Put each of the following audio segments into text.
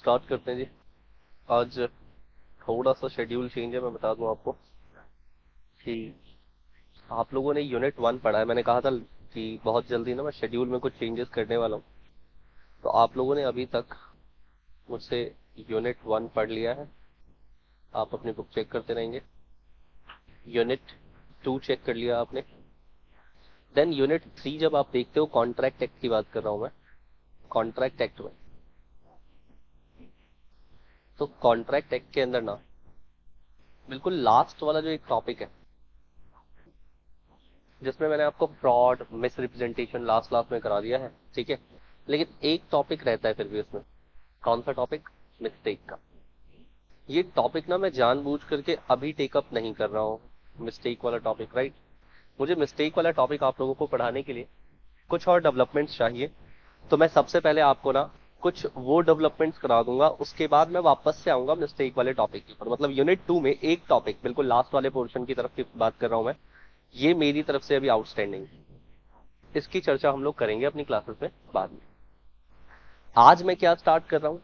Start करते हैं जी। आज थोड़ा सा शेड्यूल चेंज है, मैं बता दूं आपको कि आप लोगों ने यूनिट 1 पढ़ा है। मैंने कहा था कि बहुत जल्दी ना मैं शेड्यूल में कुछ चेंजेस करने वाला हूँ। तो आप लोगों ने अभी तक मुझसे यूनिट 1 पढ़ लिया है। आप अपनी बुक चेक करते रहेंगे। यूनिट 2 चेक कर लिया आपने। देन यूनिट 3 जब आप देखते हो, कॉन्ट्रैक्ट एक्ट की बात कर रहा हूँ मैं। कॉन्ट्रैक्ट एक्ट में, तो कॉन्ट्रैक्ट एक्ट के अंदर ना बिल्कुल लास्ट वाला जो एक टॉपिक है, जिसमें मैंने आपको fraud miss representation last last में करा दिया है, ठीक है। लेकिन एक टॉपिक रहता है फिर भी उसमें। कौन सा टॉपिक? मिस्टेक का। ये टॉपिक ना मैं जानबूझ करके अभी टेकअप नहीं कर रहा हूँ, मिस्टेक वाला टॉपिक, राइट। मुझे मिस्टेक वाला टॉपिक आप लोगों को पढ़ाने के लिए कुछ और डेवलपमेंट्स चाहिए। तो मैं सबसे पहले आपको ना कुछ वो डेवलपमेंट्स करा दूंगा, उसके बाद मैं वापस से आऊंगा मिस्टेक वाले टॉपिक के ऊपर। मतलब यूनिट 2 में एक टॉपिक बिल्कुल लास्ट वाले पोर्शन की तरफ की बात कर रहा हूं मैं। ये मेरी तरफ से अभी आउटस्टैंडिंग, इसकी चर्चा हम लोग करेंगे अपनी क्लासेस में बाद में। आज मैं क्या स्टार्ट कर रहा हूँ?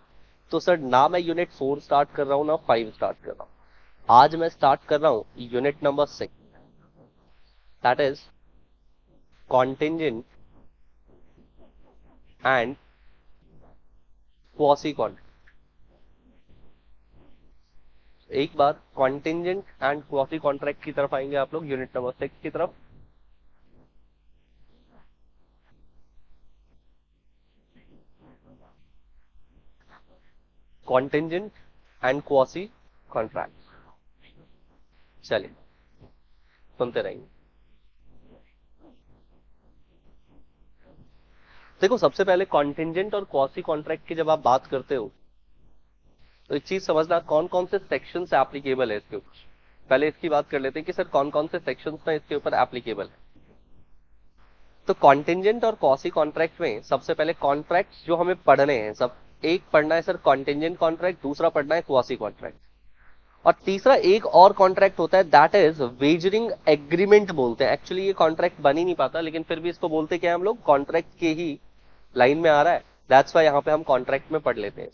तो सर, ना मैं यूनिट 4 स्टार्ट कर रहा हूँ ना 5 स्टार्ट कर रहा हूँ। आज मैं स्टार्ट कर रहा हूँ unit number 6, that is contingent and quasi contingent. एक बार कॉन्टेंजेंट एंड क्वासी कॉन्ट्रैक्ट की तरफ आएंगे आप लोग, यूनिट नंबर 6 की तरफ। Contingent and quasi contract. चलिए सुनते रहेंगे। देखो, सबसे पहले कॉन्टेंजेंट और क्वासी कॉन्ट्रैक्ट की जब आप बात करते हो, तो एक चीज समझना, कौन कौन से सेक्शन एप्लीकेबल है इसके ऊपर। पहले इसकी बात कर लेते हैं कि सर कौन कौन से सेक्शन ना इसके ऊपर एप्लीकेबल है। तो कॉन्टेंजेंट और क्वासी कॉन्ट्रैक्ट में सबसे पहले कॉन्ट्रैक्ट जो हमें पढ़ने हैं सब, एक पढ़ना है सर कॉन्टेंजेंट कॉन्ट्रैक्ट, दूसरा पढ़ना है क्वासी कॉन्ट्रैक्ट, और तीसरा एक और कॉन्ट्रैक्ट होता है, दैट इज वेजरिंग एग्रीमेंट बोलते हैं। एक्चुअली ये कॉन्ट्रैक्ट बन ही नहीं पाता, लेकिन फिर भी इसको बोलते क्या है हम लोग, कॉन्ट्रैक्ट के ही लाइन में आ रहा है, दैट्स वाई यहाँ पे हम कॉन्ट्रैक्ट में पढ़ लेते हैं।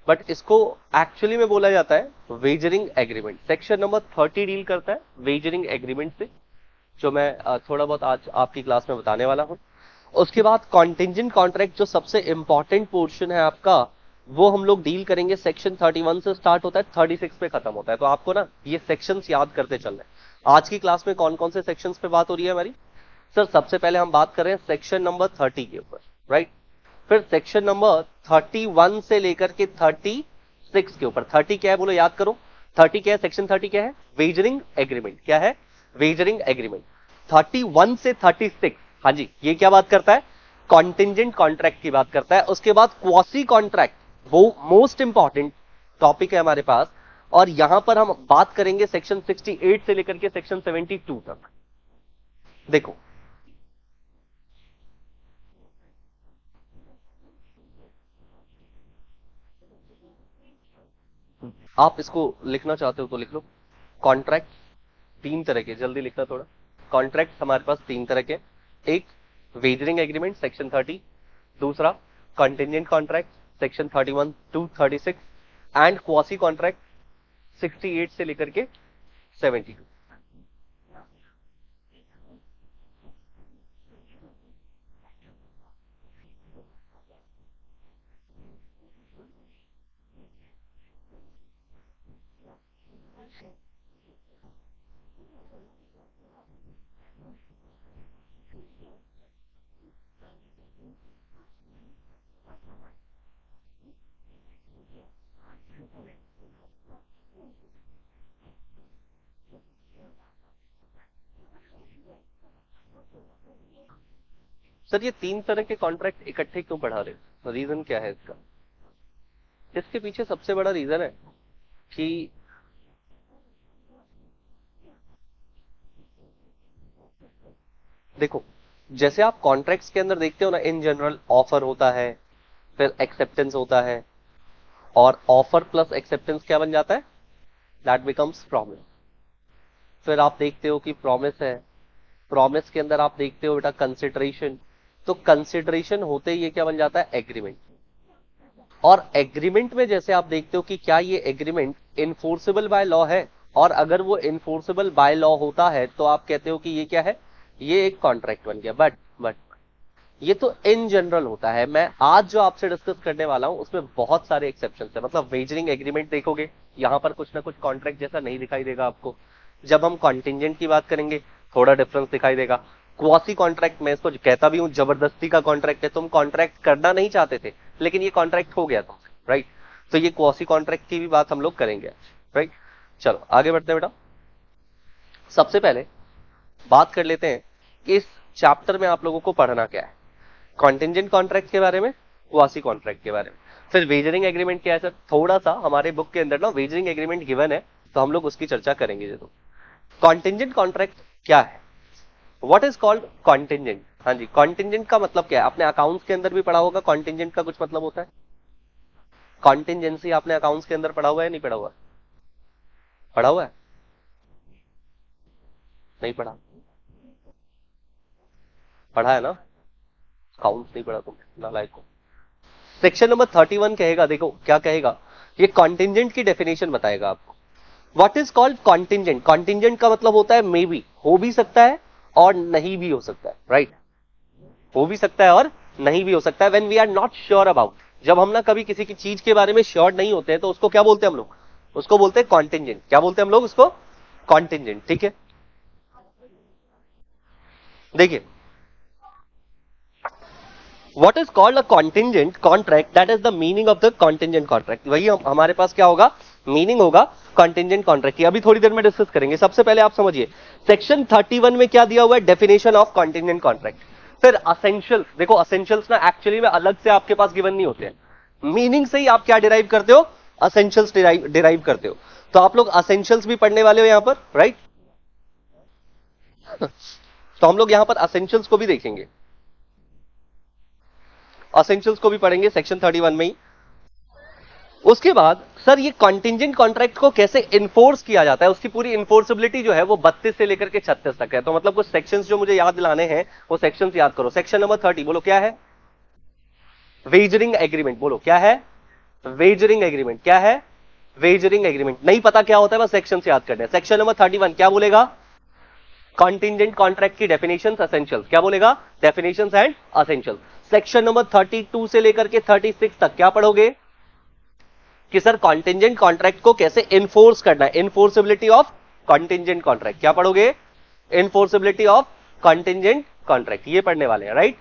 बट इसको एक्चुअली में बोला जाता है wagering agreement. Section number 30 deal करता है वेजरिंग एग्रीमेंट से, जो मैं थोड़ा बहुत आज आपकी क्लास में बताने वाला हूं। उसके बाद कॉन्टेंजेंट कॉन्ट्रैक्ट जो सबसे इंपॉर्टेंट पोर्शन है आपका, वो हम लोग डील करेंगे। सेक्शन 31 से स्टार्ट होता है, 36 पे खत्म होता है। तो आपको ना ये सेक्शंस याद करते चलना है। आज की क्लास में कौन कौन से सेक्शंस पे बात हो रही है हमारी? सर, सबसे पहले हम बात कर रहे हैं सेक्शन नंबर 30 के ऊपर, राइट। फिर सेक्शन नंबर 31 से लेकर के 36 के ऊपर। 30 क्या है बोलो, याद करो। 30 क्या है? सेक्शन 30 क्या है? Wagering agreement. क्या है? Wagering agreement. 31 से 36, हाँ जी, ये क्या बात करता है? कॉन्टेंजेंट कॉन्ट्रैक्ट की बात करता है। उसके बाद क्वासी कॉन्ट्रैक्ट, वो मोस्ट इंपॉर्टेंट टॉपिक है हमारे पास, और यहां पर हम बात करेंगे सेक्शन 68 से लेकर के सेक्शन 72 तक। देखो, आप इसको लिखना चाहते हो तो लिख लो। कॉन्ट्रैक्ट तीन तरह के, जल्दी लिखना थोड़ा। कॉन्ट्रैक्ट हमारे पास तीन तरह के, एक वेजरिंग एग्रीमेंट सेक्शन 30, दूसरा contingent contract section 31 to 36, and quasi contract 68 से लेकर के 72। सर, ये तीन तरह के कॉन्ट्रैक्ट इकट्ठे क्यों पढ़ा रहे हो? रीजन क्या है इसका? इसके पीछे सबसे बड़ा रीजन है कि देखो, जैसे आप कॉन्ट्रैक्ट्स के अंदर देखते हो ना, इन जनरल ऑफर होता है, फिर एक्सेप्टेंस होता है, और ऑफर प्लस एक्सेप्टेंस क्या बन जाता है? That becomes promise. फिर आप देखते हो कि प्रॉमिस है, प्रॉमिस के अंदर आप देखते हो बेटा कंसिडरेशन, तो कंसिडरेशन होते ही ये क्या बन जाता है? एग्रीमेंट। और एग्रीमेंट में जैसे आप देखते हो कि क्या ये एग्रीमेंट इन्फोर्सेबल बाय लॉ है, और अगर वो इन्फोर्सेबल बाय लॉ होता है तो आप कहते हो कि ये क्या है, ये एक कॉन्ट्रैक्ट बन गया। बट ये तो इन जनरल होता है। मैं आज जो आपसे डिस्कस करने वाला हूं उसमें बहुत सारे एक्सेप्शन है। मतलब वेजरिंग एग्रीमेंट देखोगे, यहां पर कुछ ना कुछ कॉन्ट्रैक्ट जैसा नहीं दिखाई देगा आपको। जब हम कॉन्टिंजेंट की बात करेंगे थोड़ा डिफरेंस दिखाई देगा। क्वासी कॉन्ट्रैक्ट, मैं इसको कहता भी हूं जबरदस्ती का कॉन्ट्रैक्ट है, तुम कॉन्ट्रैक्ट करना नहीं चाहते थे लेकिन ये कॉन्ट्रैक्ट हो गया तुमसे, राइट। तो ये क्वासी कॉन्ट्रैक्ट की भी बात हम लोग करेंगे, राइट। चलो आगे बढ़ते हैं बेटा। सबसे पहले बात कर लेते हैं कि इस चैप्टर में आप लोगों को पढ़ना क्या है। कॉन्टिंजेंट कॉन्ट्रैक्ट के बारे में, क्वासी कॉन्ट्रैक्ट के बारे में, फिर वेजरिंग एग्रीमेंट क्या है। सर थोड़ा सा हमारे बुक के अंदर ना वेजरिंग एग्रीमेंट गिवन है, तो हम लोग उसकी चर्चा करेंगे जरूर। कॉन्टिंजेंट कॉन्ट्रैक्ट क्या है, व्हाट इज कॉल्ड कॉन्टिंजेंट। हाँ जी, कॉन्टिंजेंट का मतलब क्या है, आपने अकाउंट्स के अंदर भी पढ़ा होगा कॉन्टिंजेंट का कुछ मतलब होता है। कॉन्टिंजेंसी आपने अकाउंट्स के अंदर पढ़ा हुआ है, नहीं पढ़ा हुआ है? पढ़ा हुआ है, नहीं पढ़ा? पढ़ा है ना, अकाउंट्स नहीं पढ़ा तुमने, नालायक को। सेक्शन नंबर 31 कहेगा, देखो क्या कहेगा, ये कॉन्टिंजेंट की डेफिनेशन बताएगा आपको। What is called contingent. Contingent का मतलब होता है मे बी, हो भी सकता है और नहीं भी हो सकता है, राइट। हो भी सकता है और नहीं भी हो सकता है। When we are not sure about, जब हम ना कभी किसी की चीज के बारे में श्योर नहीं होते हैं तो उसको क्या बोलते हैं हम लोग, उसको बोलते हैं कॉन्टिंजेंट। क्या बोलते हैं हम लोग उसको, कॉन्टिंजेंट, ठीक है। देखिए, what is called a contingent contract, that is the meaning of the contingent contract। वही हमारे पास क्या होगा, मीनिंग होगा contingent contract की। अभी थोड़ी देर में डिस्कस करेंगे। सबसे पहले आप समझिए सेक्शन 31 में क्या दिया हुआ है, डेफिनेशन ऑफ contingent contract। फिर असेंशियल्स, देखो असेंशियल्स ना एक्चुअली में अलग से आपके पास गिवन नहीं होते हैं, मीनिंग से ही आप क्या डिराइव करते हो, असेंशियल्स डिराइव करते हो। तो आप लोग असेंशियल्स भी पढ़ने वाले हो यहां पर, राइट। तो हम लोग यहां पर असेंशियल्स को भी देखेंगे, असेंशियल्स को भी पढ़ेंगे सेक्शन 31 में ही। उसके बाद सर ये कॉन्टिंजेंट कॉन्ट्रैक्ट को कैसे इन्फोर्स किया जाता है, उसकी पूरी इन्फोर्सिबिलिटी जो है वो 32 से लेकर के 36 तक है। तो मतलब कुछ सेक्शंस जो मुझे याद दिलाने हैं वो सेक्शंस याद करो। सेक्शन नंबर 30 बोलो क्या है, वेजरिंग एग्रीमेंट। बोलो क्या है, वेजरिंग एग्रीमेंट। क्या है, वेजरिंग एग्रीमेंट। नहीं पता क्या होता है, बस सेक्शन से याद करना है। सेक्शन नंबर 31 क्या बोलेगा, कॉन्टिंजेंट कॉन्ट्रैक्ट की डेफिनेशंस, एसेंशियल्स। क्या बोलेगा, definitions and essentials. Section number 32 से लेकर के 36 तक क्या पढ़ोगे कि सर कॉन्टिंजेंट कॉन्ट्रैक्ट को कैसे इन्फोर्स करना है, इन्फोर्सिबिलिटी ऑफ कॉन्टिंजेंट कॉन्ट्रैक्ट। क्या पढ़ोगे, इन्फोर्सिबिलिटी ऑफ कॉन्टिंजेंट कॉन्ट्रैक्ट, ये पढ़ने वाले हैं, राइट।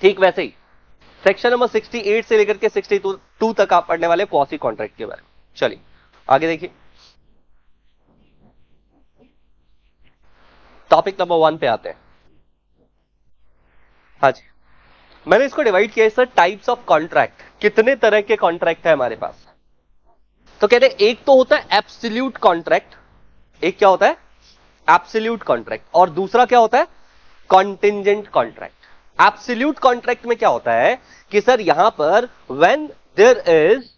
ठीक वैसे ही सेक्शन नंबर 68 से लेकर के 62 तक आप पढ़ने वाले क्वासी कॉन्ट्रैक्ट के बारे में। चलिए आगे देखिए, टॉपिक नंबर 1 पे आते हैं। हाँ जी, मैंने इसको डिवाइड किया है सर, टाइप्स ऑफ कॉन्ट्रैक्ट। कितने तरह के कॉन्ट्रैक्ट है हमारे पास, तो कहते हैं एक तो होता है एब्सोल्यूट कॉन्ट्रैक्ट, एक क्या होता है एब्सोल्यूट कॉन्ट्रैक्ट, और दूसरा क्या होता है कॉन्टिंजेंट कॉन्ट्रैक्ट। एब्सोल्यूट कॉन्ट्रैक्ट में क्या होता है कि सर यहां पर व्हेन देयर इज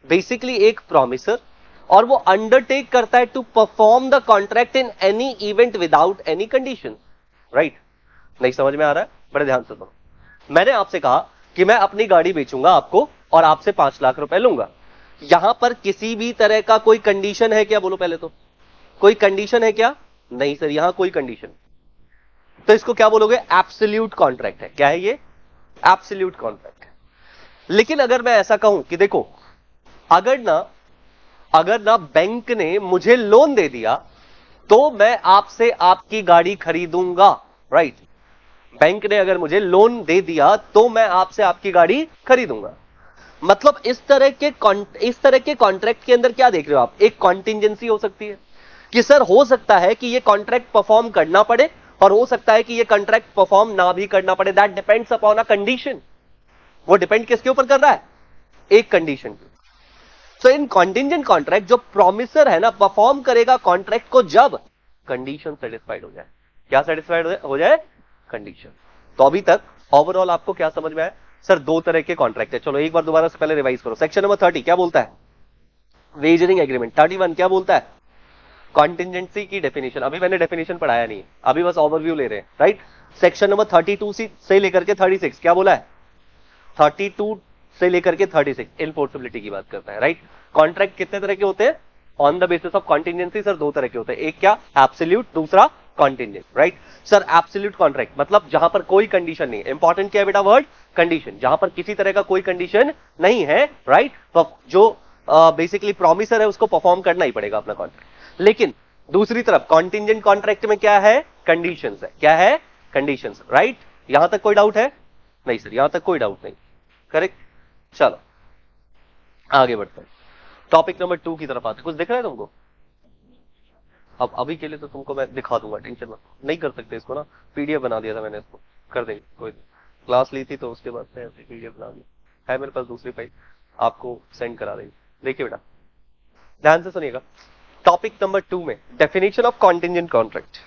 बेसिकली एक प्रॉमिसर और वो अंडरटेक करता है to perform the contract in any event without any condition, right. नहीं समझ में आ रहा है, बड़े ध्यान से सुनो। मैंने आपसे कहा कि मैं अपनी गाड़ी बेचूंगा आपको और आपसे 5 लाख रुपए लूंगा। यहां पर किसी भी तरह का कोई कंडीशन है क्या, बोलो पहले तो, कोई कंडीशन है क्या, नहीं सर यहां कोई कंडीशन। तो इसको क्या बोलोगे, एब्सोल्यूट कॉन्ट्रैक्ट है। क्या है ये, एब्सोल्यूट कॉन्ट्रैक्ट है। लेकिन अगर मैं ऐसा कहूं कि देखो अगर ना बैंक ने मुझे लोन दे दिया तो मैं आपसे आपकी गाड़ी खरीदूंगा, राइट। बैंक ने अगर मुझे लोन दे दिया तो मैं आपसे आपकी गाड़ी खरीदूंगा। मतलब इस तरह के कॉन्ट्रैक्ट के अंदर क्या देख रहे हो आप, एक कॉन्टिंजेंसी हो सकती है कि सर हो सकता है कि ये कॉन्ट्रैक्ट परफॉर्म करना पड़े और हो सकता है कि ये कॉन्ट्रैक्ट परफॉर्म ना भी करना पड़े। That depends upon a condition. वो डिपेंड किसके ऊपर कर रहा है, एक कंडीशन पे। सो इन कॉन्टिंजेंट कॉन्ट्रैक्ट जो प्रॉमिसर है ना परफॉर्म करेगा कॉन्ट्रैक्ट को जब कंडीशन सेटिस्फाइड हो जाए। क्या सेटिस्फाइड हो जाए, कंडीशन। तो अभी तक ओवरऑल आपको क्या समझ में आया, सर 2 तरह के कॉन्ट्रैक्ट है। चलो एक बार दोबारा से पहले रिवाइज करो। सेक्शन नंबर 30 क्या बोलता है, वेजरिंग एग्रीमेंट। 31 क्या बोलता है, कॉन्टिंजेंसी की डेफिनेशन। अभी मैंने डेफिनेशन पढ़ाया नहीं, अभी बस ओवरव्यू ले रहे हैं, राइट। सेक्शन नंबर 32 से लेकर के 36, क्या बोला है, 32 से लेकर के 36 इनफोर्सेबिलिटी की बात करता है, राइट। कॉन्ट्रैक्ट कितने तरह के होते हैं, on the basis of contingency sir दो तरह के होते हैं, एक क्या एब्सोल्यूट, दूसरा contingent, right. Sir absolute contract मतलब जहां पर कोई कंडीशन नहीं है, इंपॉर्टेंट क्या है बेटा वर्ड, कंडीशन, जहां पर किसी तरह का कोई कंडीशन नहीं है, राइट। तो जो बेसिकली प्रॉमिसर है उसको परफॉर्म करना ही पड़ेगा अपना कॉन्ट्रैक्ट। लेकिन दूसरी तरफ कॉन्टिजेंट कॉन्ट्रैक्ट में क्या है, कंडीशंस है, क्या है, कंडीशंस, राइट। यहां तक कोई डाउट है, नहीं सर यहां तक कोई डाउट नहीं, करेक्ट। चलो आगे बढ़ते हैं, टॉपिक नंबर 2 की तरफ आते। कुछ दिख रहा है तुमको, अब अभी के लिए तो तुमको मैं दिखा दूंगा, टेंशन मत, नहीं कर सकते इसको ना, पीडीएफ बना दिया था मैंने, इसको कर देंगे, कोई क्लास ली थी तो उसके बाद से ऐसे पीडीएफ बना दिया है, मेरे पास दूसरी फाइल, आपको सेंड करा देंगे। देखिए बेटा ध्यान से सुनिएगा, टॉपिक नंबर 2 में डेफिनेशन ऑफ कॉन्टिजेंट कॉन्ट्रैक्ट।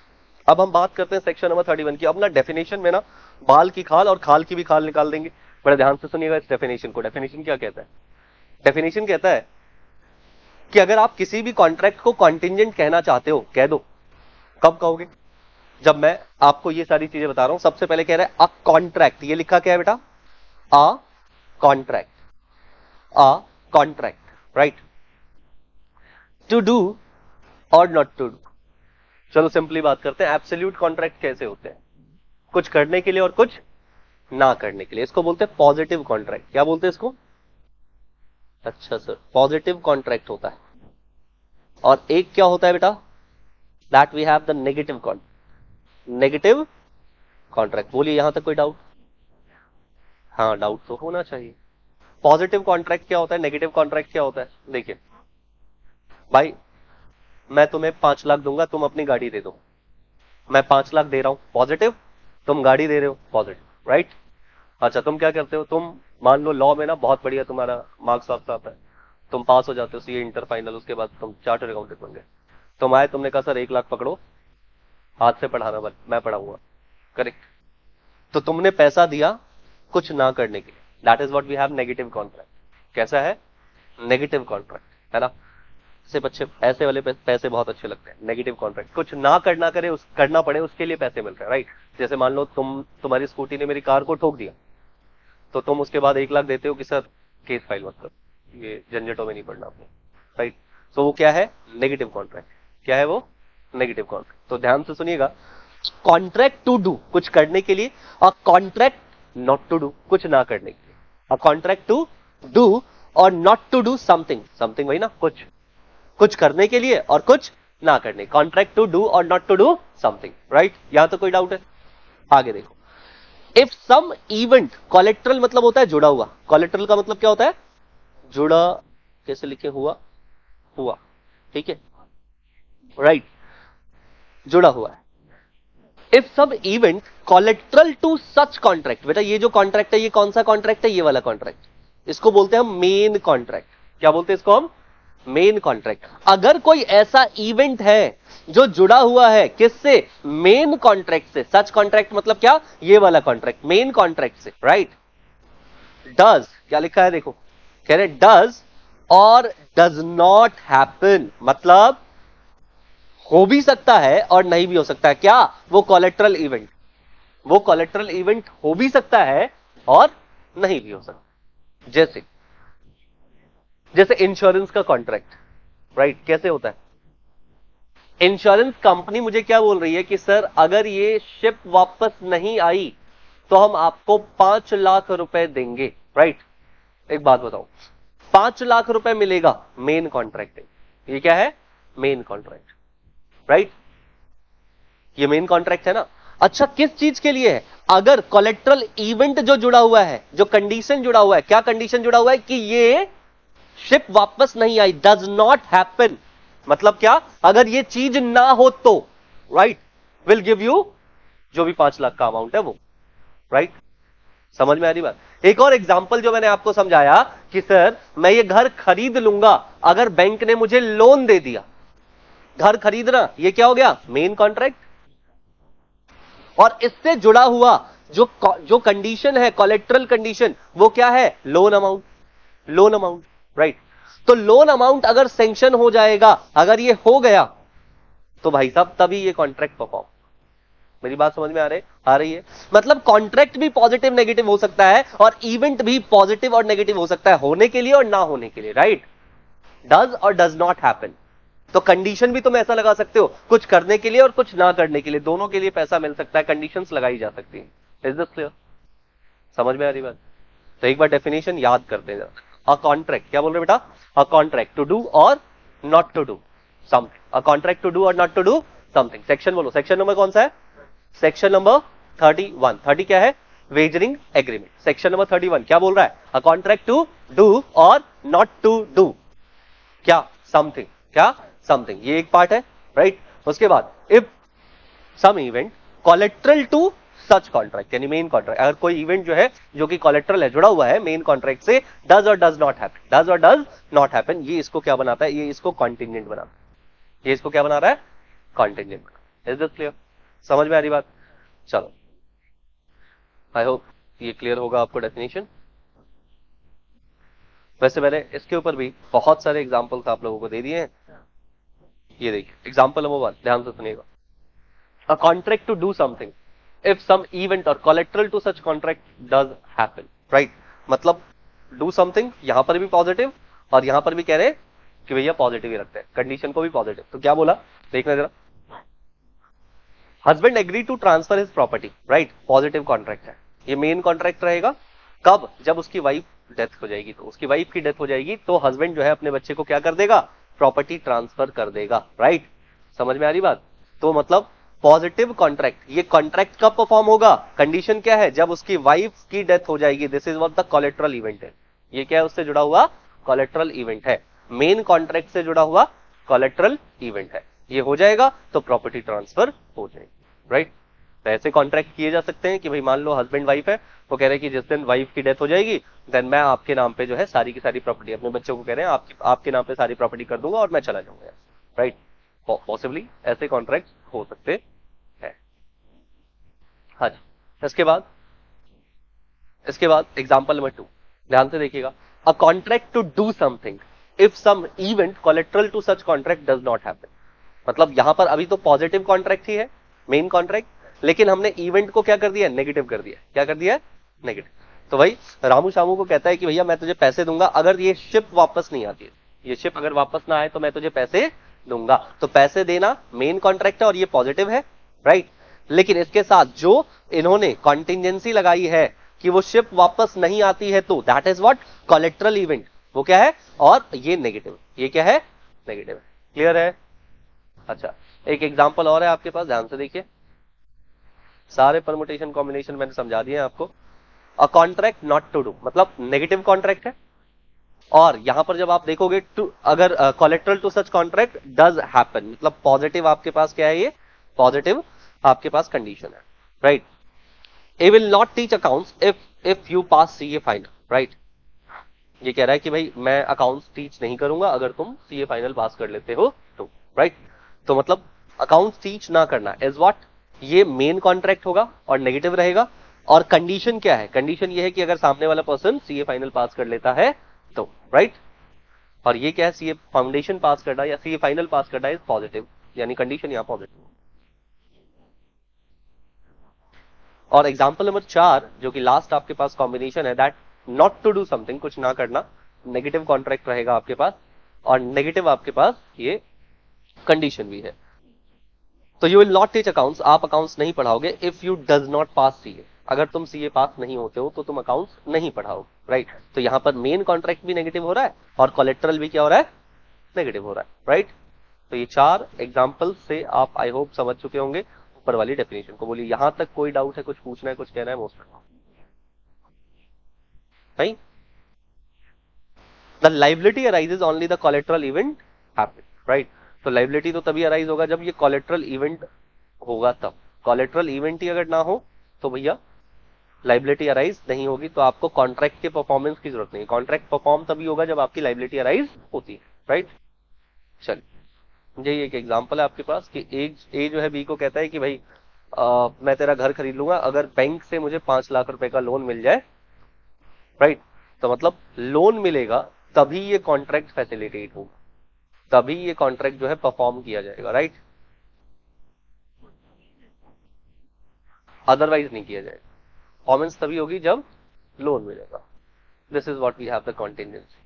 अब हम बात करते हैं सेक्शन नंबर 31 की। अब ना डेफिनेशन में ना बाल की खाल और खाल की भी खाल निकाल देंगे, बड़े ध्यान से सुनिएगा इस डेफिनेशन को। डेफिनेशन क्या कहता है, डेफिनेशन कहता है कि अगर आप किसी भी कॉन्ट्रैक्ट को कॉन्टिजेंट कहना चाहते हो, कह दो। कब कहोगे, जब मैं आपको ये सारी चीजें बता रहा हूं। सबसे पहले कह रहा है अ कॉन्ट्रैक्ट, ये लिखा क्या है बेटा, a contract, a contract, right, to do और नॉट टू डू। चलो सिंपली बात करते हैं, एब्सोल्यूट कॉन्ट्रैक्ट कैसे होते हैं, कुछ करने के लिए और कुछ ना करने के लिए, इसको बोलते हैं पॉजिटिव कॉन्ट्रैक्ट। क्या बोलते हैं इसको, अच्छा सर पॉजिटिव कॉन्ट्रैक्ट होता है। और एक क्या होता है बेटा, that we have the negative contract, negative contract. बोलिए यहां तक कोई डाउट, हाँ डाउट तो होना चाहिए। पॉजिटिव कॉन्ट्रैक्ट क्या होता है, नेगेटिव कॉन्ट्रैक्ट क्या होता है। देखिए भाई मैं तुम्हें 5 लाख दूंगा, तुम अपनी गाड़ी दे दो, मैं 5 लाख दे रहा हूं, पॉजिटिव, तुम गाड़ी दे रहे हो, पॉजिटिव, राइट। अच्छा तुम क्या करते हो, तुम मान लो लॉ में ना बहुत बढ़िया तुम्हारा मार्क्स आता है, तुम पास हो जाते हो सीए इंटर फाइनल, उसके बाद तुम चार्टर्ड अकाउंटेंट बन गए। तुम आए, तुमने कहा सर 1 लाख पकड़ो, हाथ से पढ़ाना बस, मैं पढ़ाऊंगा, करेक्ट। तो तुमने पैसा दिया कुछ ना करने के लिए, that is what we have negative contract. कैसा है, नेगेटिव कॉन्ट्रैक्ट, है ना। सिर्फ अच्छे ऐसे वाले पैसे बहुत अच्छे लगते हैं, नेगेटिव कॉन्ट्रैक्ट, कुछ ना करना करे उस करना पड़े उसके लिए पैसे मिल रहे हैं, राइट। जैसे मान लो तुम्हारी स्कूटी ने मेरी कार को ठोक दिया, तो तुम उसके बाद 1 लाख देते हो कि सर केस फाइल मत करो, ये झंझटों में नहीं पड़ना आपने, राइट। तो वो क्या है, नेगेटिव कॉन्ट्रैक्ट। क्या है वो, नेगेटिव कॉन्ट्रैक्ट। तो ध्यान से सुनिएगा, कॉन्ट्रैक्ट टू डू कुछ करने के लिए, और कॉन्ट्रैक्ट नॉट टू डू कुछ ना करने के लिए। अ कॉन्ट्रैक्ट टू डू और not to do something, something वही ना, कुछ, कुछ करने के लिए और कुछ ना करने, कॉन्ट्रैक्ट टू डू और not to do something, right. यहां तो कोई डाउट है, आगे देखो। इफ सम इवेंट, कोलेट्रल मतलब होता है जुड़ा हुआ, कोलेट्रल का मतलब क्या होता है, जुड़ा, कैसे लिखे, हुआ, हुआ, ठीक है, राइट, जुड़ा हुआ है। If some event collateral to such contract, बेटा ये जो कॉन्ट्रैक्ट है ये कौन सा कॉन्ट्रैक्ट है, ये वाला कॉन्ट्रैक्ट, इसको बोलते हैं हम मेन कॉन्ट्रैक्ट। क्या बोलते हैं इसको हम, मेन कॉन्ट्रैक्ट। अगर कोई ऐसा इवेंट है जो जुड़ा हुआ है किससे, मेन कॉन्ट्रैक्ट से, सच कॉन्ट्रैक्ट मतलब क्या, ये वाला कॉन्ट्रैक्ट, मेन कॉन्ट्रैक्ट से, राइट। डज, क्या लिखा है देखो, कह रहे डज और डज नॉट हैपन, मतलब हो भी सकता है और नहीं भी हो सकता है। क्या, वो कोलेट्रल इवेंट, वो कोलेट्रल इवेंट हो भी सकता है और नहीं भी हो सकता। जैसे जैसे इंश्योरेंस का कॉन्ट्रैक्ट, राइट, कैसे होता है, इंश्योरेंस कंपनी मुझे क्या बोल रही है कि सर अगर ये शिप वापस नहीं आई तो हम आपको 5 लाख रुपए देंगे, राइट। एक बात बताओ, 5 लाख रुपए मिलेगा, मेन कॉन्ट्रैक्ट है, ये क्या है, मेन कॉन्ट्रैक्ट, राइट, ये मेन कॉन्ट्रैक्ट है ना। अच्छा किस चीज के लिए है, अगर कोलेट्रल इवेंट जो जुड़ा हुआ है, जो कंडीशन जुड़ा हुआ है, क्या कंडीशन जुड़ा हुआ है कि ये शिप वापस नहीं आई, डज नॉट हैपन, मतलब क्या, अगर ये चीज ना हो तो, राइट, विल गिव यू जो भी 5 लाख का अमाउंट है वो, राइट। समझ में आ रही बात। एक और एग्जांपल जो मैंने आपको समझाया कि सर मैं ये घर खरीद लूंगा अगर बैंक ने मुझे लोन दे दिया, घर खरीदना ये क्या हो गया, मेन कॉन्ट्रैक्ट। और इससे जुड़ा हुआ जो कंडीशन है, कोलेट्रल कंडीशन, वो क्या है, loan amount, loan amount, right. तो लोन अमाउंट अगर सैंक्शन हो जाएगा, अगर ये हो गया तो भाई साहब तभी ये कॉन्ट्रैक्ट परफॉर्म, मेरी बात समझ में आ रही है? मतलब कॉन्ट्रैक्ट भी पॉजिटिव नेगेटिव हो सकता है और इवेंट भी पॉजिटिव और नेगेटिव हो सकता है, होने के लिए और ना होने के लिए, राइट? डज और डज नॉट हैपन। तो कंडीशन भी तुम ऐसा लगा सकते हो, कुछ करने के लिए और कुछ ना करने के लिए, दोनों के लिए पैसा मिल सकता है, कंडीशंस लगाई जा सकती है। Is this clear? समझ में आ रही बात? तो एक बार डेफिनेशन याद करते हैं। अ कॉन्ट्रैक्ट, क्या बोल रहे बेटा? अ कॉन्ट्रैक्ट टू डू और not to do something. A contract to do और not to do something. Section बोलो, सेक्शन नंबर कौन सा है? Section number 31। 30 क्या है? Wagering agreement. सेक्शन नंबर 31 क्या बोल रहा है? अ कॉन्ट्रैक्ट टू डू और नॉट टू डू क्या? समथिंग। क्या? समथिंग। ये एक पार्ट है, राइट? उसके बाद if some event collateral to such contract, यानी मेन कॉन्ट्रैक्ट, अगर कोई इवेंट जो है जो कि कोलेट्रल है, जुड़ा हुआ है मेन कॉन्ट्रैक्ट से, डज और डज नॉट हैपन, डज और डज नॉट हैपन, ये इसको क्या बनाता है? ये इसको कॉन्टिंजेंट बनाता है। ये इसको क्या बना रहा है? कॉन्टिंजेंट बना। Is this clear? समझ में आ रही बात? चलो, आई होप ये क्लियर होगा आपको डेफिनेशन। वैसे मैंने इसके ऊपर भी बहुत सारे एग्जाम्पल्स आप लोगों को दे दिए हैं। ये देखिए एग्जाम्पल नंबर 1, ध्यान से सुनिएगा। A contract to do something if some event or collateral to such contract does happen, right? मतलब do something, यहां पर भी पॉजिटिव और यहां पर भी कह रहे हैं कि भैया पॉजिटिव ही रखते हैं, कंडीशन को भी पॉजिटिव। तो क्या बोला देखना जरा। Husband agree to transfer his property, right? Positive contract है, ये मेन कॉन्ट्रैक्ट रहेगा। कब? जब उसकी वाइफ डेथ हो जाएगी। तो उसकी वाइफ की डेथ हो जाएगी तो हस्बैंड जो है अपने बच्चे को क्या कर देगा? प्रॉपर्टी ट्रांसफर कर देगा, राइट? समझ में आ रही बात? तो मतलब पॉजिटिव कॉन्ट्रैक्ट, ये कॉन्ट्रैक्ट कब परफॉर्म होगा? कंडीशन क्या है? जब उसकी वाइफ की डेथ हो जाएगी। This is what the collateral event है। ये क्या है? उससे जुड़ा हुआ कोलेट्रल इवेंट है, मेन कॉन्ट्रैक्ट से जुड़ा हुआ कोलेट्रल इवेंट है। ये हो जाएगा तो प्रॉपर्टी ट्रांसफर हो जाएगी, राइट? तो ऐसे कॉन्ट्रैक्ट किए जा सकते हैं कि भाई मान लो हस्बैंड वाइफ है, वो कह रहे हैं कि जिस दिन वाइफ की डेथ हो जाएगी देन मैं आपके नाम पे जो है सारी की सारी प्रॉपर्टी, अपने बच्चों को कह रहे हैं आपके नाम पे सारी प्रॉपर्टी कर दूंगा और मैं चला जाऊंगा, राइट? पॉसिबली ऐसे कॉन्ट्रैक्ट हो सकते हैं। हाँ जी, इसके बाद एग्जाम्पल नंबर 2, ध्यान से देखिएगा। A contract to do something if some event collateral to such contract does not happen. मतलब यहां पर अभी तो पॉजिटिव कॉन्ट्रैक्ट ही है, मेन कॉन्ट्रैक्ट, लेकिन हमने इवेंट को क्या कर दिया? नेगेटिव कर दिया। क्या कर दिया? नेगेटिव। तो भाई रामू शामू को कहता है कि भैया मैं तुझे पैसे दूंगा अगर ये शिप वापस नहीं आती है, ये शिप अगर वापस ना आए तो मैं तुझे पैसे दूंगा। तो पैसे देना मेन कॉन्ट्रैक्ट है और ये पॉजिटिव है, राइट? लेकिन इसके साथ जो इन्होंने कॉन्टिजेंसी लगाई है कि वो शिप वापस नहीं आती है, तो that is what? Collateral event. वो क्या है? और ये नेगेटिव, ये क्या है? नेगेटिव है। क्लियर है? अच्छा, एक एग्जांपल और है आपके पास, ध्यान से देखिए। सारे परमुटेशन कॉम्बिनेशन मैंने समझा दिए हैं आपको। A contract not to do, मतलब नेगेटिव कॉन्ट्रैक्ट है, और यहां पर जब आप देखोगे टू, अगर collateral to such contract does happen, मतलब पॉजिटिव आपके पास क्या है? ये पॉजिटिव आपके पास कंडीशन है, right? A will not teach accounts if you pass CA final, right? ये कह रहा है कि भाई मैं अकाउंट्स टीच नहीं करूंगा अगर तुम सीए फाइनल पास कर लेते हो तो, राइट? तो मतलब अकाउंट्स टीच ना करना इज व्हाट? ये मेन कॉन्ट्रैक्ट होगा और नेगेटिव रहेगा। और कंडीशन क्या है? कंडीशन ये है कि अगर सामने वाला पर्सन सीए फाइनल पास कर लेता है तो, राइट? और ये क्या है? सीए फाउंडेशन पास करना या सीए फाइनल पास करना इज पॉजिटिव, यानी कंडीशन यहां पॉजिटिव। और एग्जाम्पल नंबर 4 जो कि लास्ट आपके पास कॉम्बिनेशन है, that not to do something, कुछ ना करना, नेगेटिव कॉन्ट्रैक्ट रहेगा आपके पास और नेगेटिव आपके पास ये कंडीशन भी है। तो you will not teach accounts, आप अकाउंट्स नहीं पढ़ाओगे if you does not pass CA, अगर तुम सीए पास नहीं होते हो तो तुम अकाउंट्स नहीं पढ़ाओगे, राइट? तो यहां पर मेन कॉन्ट्रैक्ट भी नेगेटिव हो रहा है और कोलेट्रल भी क्या हो रहा है? नेगेटिव हो रहा है, राइट? तो ये 4 एग्जाम्पल से आप आई होप समझ चुके होंगे ऊपर वाली डेफिनेशन को। बोलिए यहां तक कोई डाउट है, कुछ पूछना है, कुछ कहना है मोस्ट? नहीं? The liability arises only the collateral event happen, right? तो लाइबिलिटी तो तभी अराइज होगा जब ये कोलेट्रल इवेंट होगा, तब। कोलेट्रल इवेंट ही अगर ना हो तो भैया लाइबिलिटी अराइज नहीं होगी। तो आपको कॉन्ट्रैक्ट के परफॉर्मेंस की जरूरत नहीं है, कॉन्ट्रैक्ट परफॉर्म तभी होगा जब आपकी लाइबिलिटी अराइज होती है, राइट? चलिए, यही एक एग्जांपल है आपके पास कि ए जो है बी को कहता है कि भाई मैं तेरा घर खरीद लूंगा अगर बैंक से मुझे 5 लाख रुपए का लोन मिल जाए, राइट? तो मतलब लोन मिलेगा तभी ये कॉन्ट्रैक्ट फैसिलिटेट होगा, तभी ये कॉन्ट्रैक्ट जो है परफॉर्म किया जाएगा, राइट? अदरवाइज नहीं किया जाएगा। परफॉर्मेंस तभी होगी जब लोन मिलेगा। This is what we have the contingency.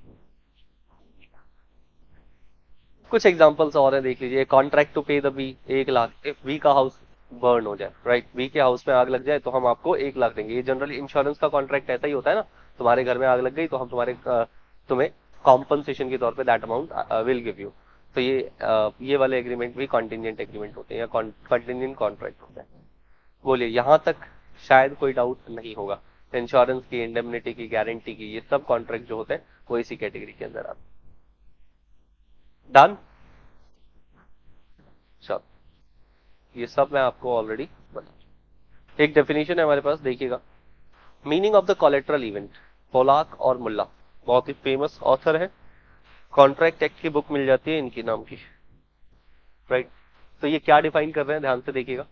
कुछ एग्जांपल्स और है, देख लीजिए। Contract to pay the B, 1 lakh. If B का हाउस बर्न हो जाए, राइट, बी के हाउस में आग लग जाए तो हम आपको 1 लाख देंगे। ये जनरली इंश्योरेंस का कॉन्ट्रैक्ट ऐसा ही होता है ना, तुम्हारे घर में आग लग गई तो हम तुम्हें कॉम्पनसेशन के तौर पे that amount will give you. तो ये वाले एग्रीमेंट भी कॉन्टिजेंट एग्रीमेंट होते हैं या कॉन्टिजेंट कॉन्ट्रैक्ट होता है। बोलिए, यहां तक शायद कोई डाउट नहीं होगा। इंश्योरेंस की, इंडेमनिटी की, गारंटी की, ये सब कॉन्ट्रैक्ट जो होते हैं वो इसी कैटेगरी के अंदर आते हैं। डन। चलो, ये सब मैं आपको ऑलरेडी बता। एक डेफिनेशन है हमारे पास, देखिएगा। Meaning of the collateral event. Pollock और मुल्ला बहुत ही फेमस ऑथर है, कॉन्ट्रैक्ट एक्ट की बुक मिल जाती है इनकी नाम की, राइट। तो ये क्या डिफाइन कर रहे हैं, ध्यान से देखिएगा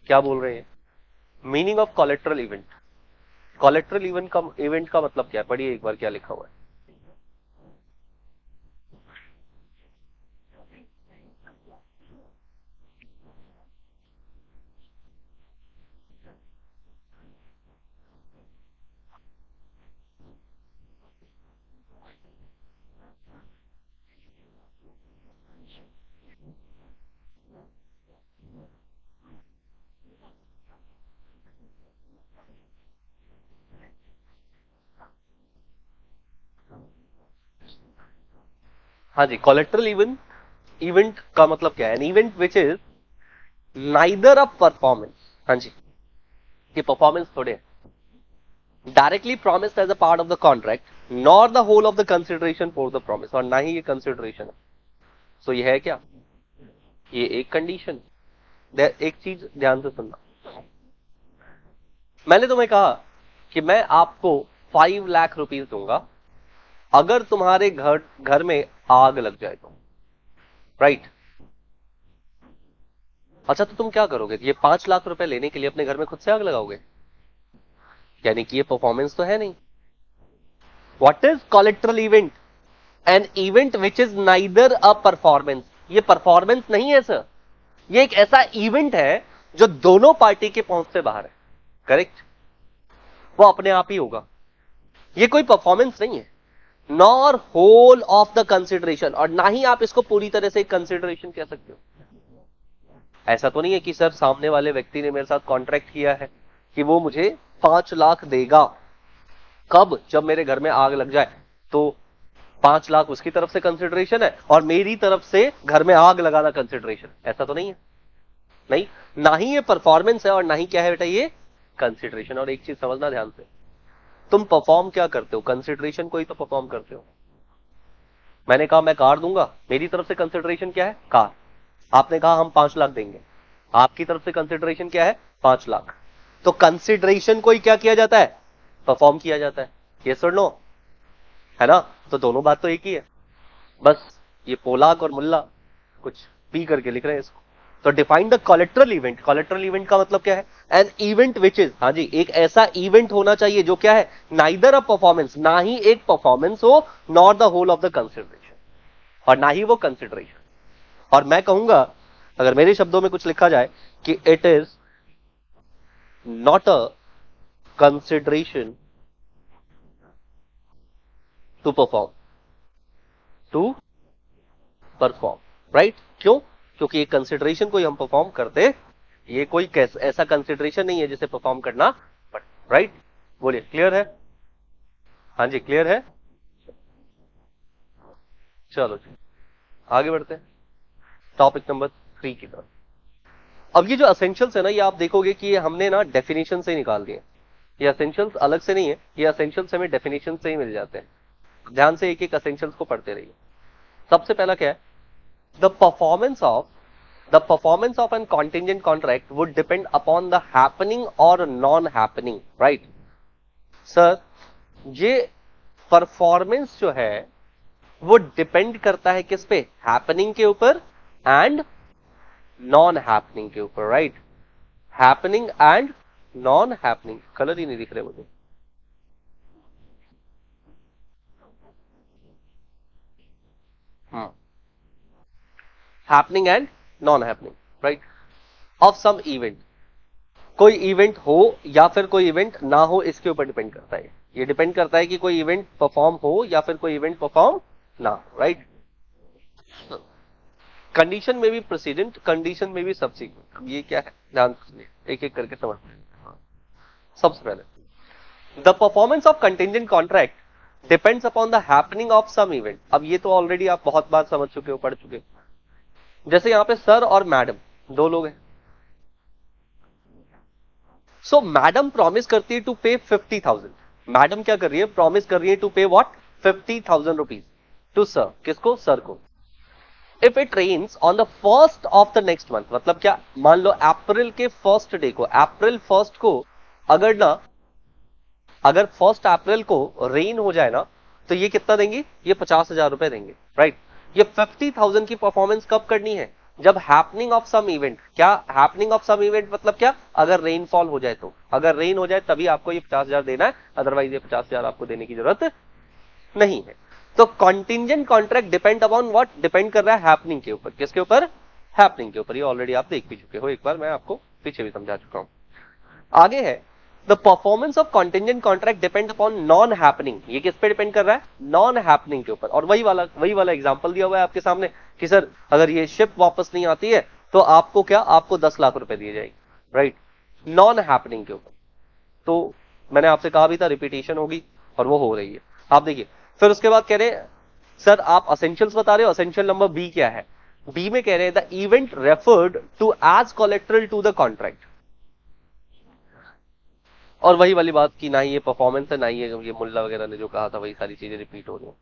क्या बोल रहे हैं। Meaning of collateral event. Collateral event का मतलब क्या है, पढ़िए एक बार क्या लिखा हुआ है। हाँ जी, कोलेटरल इवेंट का मतलब क्या है, an event which is neither a performance, हाँ जी, ये परफॉर्मेंस थोड़े है, directly promised as a part of the contract nor the whole of the consideration for the promise, और ना ही ये कंसिडरेशन है। सो ये है क्या, ये एक कंडीशन। एक चीज ध्यान से सुनना, मैंने तुम्हें कहा कि मैं आपको 5 लाख रुपीज दूंगा अगर तुम्हारे घर में आग लग जाए तो, राइट। अच्छा, तो तुम क्या करोगे, ये 5 लाख रुपए लेने के लिए अपने घर में खुद से आग लगाओगे, यानी कि ये परफॉर्मेंस तो है नहीं। What is collateral event, N event which is neither a performance. ये परफॉर्मेंस नहीं है सर, ये एक ऐसा इवेंट है जो दोनों पार्टी के पहुंच से बाहर है, करेक्ट, वो अपने आप ही होगा। ये कोई परफॉर्मेंस नहीं है, nor whole of the consideration, और ना ही आप इसको पूरी तरह से कंसिडरेशन कह सकते हो। ऐसा तो नहीं है कि सर सामने वाले व्यक्ति ने मेरे साथ कॉन्ट्रैक्ट किया है कि वो मुझे 5 लाख देगा, कब, जब मेरे घर में आग लग जाए, तो 5 लाख उसकी तरफ से कंसिडरेशन है और मेरी तरफ से घर में आग लगाना कंसिडरेशन, ऐसा तो नहीं है। नहीं, ना ही ये परफॉर्मेंस है और ना ही क्या है बेटा ये कंसिडरेशन। और एक चीज समझना ध्यान से, तुम परफॉर्म क्या करते हो, कंसिडरेशन को ही तो परफॉर्म करते हो। मैंने कहा मैं कार दूंगा, मेरी तरफ से कंसिडरेशन क्या है, कार। आपने कहा हम 5 लाख देंगे, आपकी तरफ से कंसिडरेशन क्या है, 5 लाख। तो कंसिडरेशन को ही क्या किया जाता है, परफॉर्म किया जाता है। ये सुन लो, है ना, तो दोनों बात तो एक ही है, बस ये पोलाक और मुल्ला कुछ पी करके लिख रहे हैं इसको। तो define the collateral event. Collateral event का मतलब क्या है, एन इवेंट विच इज, हाँ जी, एक ऐसा इवेंट होना चाहिए जो क्या है, नाइदर अ परफॉर्मेंस, ना ही एक परफॉर्मेंस हो, nor the whole of the consideration, और ना ही वो कंसिडरेशन। और मैं कहूंगा, अगर मेरे शब्दों में कुछ लिखा जाए कि it is not a consideration to perform, to perform, right. क्यों, क्योंकि ये कंसिडरेशन को ही हम परफॉर्म करते, ये कोई ऐसा कंसिडरेशन नहीं है जिसे परफॉर्म करना पड़े, राइट। बोलिए, क्लियर है, हाँ जी क्लियर है। चलो जी, आगे बढ़ते हैं टॉपिक नंबर 3 की तरफ। अब ये जो असेंशियल्स है ना, ये आप देखोगे कि ये हमने ना डेफिनेशन से ही निकाल दिए। ये असेंशियल्स अलग से नहीं है, ये असेंशियल्स हमें डेफिनेशन से ही मिल जाते हैं। ध्यान से एक एक असेंशियल्स को पढ़ते रहिए। सबसे पहला क्या है, the performance of the performance of an contingent contract would depend upon the happening or non-happening, right? Sir, ये परफॉर्मेंस जो है वो डिपेंड करता है किस पे, हैपनिंग के ऊपर एंड नॉन हैपनिंग के ऊपर, right. Happening and non happening, colour ही नहीं दिख रहे मुझे। Happening and non happening, right, of some event. कोई इवेंट हो या फिर कोई इवेंट ना हो, इसके ऊपर डिपेंड करता है। ये डिपेंड करता है कि कोई इवेंट परफॉर्म हो या फिर कोई इवेंट परफॉर्म ना हो, राइट। कंडीशन में भी प्रेसिडेंट, कंडीशन में भी सब्सीक्वेंट। ये क्या है, ध्यान एक एक करके समझ। सबसे पहले the performance of contingent contract depends upon the happening of some event. अब ये तो ऑलरेडी आप बहुत बार समझ चुके हो, पढ़ चुके हो। जैसे यहां पे सर और मैडम दो लोग हैं। सो मैडम प्रॉमिस करती है टू पे 50,000। मैडम क्या कर रही है, प्रॉमिस कर रही है to pay what, 50,000 rupees to sir. किसको, सर को। If it rains on the first of the next month, मतलब क्या, मान लो अप्रैल के फर्स्ट डे को, अप्रैल फर्स्ट को अगर ना, अगर 1 अप्रैल को रेन हो जाए ना, तो ये कितना देंगे, ये 50,000 रुपए देंगे, राइट। ये 50,000 की परफॉर्मेंस कब करनी है, जब हैपनिंग ऑफ सम इवेंट। क्या हैपनिंग ऑफ सम इवेंट मतलब क्या, अगर रेनफॉल हो जाए तो, अगर रेन हो जाए तभी आपको ये 50,000 देना है, अदरवाइज ये 50,000 आपको देने की जरूरत नहीं है। तो contingent contract depend upon what, depend कर रहा है हैपनिंग के ऊपर। किसके ऊपर, हैपनिंग के ऊपर। ये ऑलरेडी आप देख भी चुके हो, एक बार मैं आपको पीछे भी समझा चुका हूं। आगे है the performance of contingent contract depend upon non happening. ये किस पे डिपेंड कर रहा है, नॉन हैपनिंग के ऊपर। और वही वाला एग्जांपल दिया हुआ है आपके सामने कि सर अगर ये शिप वापस नहीं आती है तो आपको क्या, आपको 10 लाख रुपए दिए जाएंगे, राइट। नॉन हैपनिंग के ऊपर। तो मैंने आपसे कहा भी था रिपीटेशन होगी, और वो हो रही है। आप देखिए फिर उसके बाद कह रहे हैं सर आप असेंशियल्स बता रहे हो, असेंशियल नंबर बी क्या है। बी में कह रहे हैं the event referred to as collateral to the contract. और वही वाली बात की, ना ही ये परफॉर्मेंस है, ना ही ये मुल्ला वगैरह ने जो कहा था वही सारी चीजें रिपीट हो रही है।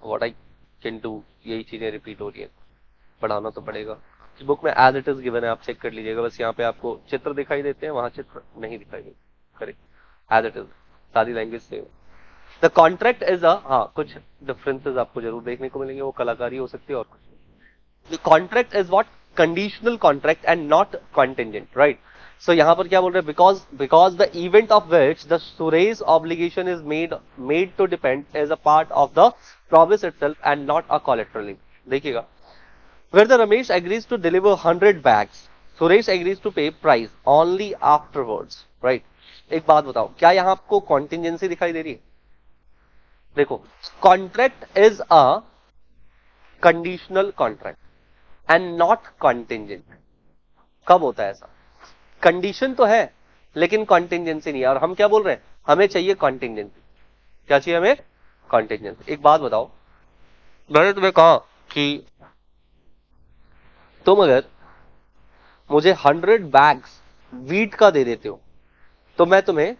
व्हाट आई कैन डू, यही चीजें रिपीट हो रही है। पढ़ाना तो पड़ेगा। बुक में एज इट इज गिवन है, आप चेक कर लीजिएगा। बस यहाँ पे आपको चित्र दिखाई देते हैं, वहां चित्र नहीं दिखाई देते। करेक्ट, एज इट इज, सारी language same. The contract is अ, हाँ कुछ डिफरेंसेस आपको जरूर देखने को मिलेंगे, वो कलाकारी हो सकती है और कुछ। The contract is what, conditional contract and not contingent, right. So यहां पर क्या बोल रहे हैं, because the event of which the surety obligation is made to depend as a part of the promise itself and not a collateral. देखिएगा, where the Ramesh agrees to deliver 100 bags, Suresh agrees to pay price only afterwards, right? एक बात बताओ, क्या यहां आपको कॉन्टिंजेंसी दिखाई दे रही है? देखो, contract is a conditional contract and not contingent. कब होता है ऐसा? कंडीशन तो है लेकिन कॉन्टिंजेंसी नहीं है। और हम क्या बोल रहे हैं, हमें चाहिए कॉन्टिंजेंसी। क्या चाहिए हमें, कॉन्टिंजेंसी। एक बात बताओ, मैंने तुम्हें कहा कि तुम अगर मुझे 100 बैग्स वीट का दे देते हो तो मैं तुम्हें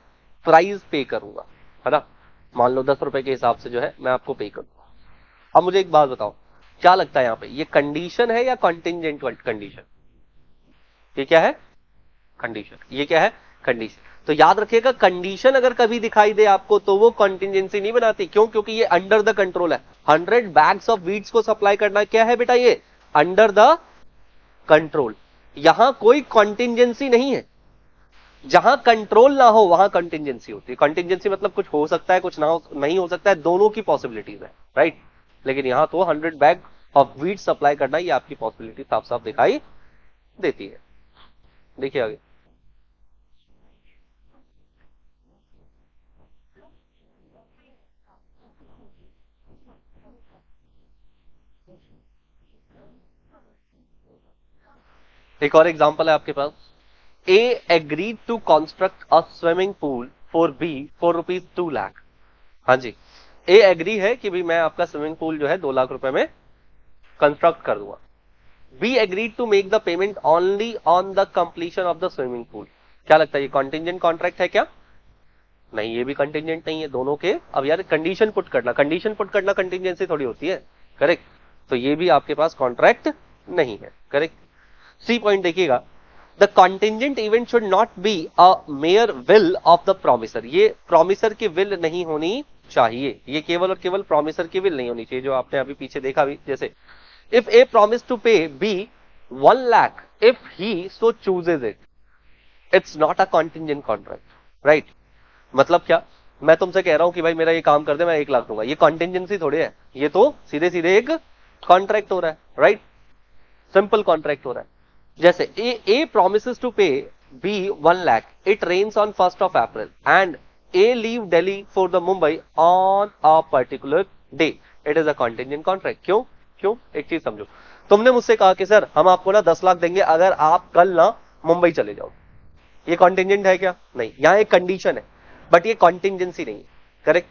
प्राइस पे करूंगा, है ना। मान लो 10 रुपए के हिसाब से जो है मैं आपको पे करूंगा। अब मुझे एक बात बताओ, क्या लगता है यहां पे, ये कंडीशन है या कॉन्टिंजेंट कंडीशन? ये क्या है, कंडीशन। ये क्या है, कंडीशन। तो याद रखिएगा, कंडीशन अगर कभी दिखाई दे आपको तो वो कॉन्टिंजेंसी नहीं बनाती। क्यों? क्योंकि ये अंडर द कंट्रोल है। 100 बैग्स ऑफ वीट्स को सप्लाई करना क्या है बेटा, ये अंडर द कंट्रोल। यहां कोई कॉन्टिंजेंसी नहीं है। जहां कंट्रोल ना हो वहां कंटिंजेंसी होती है। कंटिंजेंसी मतलब कुछ हो सकता है, कुछ ना हो, नहीं हो सकता है, दोनों की पॉसिबिलिटीज है, राइट। लेकिन यहां तो 100 बैग ऑफ वीट सप्लाई करना, ये आपकी पॉसिबिलिटी साफ साफ दिखाई देती है। देखिए आगे, एक और एग्जांपल है आपके पास। A agreed to construct a swimming pool for B for rupees 2 lakh. हाँ जी, A एग्री है कि भाई मैं आपका स्विमिंग पूल जो है 2 लाख रुपए में कंस्ट्रक्ट कर दूंगा। B agreed to make the payment only on the completion of the swimming pool। क्या लगता है, ये कॉन्टिंजेंट कॉन्ट्रैक्ट है क्या? नहीं, ये भी कंटिंजेंट नहीं है। दोनों के, अब यार कंडीशन पुट करना कंटिंजेंसी थोड़ी होती है, करेक्ट। तो ये भी आपके पास कॉन्ट्रैक्ट नहीं है, करेक्ट। सी पॉइंट देखिएगा, the contingent event should not be a mayor will of the promisor. ये प्रोमिसर की विल नहीं होनी चाहिए, ये केवल और केवल प्रोमिसर की विल नहीं होनी चाहिए, जो आपने अभी पीछे देखा भी। जैसे if A promise to pay B 1 lakh if he so chooses it, it's not a contingent contract, right. मतलब क्या, मैं तुमसे कह रहा हूं कि भाई मेरा ये काम कर दे, मैं 1 लाख दूंगा, ये कॉन्टिंजेंसी थोड़ी है, ये तो सीधे सीधे एक कॉन्ट्रैक्ट हो रहा है, राइट। सिंपल कॉन्ट्रैक्ट हो रहा है। जैसे ए प्रॉमिसेस टू पे B 1 lakh. It rains on 1st of April and A leave Delhi for the Mumbai on a particular day. It is a contingent contract. क्यों? क्यों? एक चीज समझो, तुमने मुझसे कहा कि सर हम आपको ना 10 लाख देंगे अगर आप कल ना मुंबई चले जाओ। ये कॉन्टिंजेंट है क्या? नहीं, यहाँ एक कंडीशन है, बट ये कॉन्टिंजेंसी नहीं है। करेक्ट?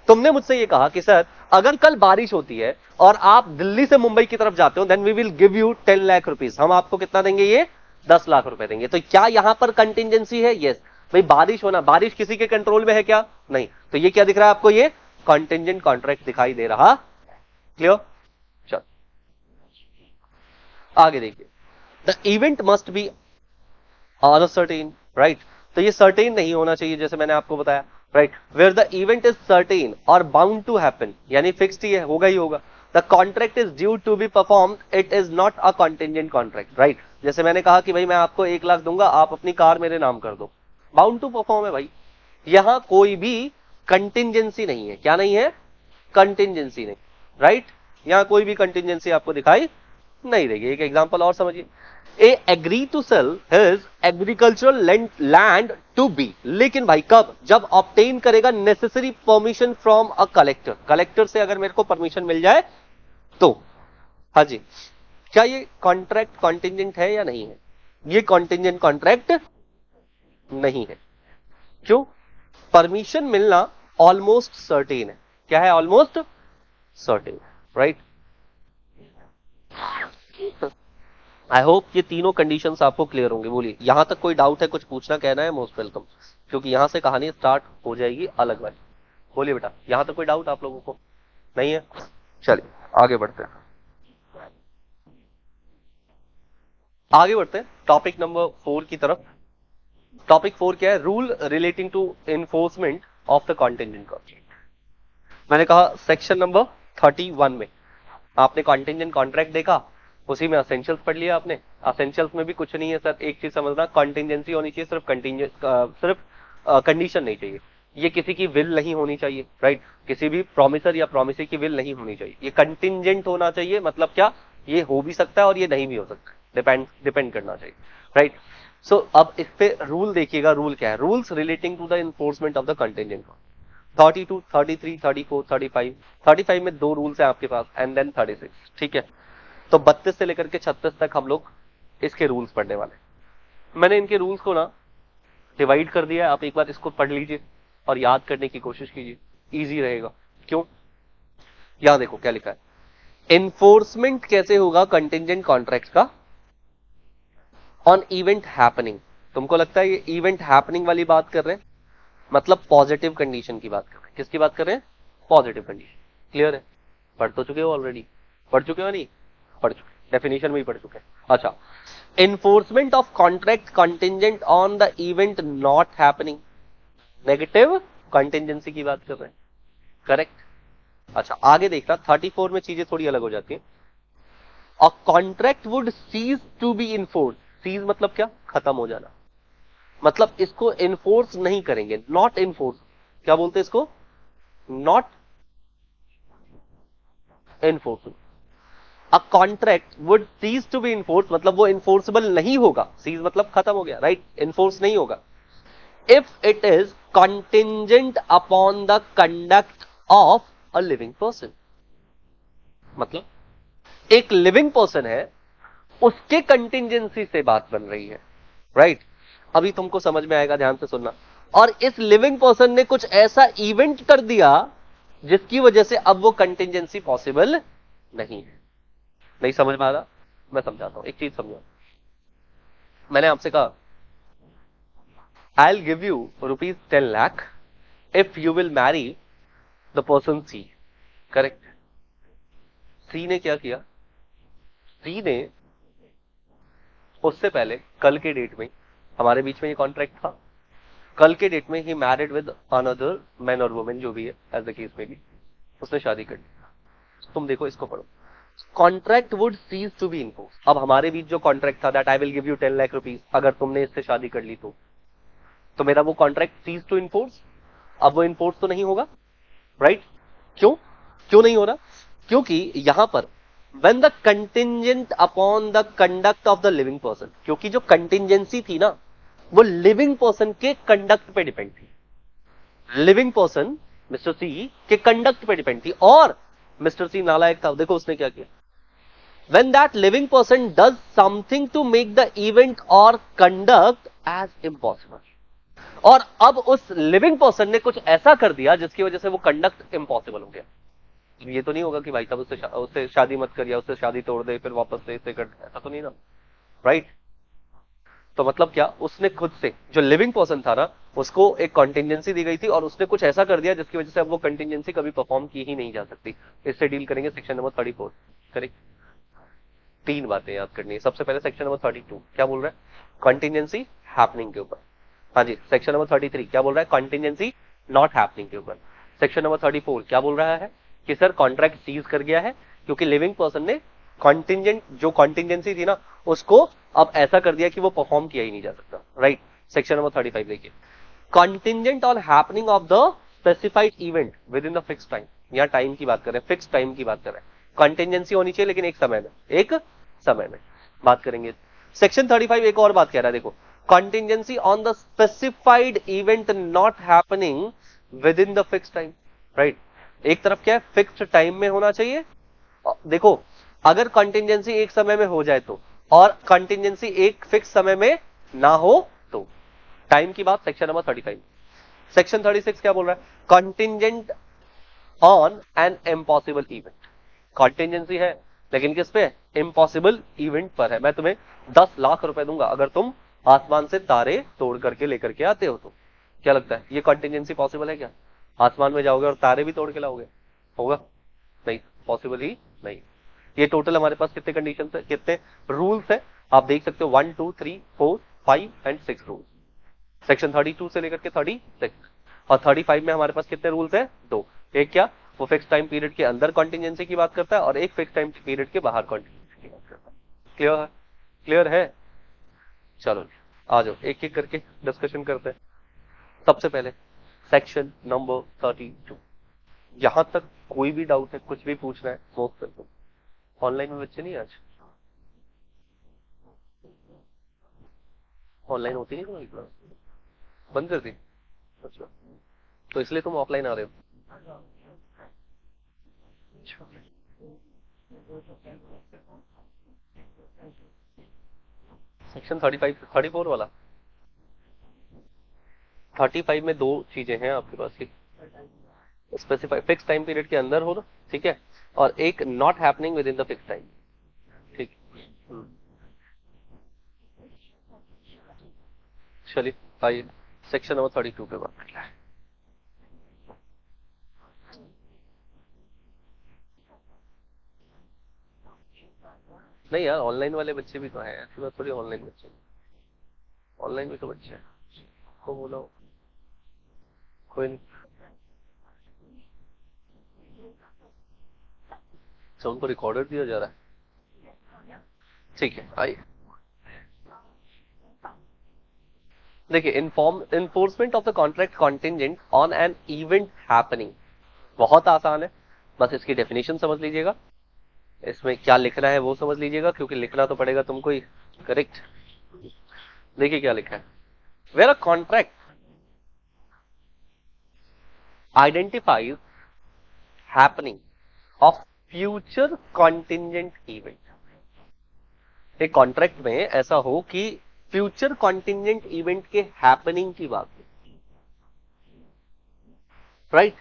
तुमने मुझसे ये कहा कि सर अगर कल बारिश होती है और आप दिल्ली से मुंबई की तरफ जाते हो, then we will give you 10 lakh rupees. हम आपको कितना देंगे? ये 10 लाख रुपए देंगे। तो क्या यहां पर कंटिजेंसी है? यस। भाई बारिश होना, बारिश किसी के कंट्रोल में है क्या? नहीं। तो ये क्या दिख रहा है आपको? ये कॉन्टिजेंट कॉन्ट्रैक्ट दिखाई दे रहा। क्लियर? चल आगे देखिए, the event must be on a certain, right? तो ये सर्टेन नहीं होना चाहिए, जैसे मैंने आपको बताया, right? Where the event is certain और बाउंड टू हैपन, यानी फिक्स्ड ही है, होगा ही होगा। The contract is due to be performed, it is not a contingent contract, right? जैसे मैंने कहा कि भाई मैं आपको 1 लाख दूंगा, आप अपनी कार मेरे नाम कर दो, बाउंड टू परफॉर्म है भाई। यहां कोई भी कंटिजेंसी नहीं है। क्या नहीं है? कंटिजेंसी नहीं, राइट? यहां कोई भी कंटिजेंसी आपको दिखाई नहीं देगी। एक एग्जांपल और समझिए, A agree to sell his agricultural land to B, लेकिन भाई कब? जब ऑब्टेन करेगा necessary permission from a collector. Collector से अगर मेरे को परमिशन मिल जाए तो। हाँ जी, क्या ये कॉन्ट्रैक्ट कॉन्टिजेंट है या नहीं है? ये कॉन्टिजेंट कॉन्ट्रैक्ट नहीं है। क्यों? परमिशन मिलना ऑलमोस्ट सर्टेन है। क्या है? Almost certain, right? I hope ये तीनों कंडीशंस आपको क्लियर होंगे। बोलिए, यहां तक कोई डाउट है? कुछ पूछना कहना है? मोस्ट वेलकम, क्योंकि यहां से कहानी स्टार्ट हो जाएगी अलग वाली। बोलिए बेटा, यहां तक कोई डाउट आप लोगों को नहीं है? चलिए आगे बढ़ते हैं, आगे बढ़ते हैं टॉपिक नंबर 4 की तरफ। टॉपिक 4 क्या है? Rule relating to enforcement of the contingent contract. मैंने कहा सेक्शन नंबर 31 में आपने कॉन्टिजेंट कॉन्ट्रैक्ट देखा, उसी में असेंशियल्स पढ़ लिया आपने। असेंशियल्स में भी कुछ नहीं है सर, एक चीज समझना, कॉन्टिजेंसी होनी चाहिए, सिर्फ कंडीशन नहीं चाहिए। ये किसी की विल नहीं होनी चाहिए, राइट? किसी भी प्रॉमिसर या प्रॉमिसरी की विल नहीं होनी चाहिए। ये कंटिजेंट होना चाहिए, मतलब क्या? ये हो भी सकता है और ये नहीं भी हो सकता, डिपेंड करना चाहिए, राइट? सो अब इस पे रूल देखिएगा, रूल क्या है? Rules relating to the enforcement of the contingent 32, 33, 34, 35। 35 में 2 रूल्स है आपके पास, एंड देन 36, ठीक है? तो 32 से लेकर के 36 तक हम लोग इसके रूल्स पढ़ने वाले। मैंने इनके रूल्स को ना डिवाइड कर दिया है, आप एक बार इसको पढ़ लीजिए और याद करने की कोशिश कीजिए, इजी रहेगा। क्यों? यहां देखो क्या लिखा है, एनफोर्समेंट कैसे होगा कंटिजेंट कॉन्ट्रैक्ट का? On event happening. तुमको लगता है ये इवेंट हैपनिंग वाली बात कर रहे हैं? मतलब पॉजिटिव कंडीशन की बात कर रहे हैं। किसकी बात कर रहे हैं? Positive condition. क्लियर है? पढ़ तो चुके हो ऑलरेडी, पढ़ चुके हो? नहीं पढ़ चुके, डेफिनेशन में ही पढ़ चुके हैं। अच्छा, enforcement of contract contingent on the event not happening, negative contingency की बात कर रहे हैं, करेक्ट? अच्छा आगे देखना, 34 में चीजें थोड़ी अलग हो जाती है। A contract would cease to be enforce. Cease मतलब क्या? खत्म हो जाना, मतलब इसको इन्फोर्स नहीं करेंगे, नॉट इन्फोर्स। क्या बोलते हैं इसको? Not enforce. A contract would cease to be enforce, मतलब वो इन्फोर्सेबल नहीं होगा। सीज मतलब खत्म हो गया, राइट? इन्फोर्स नहीं होगा if it is contingent upon the conduct of a living person. मतलब एक लिविंग पर्सन है, उसके कंटिजेंसी से बात बन रही है, राइट? अभी तुमको समझ में आएगा, ध्यान से सुनना। और इस लिविंग पर्सन ने कुछ ऐसा इवेंट कर दिया जिसकी वजह से अब वो कंटिजेंसी पॉसिबल नहीं है। नहीं समझ में आ रहा? मैं समझाता हूं, एक चीज समझो। मैंने आपसे कहा I will give you ₹10 lakh if you will marry the person C, correct? C ने क्या किया? सी ने उससे पहले कल के डेट में, हमारे बीच में ये कॉन्ट्रैक्ट था, कल के डेट में he married with another man और वुमेन, जो भी है एज द केस में भी, उसने शादी कर ली। तुम देखो इसको पढ़ो, contract would cease to be enforce. अब हमारे बीच जो कॉन्ट्रैक्ट था, that I will give you 10 lakh rupees, अगर तुमने इससे शादी कर ली तो मेरा वो कॉन्ट्रैक्ट सीज टू इन्फोर्स। अब वो इन्फोर्स तो नहीं होगा, राइट? क्यों? क्यों नहीं हो रहा? क्योंकि यहां पर when the contingent upon the conduct of the living person, क्योंकि जो कंटिजेंसी थी ना वो लिविंग पर्सन के कंडक्ट पे डिपेंड थी। लिविंग पर्सन मिस्टर सी के कंडक्ट पे डिपेंड थी, और मिस्टर सी नालायक था। देखो उसने क्या किया, when that living person does something to make the event or conduct as impossible, और अब उस लिविंग पर्सन ने कुछ ऐसा कर दिया जिसकी वजह से वो कंडक्ट इम्पॉसिबल हो गया। ये तो नहीं होगा कि भाई साहब उससे शादी मत कर, या उससे शादी तोड़ दे फिर वापस से इसे कर, ऐसा तो नहीं ना, राइट। तो मतलब क्या, उसने खुद से, जो लिविंग पर्सन था ना, उसको एक कॉन्टिजेंसी दी गई थी और उसने कुछ ऐसा कर दिया जिसकी वजह से अब वो कंटिजेंसी कभी परफॉर्म की ही नहीं जा सकती। इससे डील करेंगे सेक्शन नंबर 34। करेक्ट। तीन बातें याद करनी है। सबसे पहले सेक्शन नंबर 32 क्या बोल रहा है, कॉन्टिजेंसी हैपनिंग के ऊपर। हाँ जी। सेक्शन नंबर 33 क्या बोल रहा है, कॉन्टिजेंसी नॉट हैपनिंग के ऊपर। सेक्शन नंबर 34 क्या बोल रहा है कि सर कॉन्ट्रैक्ट सीज कर गया है क्योंकि लिविंग पर्सन ने कॉन्टिजेंट, जो कॉन्टिजेंसी थी ना, उसको अब ऐसा कर दिया कि वो परफॉर्म किया ही नहीं जा सकता, राइट। सेक्शन नंबर 35 देखिए, contingent on happening of the specified event with in the fix time. यहाँ टाइम की बात कर रहे हैं, फिक्स टाइम की बात कर रहे हैं। कॉन्टिजेंसी होनी चाहिए लेकिन एक समय में बात करेंगे। सेक्शन 35 एक और बात कह रहा है, देखो, contingency on the specified event not happening with in the fix time, right. एक तरफ क्या है, फिक्स्ड टाइम में होना चाहिए। देखो, अगर कॉन्टिजेंसी एक समय में हो जाए तो, और कॉन्टिजेंसी एक फिक्स समय में ना हो तो, टाइम की बात सेक्शन नंबर 35। सेक्शन 36 क्या बोल रहा है, contingent on an impossible event. Contingency है लेकिन किस पे, इम्पॉसिबल इवेंट पर है। मैं तुम्हें 10 लाख रुपए दूंगा अगर तुम आसमान से तारे तोड़ करके लेकर के आते हो तो। क्या लगता है ये कॉन्टिजेंसी पॉसिबल है क्या? आसमान में जाओगे और तारे भी तोड़ के लाओगे, होगा? नहीं, पॉसिबल ही नहीं। ये टोटल हमारे पास कितने कंडीशन है, कितने रूल्स है, आप देख सकते हो 1 2 3 4 5 एंड 6 रूल्स। सेक्शन 32 से लेकर के 36 और 35 में हमारे पास कितने रूल्स है, दो। एक क्या, वो फिक्स टाइम पीरियड के अंदर कॉन्टिजेंसी की बात करता है, और एक फिक्स टाइम पीरियड के बाहर कॉन्टिजेंसी की बात करता है। क्लियर है? क्लियर है? चलो आ जाओ एक एक करके डिस्कशन करते हैं। सबसे पहले सेक्शन नंबर 32। यहां तक कोई भी डाउट है, कुछ भी पूछना है, नोट कर दो। ऑनलाइन में बच्चे नहीं आज, ऑनलाइन होती नहीं तुम्हारी क्लास, बंद कर दी? अच्छा, तो इसलिए तुम ऑफलाइन आ रहे हो? सेक्शन 35 34 वाला 35 में दो चीजें हैं आपके पास की, स्पेसिफाई फिक्स टाइम पीरियड के अंदर हो ना, ठीक है, और एक not happening with in the fix time, ठीक। चलिए आइए सेक्शन नंबर 32 पे बात करते हैं। नहीं यार, ऑनलाइन वाले बच्चे भी तो हैं, ऐसी बात थोड़ी, ऑनलाइन बच्चे, ऑनलाइन भी तो बच्चे हैं, को बोला कोई नहीं। अच्छा, उनको रिकॉर्डर दिया जा रहा है, ठीक है आइए। देखिए, enforcement of the contract contingent on an event happening, बहुत आसान है, बस इसकी डेफिनेशन समझ लीजिएगा, इसमें क्या लिखना है वो समझ लीजिएगा, क्योंकि लिखना तो पड़ेगा तुमको ही, करेक्ट। देखिए क्या लिखा है, where a contract identifies happening of future contingent event. एक कॉन्ट्रैक्ट में ऐसा हो कि फ्यूचर कॉन्टिजेंट इवेंट के हैपनिंग की बात हो, right.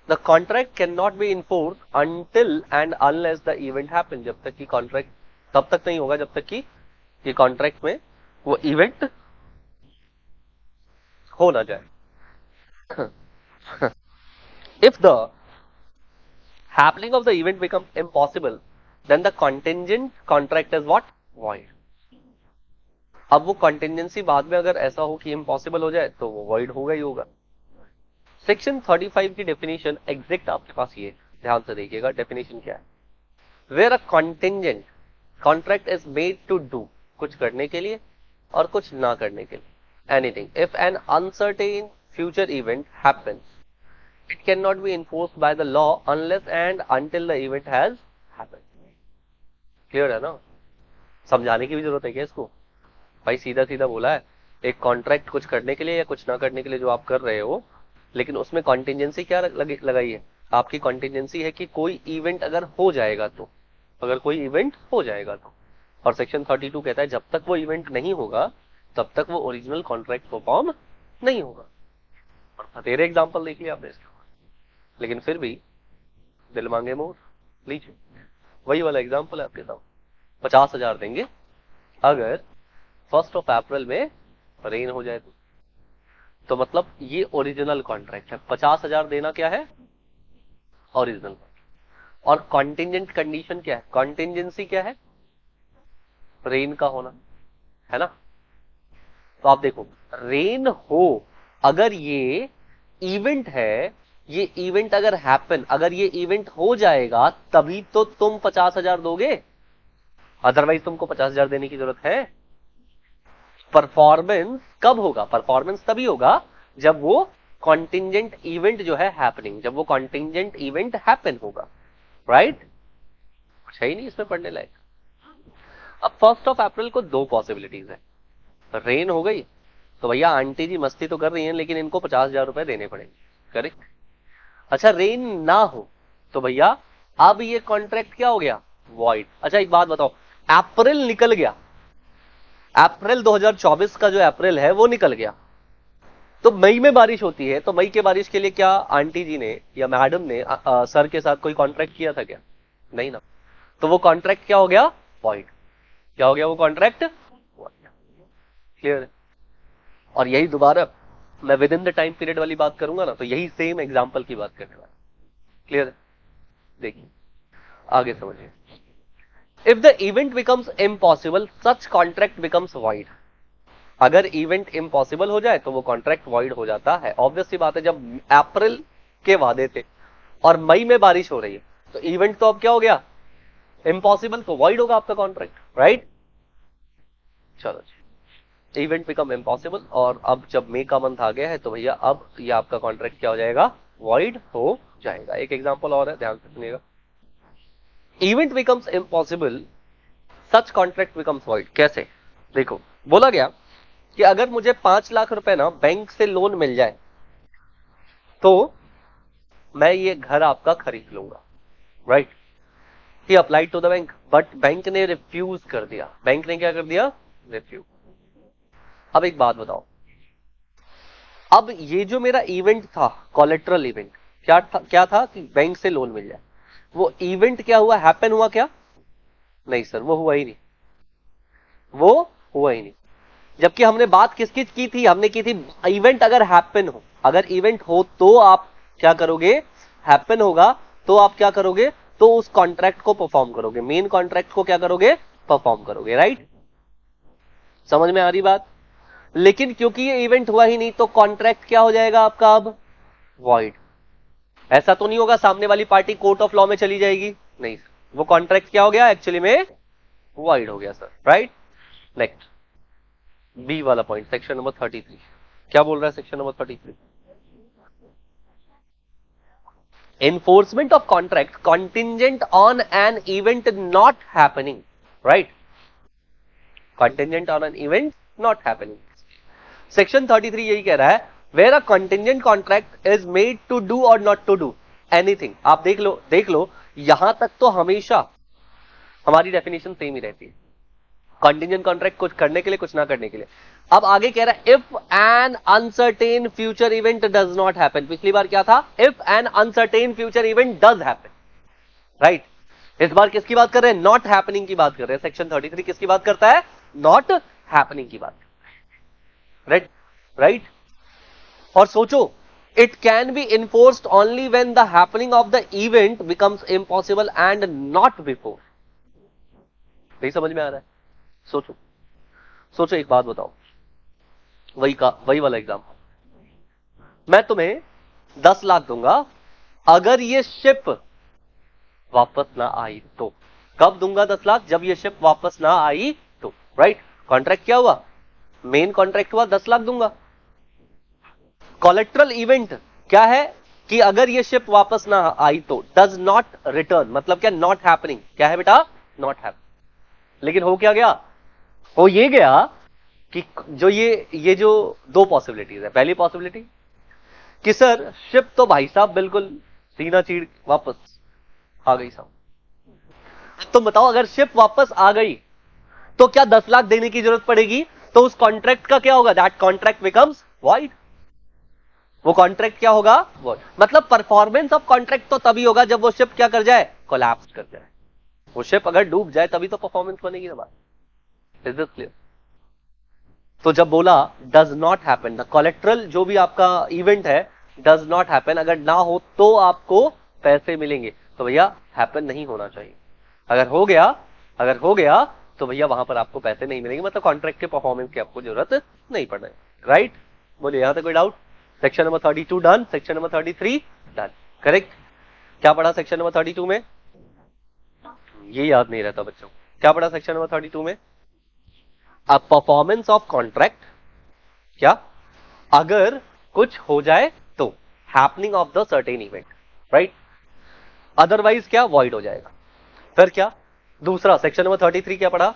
The contract can not be enforce until and unless the event happen. जब तक कि कॉन्ट्रैक्ट तब तक नहीं होगा जब तक कि ये कॉन्ट्रैक्ट में वो इवेंट हो ना जाए। If the happening of the event becomes impossible, then the contingent contract is what? Void. अब वो contingency बाद में अगर ऐसा हो कि impossible हो जाए तो वो void होगा ही होगा। सेक्शन 35 की डेफिनेशन एग्जैक्ट आपके पास ये, ध्यान से देखिएगा डेफिनेशन क्या है। Where a contingent contract is made to do, कुछ करने के लिए और कुछ ना करने के लिए, anything, if an uncertain future event happens, it cannot be enforced by the law unless and until the event has happened. Clear है ना? समझाने की भी जरूरत है क्या इसको? भाई सीधा सीधा बोला है, एक कॉन्ट्रैक्ट कुछ करने के लिए या कुछ ना करने के लिए जो आप कर रहे हो, लेकिन उसमें कॉन्टिजेंसी क्या लगाई है? आपकी कॉन्टिजेंसी है कि कोई इवेंट अगर हो जाएगा तो, अगर कोई इवेंट हो जाएगा तो। और सेक्शन 32 कहता है जब तक वो इवेंट नहीं होगा तब तक वो ओरिजिनल कॉन्ट्रैक्ट परफॉर्म नहीं होगा। और तेरे एग्जाम्पल देख लिया आपने इसके, लेकिन फिर भी दिल मांगे मोर। लीजिए वही वाला एग्जाम्पल है आपके सामने। 50,000 देंगे अगर 1 अप्रैल में रेन हो जाए तो मतलब ये ओरिजिनल कॉन्ट्रैक्ट है। 50,000 देना क्या है? ओरिजिनल। और कॉन्टिजेंट कंडीशन क्या है? कॉन्टिजेंसी क्या है? रेन का होना, है ना? तो आप देखो, रेन हो, अगर ये इवेंट है, ये इवेंट अगर हैपन, अगर ये इवेंट हो जाएगा तभी तो तुम 50,000 दोगे, अदरवाइज तुमको 50,000 देने की जरूरत है? परफॉर्मेंस कब होगा? परफॉर्मेंस तभी होगा जब वो कॉन्टिजेंट इवेंट जो है हैपनिंग, जब वो कॉन्टिजेंट इवेंट हैपन होगा, राइट? कुछ है ही नहीं इसमें पढ़ने लायक। अब 1 अप्रैल को 2 पॉसिबिलिटीज है। रेन हो गई तो भैया आंटी जी मस्ती तो कर रही हैं लेकिन इनको 50,000 रुपए देने पड़ेंगे, करेक्ट? अच्छा रेन ना हो तो भैया अब ये कॉन्ट्रैक्ट क्या हो गया? वॉइड। अच्छा एक बात बताओ, अप्रैल निकल गया, अप्रैल 2024 का जो अप्रैल है वो निकल गया, तो मई में बारिश होती है, तो मई के बारिश के लिए क्या आंटी जी ने या मैडम ने सर के साथ कोई कॉन्ट्रैक्ट किया था क्या? नहीं ना। तो वो कॉन्ट्रैक्ट क्या हो गया? वॉइड। क्या हो गया वो कॉन्ट्रैक्ट? क्लियर है? और यही दोबारा मैं with in the time period वाली बात करूंगा ना तो यही सेम एग्जांपल की बात करने वाला। क्लियर है? देखिए आगे समझिए। If the event becomes impossible such contract becomes void. अगर इवेंट इम्पॉसिबल हो जाए तो वो कॉन्ट्रैक्ट वॉइड हो जाता है। ऑब्वियस सी बात है, जब अप्रैल के वादे थे और मई में बारिश हो रही है तो इवेंट तो अब क्या हो गया? इम्पॉसिबल, तो वॉइड होगा आपका कॉन्ट्रैक्ट, राइट? चलो जी, इवेंट बिकम इम्पॉसिबल, और अब जब मई का मंथ आ गया है तो भैया अब ये आपका कॉन्ट्रैक्ट क्या हो जाएगा? वॉइड हो जाएगा। एक एग्जांपल और है, ध्यान से सुनिएगा। इवेंट बिकम्स इम्पॉसिबल सच कॉन्ट्रैक्ट बिकम्स वॉइड। कैसे? देखो, बोला गया कि अगर मुझे 5 लाख रुपए ना बैंक से लोन मिल जाए तो मैं ये घर आपका खरीद लूंगा, right? He applied to the bank, but bank ने रिफ्यूज कर दिया। बैंक ने क्या कर दिया? रिफ्यूज। अब एक बात बताओ, अब ये जो मेरा इवेंट था, कोलेटरल इवेंट, क्या था कि बैंक से लोन मिल जाए, वो इवेंट क्या हुआ? हैपन हुआ क्या? नहीं सर, वो हुआ ही नहीं, वो हुआ ही नहीं। जबकि हमने बात किसकी की थी? हमने की थी इवेंट अगर हैपन हो, अगर इवेंट हो तो आप क्या करोगे? हैपन होगा तो आप क्या करोगे? तो उस कॉन्ट्रैक्ट को परफॉर्म करोगे, मेन कॉन्ट्रैक्ट को क्या करोगे? परफॉर्म करोगे, राइट? समझ में आ रही बात? लेकिन क्योंकि ये इवेंट हुआ ही नहीं तो कॉन्ट्रैक्ट क्या हो जाएगा आपका? अब वॉइड। ऐसा तो नहीं होगा सामने वाली पार्टी कोर्ट ऑफ लॉ में चली जाएगी, नहीं, वो कॉन्ट्रैक्ट क्या हो गया? एक्चुअली में वॉइड हो गया सर, राइट? नेक्स्ट बी वाला पॉइंट, सेक्शन नंबर 33 क्या बोल रहा है? Section number 33, enforcement of contract contingent on an event not happening, right? Contingent on an event not happening. Section 33 यही कह रहा है, where a contingent contract is made to do or not to do anything. आप देख लो यहां तक तो हमेशा हमारी डेफिनेशन सेम ही रहती है, कंटिजेंट कॉन्ट्रैक्ट कुछ करने के लिए कुछ ना करने के लिए। अब आगे कह रहा है if N uncertain future event does not happen. पिछली बार क्या था? If N uncertain future event does happen, right? इस बार किसकी बात कर रहे हैं? नॉट हैपनिंग की बात कर रहे हैं। सेक्शन 33 किसकी बात करता है? नॉट हैपनिंग की बात, राइट? राइट? और सोचो, it can be enforced only when the happening of the event becomes impossible and not before. नहीं समझ में आ रहा है? सोचो एक बात बताओ, वही वाला एग्जाम्पल, मैं तुम्हें 10 लाख दूंगा अगर ये शिप वापस ना आई तो। कब दूंगा 10 लाख? जब ये शिप वापस ना आई तो, राइट? कॉन्ट्रैक्ट क्या हुआ? मेन कॉन्ट्रैक्ट हुआ 10 लाख दूंगा। कोलेटरल इवेंट क्या है कि अगर ये शिप वापस ना आई तो, डज नॉट रिटर्न, मतलब क्या? Not happening. क्या है बेटा? Not happening. लेकिन हो क्या गया? हो ये गया कि जो ये जो दो पॉसिबिलिटीज है, पहली पॉसिबिलिटी कि सर शिप तो भाई साहब बिल्कुल सीना चीर वापस आ गई साहब। तो बताओ अगर शिप वापस आ गई तो क्या 10 लाख देने की जरूरत पड़ेगी? तो उस कॉन्ट्रैक्ट का क्या होगा? That contract becomes void. वो कॉन्ट्रैक्ट क्या होगा? वॉइड। मतलब परफॉर्मेंस ऑफ कॉन्ट्रैक्ट तो तभी होगा जब वो शिप क्या कर जाए? कोलैप्स कर जाए। वो शिप अगर डूब जाए तभी तो परफॉर्मेंस बनेगी ना बात। Is this clear? तो जब बोला does not happen, the collateral जो भी आपका इवेंट है डज नॉट हैपन, अगर ना हो तो आपको पैसे मिलेंगे, तो भैया हैपन नहीं होना चाहिए। अगर हो गया तो भैया वहां पर आपको पैसे नहीं मिलेंगे, मतलब कॉन्ट्रैक्ट के परफॉर्मेंस की आपको जरूरत नहीं पड़ना है। राइट? बोलिए, यहां तक कोई doubt? Section number 32 done. Section number 33 done. Correct. क्या पढ़ा सेक्शन नंबर 32 में? ये याद नहीं रहता बच्चों। क्या पढ़ा सेक्शन नंबर 32 में? अ परफॉर्मेंस ऑफ कॉन्ट्रैक्ट, क्या अगर कुछ हो जाए तो happening of the certain event, right? Otherwise क्या? वॉइड हो जाएगा। फिर क्या? दूसरा सेक्शन नंबर 33 क्या पढ़ा?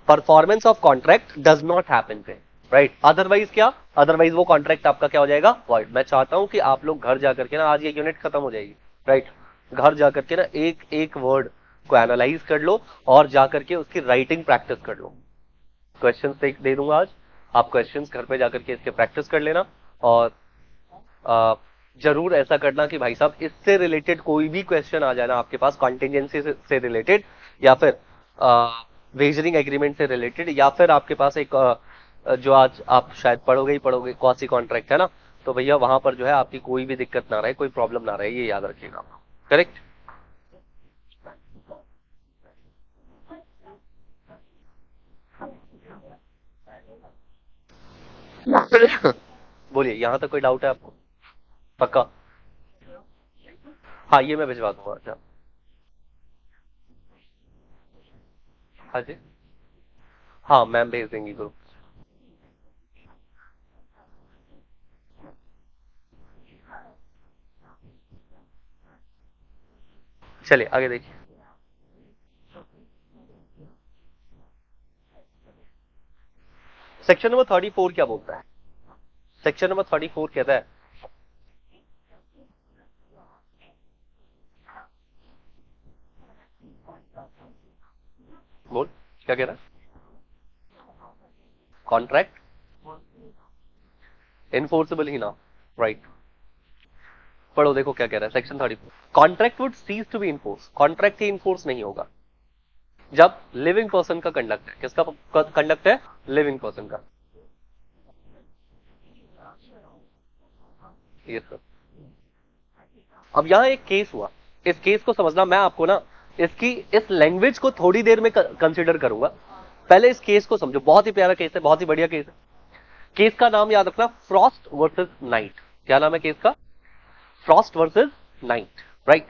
Performance of contract does not happen पे, राइट? अदरवाइज क्या? अदरवाइज वो कॉन्ट्रैक्ट आपका क्या हो जाएगा? वॉइड। मैं चाहता हूं कि आप लोग घर जाकर के ना, आज ये यूनिट खत्म हो जाएगी, राइट? घर जाकर के ना एक एक वर्ड को एनालाइज कर लो और जाकर के उसकी राइटिंग प्रैक्टिस कर लो। क्वेश्चंस दे दूंगा आज, आप क्वेश्चंस घर पे जाकर के इसके प्रैक्टिस कर लेना। और जरूर ऐसा करना कि भाई साहब इससे रिलेटेड कोई भी क्वेश्चन आ जाना आपके पास, कॉन्टिजेंसी से रिलेटेड या फिर वेजरिंग एग्रीमेंट से रिलेटेड, या फिर आपके पास एक जो आज आप शायद पढ़ोगे क्वासी कॉन्ट्रैक्ट है ना, तो भैया वहां पर जो है आपकी कोई भी दिक्कत ना रहे, कोई प्रॉब्लम ना रहे, ये याद रखिएगा आप। करेक्ट? बोलिए, यहां तक कोई डाउट है आपको? पक्का? हाँ, ये मैं भिजवा दूंगा। अच्छा, हाँ जी, हाँ मैम भेज देंगी ग्रुप। चलिए आगे देखिए। सेक्शन नंबर 34 क्या बोलता है? सेक्शन नंबर 34 कहता है, बोल क्या कह रहा है? कॉन्ट्रैक्ट इनफोर्सेबल ही ना, राइट? पढ़ो देखो क्या कह रहा है section 34। Contract would cease to be enforce, contract ही इनफोर्स नहीं होगा जब लिविंग पर्सन का कंडक्ट है। किसका कंडक्ट है? लिविंग पर्सन का। ये सर, अब यहां एक केस हुआ, इस केस को समझना। मैं आपको ना इसकी इस लैंग्वेज को थोड़ी देर में कंसीडर करूंगा, पहले इस केस को समझो। बहुत ही प्यारा केस है, बहुत ही बढ़िया केस है। केस का नाम याद रखना, फ्रॉस्ट वर्सेस नाइट। क्या नाम है केस का? Frost versus night, right?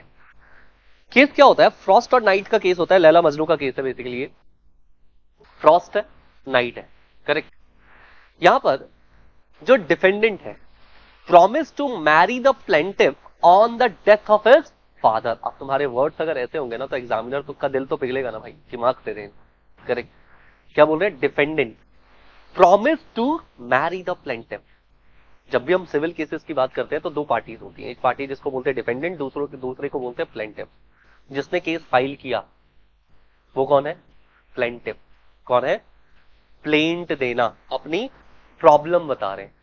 Case क्या होता है? फ्रॉस्ट और नाइट का केस होता है, लैला मजनू का केस है बेसिकली ये। फ्रॉस्ट है, नाइट है, करेक्ट? यहां पर जो डिफेंडेंट है promise to marry the plaintiff on the death of his father. अब तुम्हारे वर्ड्स अगर ऐसे होंगे ना तो एग्जामिनर तो का दिल तो पिघलेगा ना भाई कि मार्क्स दे दें। करेक्ट? क्या बोल रहे हैं? Defendant promise to marry the plaintiff. जब भी हम सिविल केसेस की बात करते हैं तो दो पार्टीज होती हैं, एक पार्टी जिसको बोलते हैं डिफेंडेंट, दूसरे को बोलते हैं प्लेंटिफ। जिसने केस फाइल किया वो कौन है? प्लेंटिफ। कौन है? प्लेंट देना, अपनी प्रॉब्लम बता रहे हैं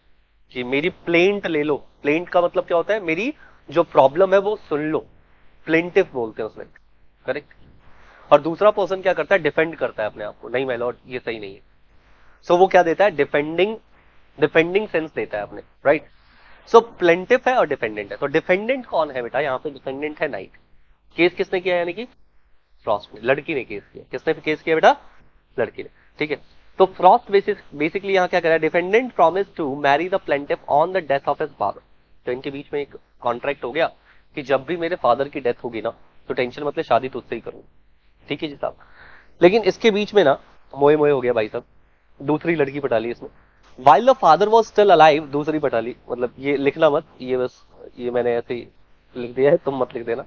कि मेरी प्लेंट ले लो। प्लेंट का मतलब क्या होता है? मेरी जो प्रॉब्लम है वो सुन लो, प्लेंटिफ बोलते हैं उसमें। करेक्ट? और दूसरा पर्सन क्या करता है? डिफेंड करता है अपने आप को, नहीं माय लॉर्ड ये सही नहीं है। सो वो क्या देता है? डिफेंडिंग सेंस देता है अपने, राइट? सो प्लेंटिफ है और डिफेंडेंट है। तो डिफेंडेंट कौन है बेटा? यहां पे डिफेंडेंट है नाइट। केस किसने किया? यानी कि फ्रॉस्ट ने, लड़की ने केस किया। किसने केस किया बेटा? लड़की ने, ठीक है? तो फ्रॉस्ट बेसिकली यहां क्या कर रहा है? Defendant promise to marry the plaintiff on the death of his father. तो इनके बीच में एक कॉन्ट्रैक्ट हो गया कि जब भी मेरे फादर की डेथ होगी ना तो टेंशन मतलब शादी तुझसे ही करूंगा, ठीक है जी साहब? लेकिन इसके बीच में ना मोए मोए हो गया भाई साहब, दूसरी लड़की पटा ली इसने। While the father was still alive, दूसरी पटा ली। मतलब ये लिखना मत, ये बस ये मैंने ऐसे ही लिख दिया है, तुम मत लिख देना,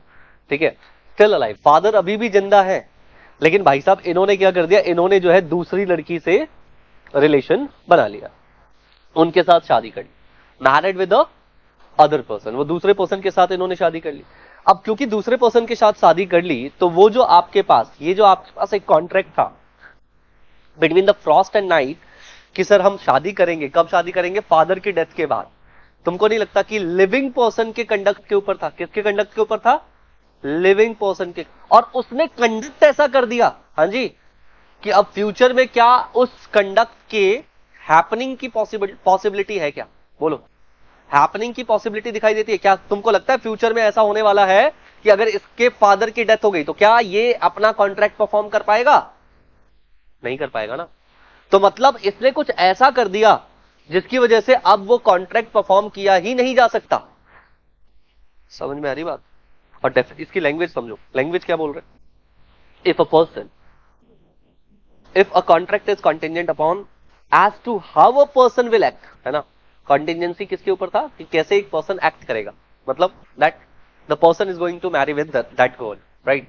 ठीक है? स्टिल अलाइव, फादर अभी भी जिंदा है, लेकिन भाई साहब इन्होंने क्या कर दिया? इन्होंने जो है दूसरी लड़की से रिलेशन बना लिया, उनके साथ शादी कर ली, married with a other person, वो दूसरे पर्सन के साथ इन्होंने शादी कर ली। अब क्योंकि दूसरे पर्सन के साथ शादी कर ली, तो वो जो आपके पास, ये जो आपके पास एक कॉन्ट्रैक्ट था between the Frost and night कि सर हम शादी करेंगे, कब शादी करेंगे? फादर की डेथ के बाद। तुमको नहीं लगता कि लिविंग पर्सन के कंडक्ट के ऊपर था? किसके कंडक्ट के ऊपर था? लिविंग पर्सन के। और उसने कंडक्ट ऐसा कर दिया, हाँ जी, कि अब फ्यूचर में क्या उस कंडक्ट के हैपनिंग की पॉसिबिलिटी है क्या? बोलो, हैपनिंग की पॉसिबिलिटी दिखाई देती है क्या? तुमको लगता है फ्यूचर में ऐसा होने वाला है कि अगर इसके फादर की डेथ हो गई तो क्या ये अपना कॉन्ट्रैक्ट परफॉर्म कर पाएगा? नहीं कर पाएगा ना। तो मतलब इसने कुछ ऐसा कर दिया जिसकी वजह से अब वो कॉन्ट्रैक्ट परफॉर्म किया ही नहीं जा सकता। समझ में आ रही बात? और इसकी लैंग्वेज समझो, लैंग्वेज क्या बोल रहे? If a person, if a contract is contingent upon as to how a person will act, है ना? कॉन्टिजेंसी किसके ऊपर था? कि कैसे एक पर्सन एक्ट करेगा, मतलब that the person is going to marry with that girl, right,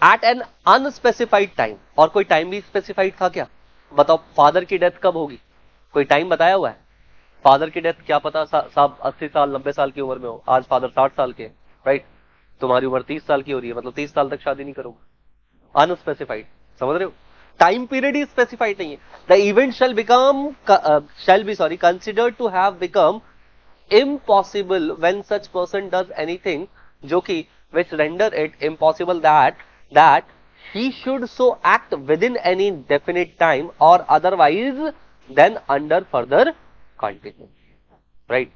at an unspecified time. और कोई टाइम भी स्पेसिफाइड था क्या? बताओ, फादर की डेथ कब होगी? कोई टाइम बताया हुआ है? फादर की डेथ क्या पता साहब 80 साल 90 साल की उम्र में हो, आज फादर 60 साल के, राइट, तुम्हारी उम्र 30 साल की हो रही है, मतलब 30 साल तक शादी नहीं करोगे। अनस्पेसिफाइड, समझ रहे हो? टाइम पीरियड ही स्पेसिफाइड नहीं है। The event shall be sorry considered to have become impossible when such person does anything जो कि which render it impossible that he should so act within any definite time or otherwise then under further contingency, right?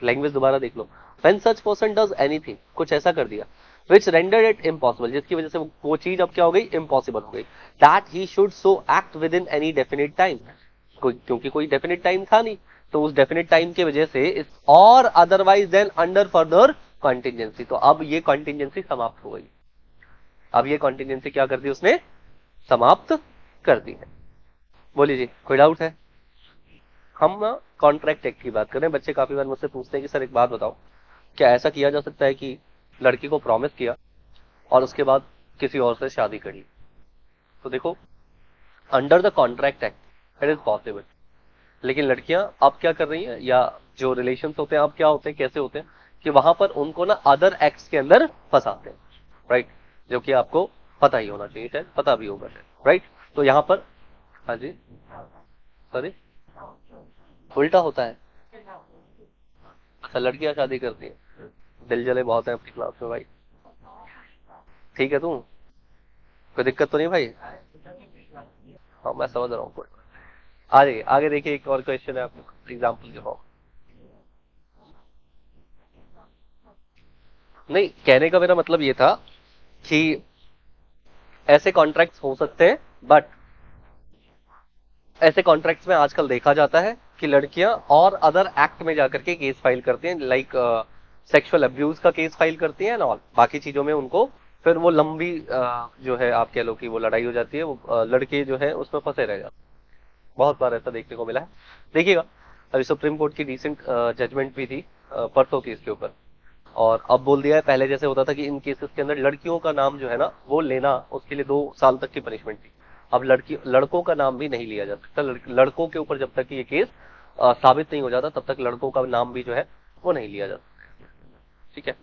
Language दोबारा देख लो। when such person does anything, कुछ ऐसा कर दिया which rendered it impossible, जिसकी वजह से वो चीज अब क्या हो गई? इम्पॉसिबल हो गई। that he should so act within any definite time, क्योंकि कोई डेफिनेट टाइम था नहीं, तो उस डेफिनेट टाइम की वजह से इस और otherwise than under further contingency, तो अब ये कॉन्टिजेंसी समाप्त हो गई। अब ये कॉन्टिजेंसी क्या कर दी उसने? समाप्त कर दी है। बोलिए जी, कोई डाउट है? हम ना कॉन्ट्रैक्ट एक्ट की बात कर रहे हैं। बच्चे काफी बार मुझसे पूछते हैं कि सर एक बात बताओ, क्या ऐसा किया जा सकता है कि लड़की को प्रॉमिस किया और उसके बाद किसी और से शादी कर ली? तो देखो, under the contract act it is possible, लेकिन लड़कियां अब क्या कर रही हैं, या जो रिलेशंस होते हैं अब क्या होते हैं, कैसे होते हैं कि वहां पर उनको ना अदर एक्ट्स के अंदर फंसाते हैं, राइट, जो कि आपको पता ही होना चाहिए, शायद पता भी होगा शायद, राइट। तो यहां पर, हाँ जी, सॉरी, उल्टा होता है। अच्छा, लड़कियां शादी करती हैं, दिल जले बहुत है अपनी क्लास में भाई। ठीक है, तुम कोई दिक्कत तो नहीं भाई? हाँ, मैं समझ रहा हूँ। आगे आगे देखिए, एक और क्वेश्चन है आपको एग्जाम्पल के फॉर्म। नहीं, कहने का मेरा मतलब ये था कि ऐसे कॉन्ट्रैक्ट्स हो सकते हैं, बट ऐसे कॉन्ट्रैक्ट्स में आजकल देखा जाता है कि लड़कियां और अदर एक्ट में जाकर के केस फाइल करती हैं, लाइक सेक्सुअल अब्यूज का केस फाइल करती हैं और बाकी चीजों में उनको फिर वो लंबी जो है आप कह लो कि वो लड़ाई हो जाती है, वो लड़के जो है उसमें फंसे रह जाते हैं। बहुत बार ऐसा देखने को मिला है। देखिएगा, अभी सुप्रीम कोर्ट की रिसेंट जजमेंट भी थी परसों की इसके ऊपर, और अब बोल दिया है, पहले जैसे होता था कि इन केसेस के अंदर लड़कियों का नाम जो है ना वो लेना, उसके लिए 2 साल तक की पनिशमेंट थी। अब लड़कों का नाम भी नहीं लिया जा सकता। लड़कों के ऊपर जब तक ये केस साबित नहीं हो जाता तब तक लड़कों का नाम भी जो है वो नहीं लिया जा सकता। ठीक है,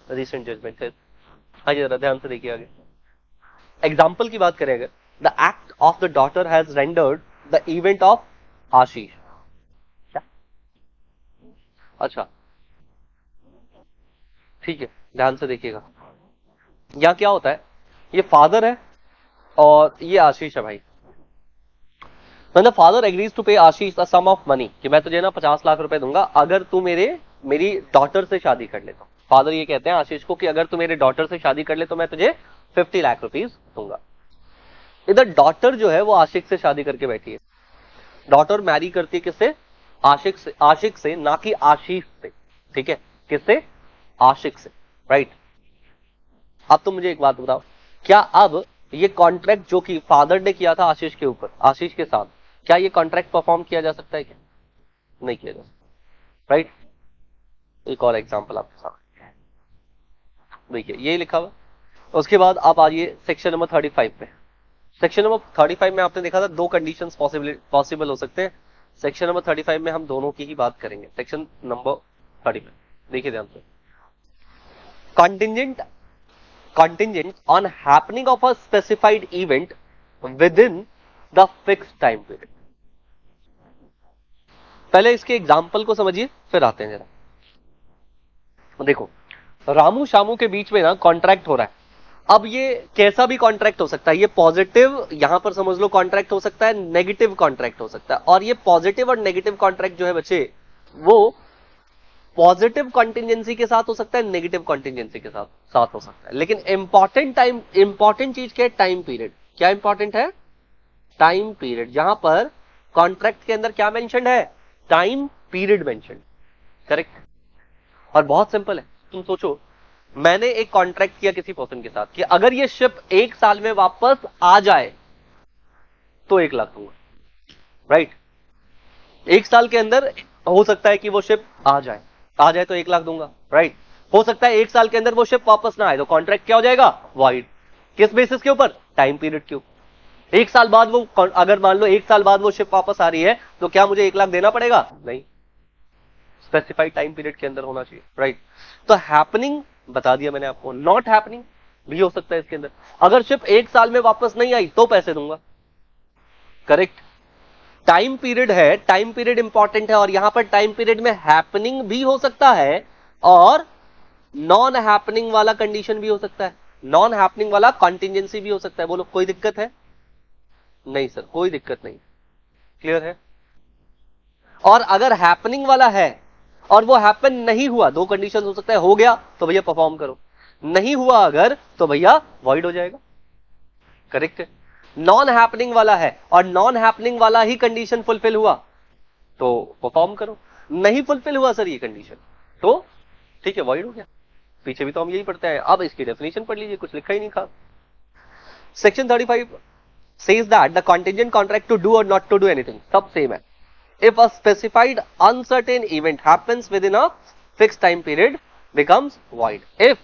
रिसेंट जजमेंट है। आइए जरा ध्यान से देखिए आगे। एग्जाम्पल की बात करें अगर, the act of the daughter has rendered the event of Ashish. क्या? अच्छा, ठीक है, ध्यान से देखिएगा। यहाँ क्या होता है, ये फादर है और ये आशीष है भाई। When the father agrees to pay Ashish a sum of money, कि मैं तुझे ना 50 लाख रुपए दूंगा अगर तू मेरी डॉटर से शादी कर ले, तो फादर ये कहते हैं आशीष को कि अगर तू मेरे डॉटर से शादी कर ले तो मैं तुझे 50 लाख रुपीस दूंगा। इधर डॉटर जो है वो आशिक से शादी करके बैठी है। डॉटर मैरी करती है किससे? आशिक से, ना कि आशीष से। ठीक है, किससे? आशिक से, राइट। अब तुम मुझे एक बात बताओ, क्या अब ये कॉन्ट्रैक्ट जो कि फादर ने किया था आशीष के ऊपर, आशीष के साथ, क्या ये कॉन्ट्रैक्ट परफॉर्म किया जा सकता है? क्या नहीं किया जा सकता, राइट। एक और एग्जांपल आपके साथ देखिए, ये लिखा हुआ। उसके बाद आप आइए सेक्शन नंबर 35 पे। सेक्शन नंबर 35 में आपने देखा था दो कंडीशंस पॉसिबल हो सकते हैं। सेक्शन नंबर 35 में हम दोनों की ही बात करेंगे। सेक्शन नंबर 35 देखिए ध्यान से, contingent on happening of a specified event within the fixed time period। पहले इसके एग्जाम्पल को समझिए फिर आते हैं जरा। देखो, रामू शामू के बीच में ना कॉन्ट्रैक्ट हो रहा है। अब ये कैसा भी कॉन्ट्रैक्ट हो सकता है, ये पॉजिटिव यहां पर समझ लो कॉन्ट्रैक्ट हो सकता है, नेगेटिव कॉन्ट्रैक्ट हो सकता है। और ये पॉजिटिव और नेगेटिव कॉन्ट्रैक्ट जो है बच्चे, वो पॉजिटिव कॉन्टिजेंसी के साथ हो सकता है, नेगेटिव कॉन्टिजेंसी के साथ हो सकता है। लेकिन इंपॉर्टेंट चीज क्या है? Time period. क्या इंपॉर्टेंट है? Time period. जहां पर कॉन्ट्रैक्ट के अंदर क्या मेंशन है? Time period mention. करेक्ट। और बहुत सिंपल है, तुम सोचो, मैंने एक कॉन्ट्रैक्ट किया किसी पर्सन के साथ कि अगर ये शिप 1 साल में वापस आ जाए तो 1 लाख दूंगा। राइट। 1 साल के अंदर हो सकता है कि वो शिप आ जाए तो 1 लाख दूंगा। राइट। हो सकता है 1 साल के अंदर वो शिप वापस ना आए तो कॉन्ट्रैक्ट क्या हो जाएगा? वॉइड। किस बेसिस के ऊपर? टाइम पीरियड के ऊपर। 1 साल बाद वो, अगर मान लो 1 साल बाद वो शिप वापस आ रही है तो क्या मुझे 1 लाख देना पड़ेगा? नहीं, स्पेसिफाइड टाइम पीरियड के अंदर होना चाहिए। राइट। तो हैपनिंग बता दिया मैंने आपको, नॉट हैपनिंग भी हो सकता है इसके अंदर। अगर शिप 1 साल में वापस नहीं आई तो पैसे दूंगा। करेक्ट। टाइम पीरियड है, टाइम पीरियड इंपॉर्टेंट है, और यहां पर टाइम पीरियड में हैपनिंग भी हो सकता है और नॉन हैपनिंग वाला कंडीशन भी हो सकता है, नॉन हैपनिंग वाला कॉन्टिजेंसी भी हो सकता है। बोलो कोई दिक्कत है? नहीं सर, कोई दिक्कत नहीं। क्लियर है? और अगर हैपनिंग वाला है और वो हैपन नहीं हुआ, दो कंडीशन हो सकता है, हो गया तो भैया परफॉर्म करो, नहीं हुआ अगर तो भैया वॉइड हो जाएगा। करेक्ट है। नॉन हैपनिंग वाला है और नॉन हैपनिंग वाला ही कंडीशन फुलफिल हुआ तो परफॉर्म करो, नहीं फुलफिल हुआ सर ये कंडीशन तो ठीक है, वॉइड हो गया। पीछे भी तो हम यही पढ़ते हैं। अब इसकी डेफिनेशन पढ़ लीजिए, कुछ लिखा ही नहीं था। Section 35 says that the contingent contract to do or not to do anything सब सेम है। If a specified uncertain event happens within a fixed time period becomes void। if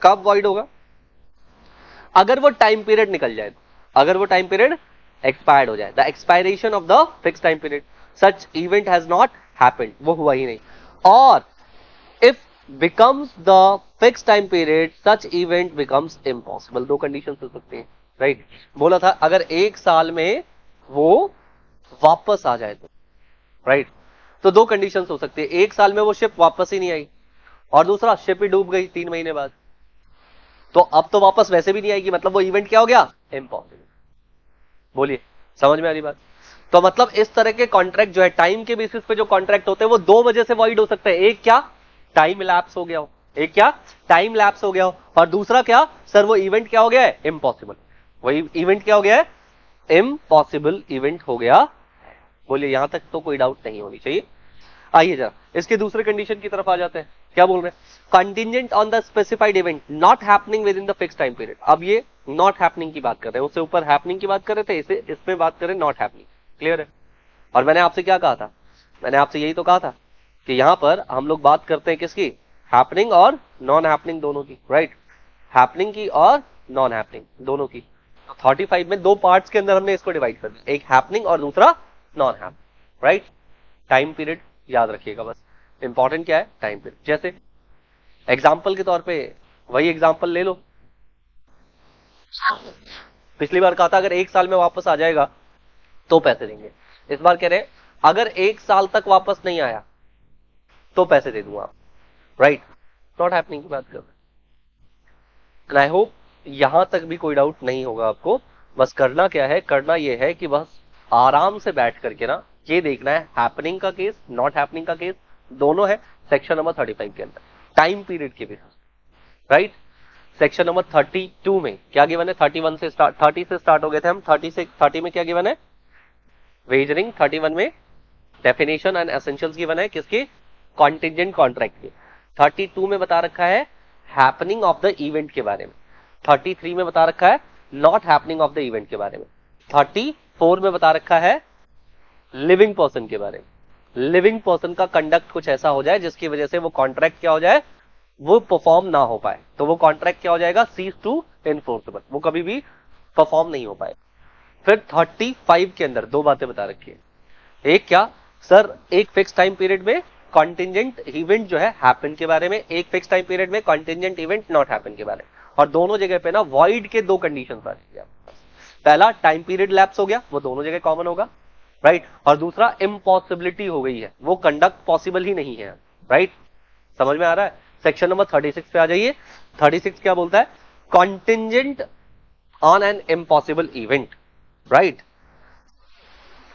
कब void होगा? अगर वो टाइम पीरियड निकल जाए, अगर वो टाइम पीरियड एक्सपायर्ड हो जाए, the expiration of the fix time period, such event has not happened, वो हुआ ही नहीं। और if becomes the fix time period such event becomes impossible. दो कंडीशन हो सकती हैं। राइट। बोला था अगर 1 साल में वो वापस आ जाए तो, राइट, तो दो कंडीशन हो सकती है। 1 साल में वो शिप वापस ही नहीं आई और दूसरा शिप ही डूब गई 3 महीने बाद, तो अब तो वापस वैसे भी नहीं आएगी, मतलब वो इवेंट क्या हो गया? इम्पॉसिबल। बोलिए समझ में आ रही बात? तो मतलब इस तरह के कॉन्ट्रैक्ट जो है, टाइम के बेसिस पे जो कॉन्ट्रैक्ट होते हैं वो 2 वजह से वॉइड हो सकते हैं। एक क्या? टाइम लैप्स हो गया हो, एक क्या? टाइम लैप्स हो गया हो, और दूसरा क्या सर? वो इवेंट क्या हो गया है? इम्पॉसिबल। वही इवेंट क्या हो गया है? इम्पॉसिबल इवेंट हो गया। बोलिए यहां तक तो कोई डाउट नहीं होनी चाहिए। आइए जरा इसके दूसरे कंडीशन की तरफ आ जाते हैं। क्या बोल रहे हैं? Contingent on the specified event not happening with in the fix time period. अब ये नॉट हैपनिंग की बात कर रहे हैं, उससे ऊपर हैपनिंग की बात कर रहे थे, इसे इसमें बात करें नॉट हैपनिंग। क्लियर है? और मैंने आपसे क्या कहा था? मैंने आपसे यही तो कहा था कि यहां पर हम लोग बात करते हैं किसकी? हैपनिंग और नॉन हैपनिंग दोनों की। राइट। हैपनिंग की और नॉन हैपनिंग दोनों की। 35 में 2 पार्ट्स के अंदर हमने इसको डिवाइड कर दिया, एक हैपनिंग और दूसरा non happening. Right. Time period याद रखिएगा बस, इंपॉर्टेंट क्या है? Time period. जैसे एग्जाम्पल के तौर पे वही एग्जाम्पल ले लो, पिछली बार कहा था अगर 1 साल में वापस आ जाएगा तो पैसे देंगे। इस बार कह रहे हैं अगर 1 साल तक वापस नहीं आया तो पैसे दे दूंगा। राइट। नॉट हैपनिंग की बात कर रहे हैं। आई होप यहां तक भी कोई डाउट नहीं होगा आपको। बस करना क्या है? करना यह है कि बस आराम से बैठ करके ना ये देखना है हैपनिंग का केस, नॉट हैपनिंग का केस दोनों है सेक्शन नंबर 35 के अंदर, टाइम पीरियड के बेसिस। राइट। सेक्शन नंबर 32 में क्या गिवन है? 31 से स्टार्ट, 30 से स्टार्ट हो गए थे हम, 30 में क्या गिवन है? वेजरिंग। 31 में डेफिनेशन एंड एसेंशियल्स गिवन है किसके? कॉन्टिजेंट कॉन्ट्रैक्ट के। 32 में बता रखा है हैपनिंग ऑफ द इवेंट के बारे में। 33 में बता रखा है not happening of the event के बारे में। 34 में बता रखा है लिविंग पर्सन के बारे में। लिविंग पर्सन का कंडक्ट कुछ ऐसा हो जाए जिसकी वजह से वो कॉन्ट्रैक्ट क्या हो जाए? वो परफॉर्म ना हो पाए, तो वो कॉन्ट्रैक्ट क्या हो जाएगा? सीज टू इनफोर्सेबल, वो कभी भी परफॉर्म नहीं हो पाए। फिर 35 के अंदर दो बातें बता रखी है। एक क्या सर, एक फिक्स टाइम पीरियड में कॉन्टिजेंट इवेंट जो है हैपन के बारे में, एक फिक्स टाइम पीरियड में कॉन्टिजेंट इवेंट नॉट हैपन के बारे में, और दोनों जगह पे ना वॉइड के दो कंडीशन आ रही है। पहला टाइम पीरियड लैप्स हो गया, वो दोनों जगह कॉमन होगा, राइट, और दूसरा इम्पॉसिबिलिटी हो गई है, वो कंडक्ट पॉसिबल ही नहीं है, राइट। समझ में आ रहा है? सेक्शन नंबर 36 पे आ जाइए। 36 क्या बोलता है? Contingent on an impossible event, right.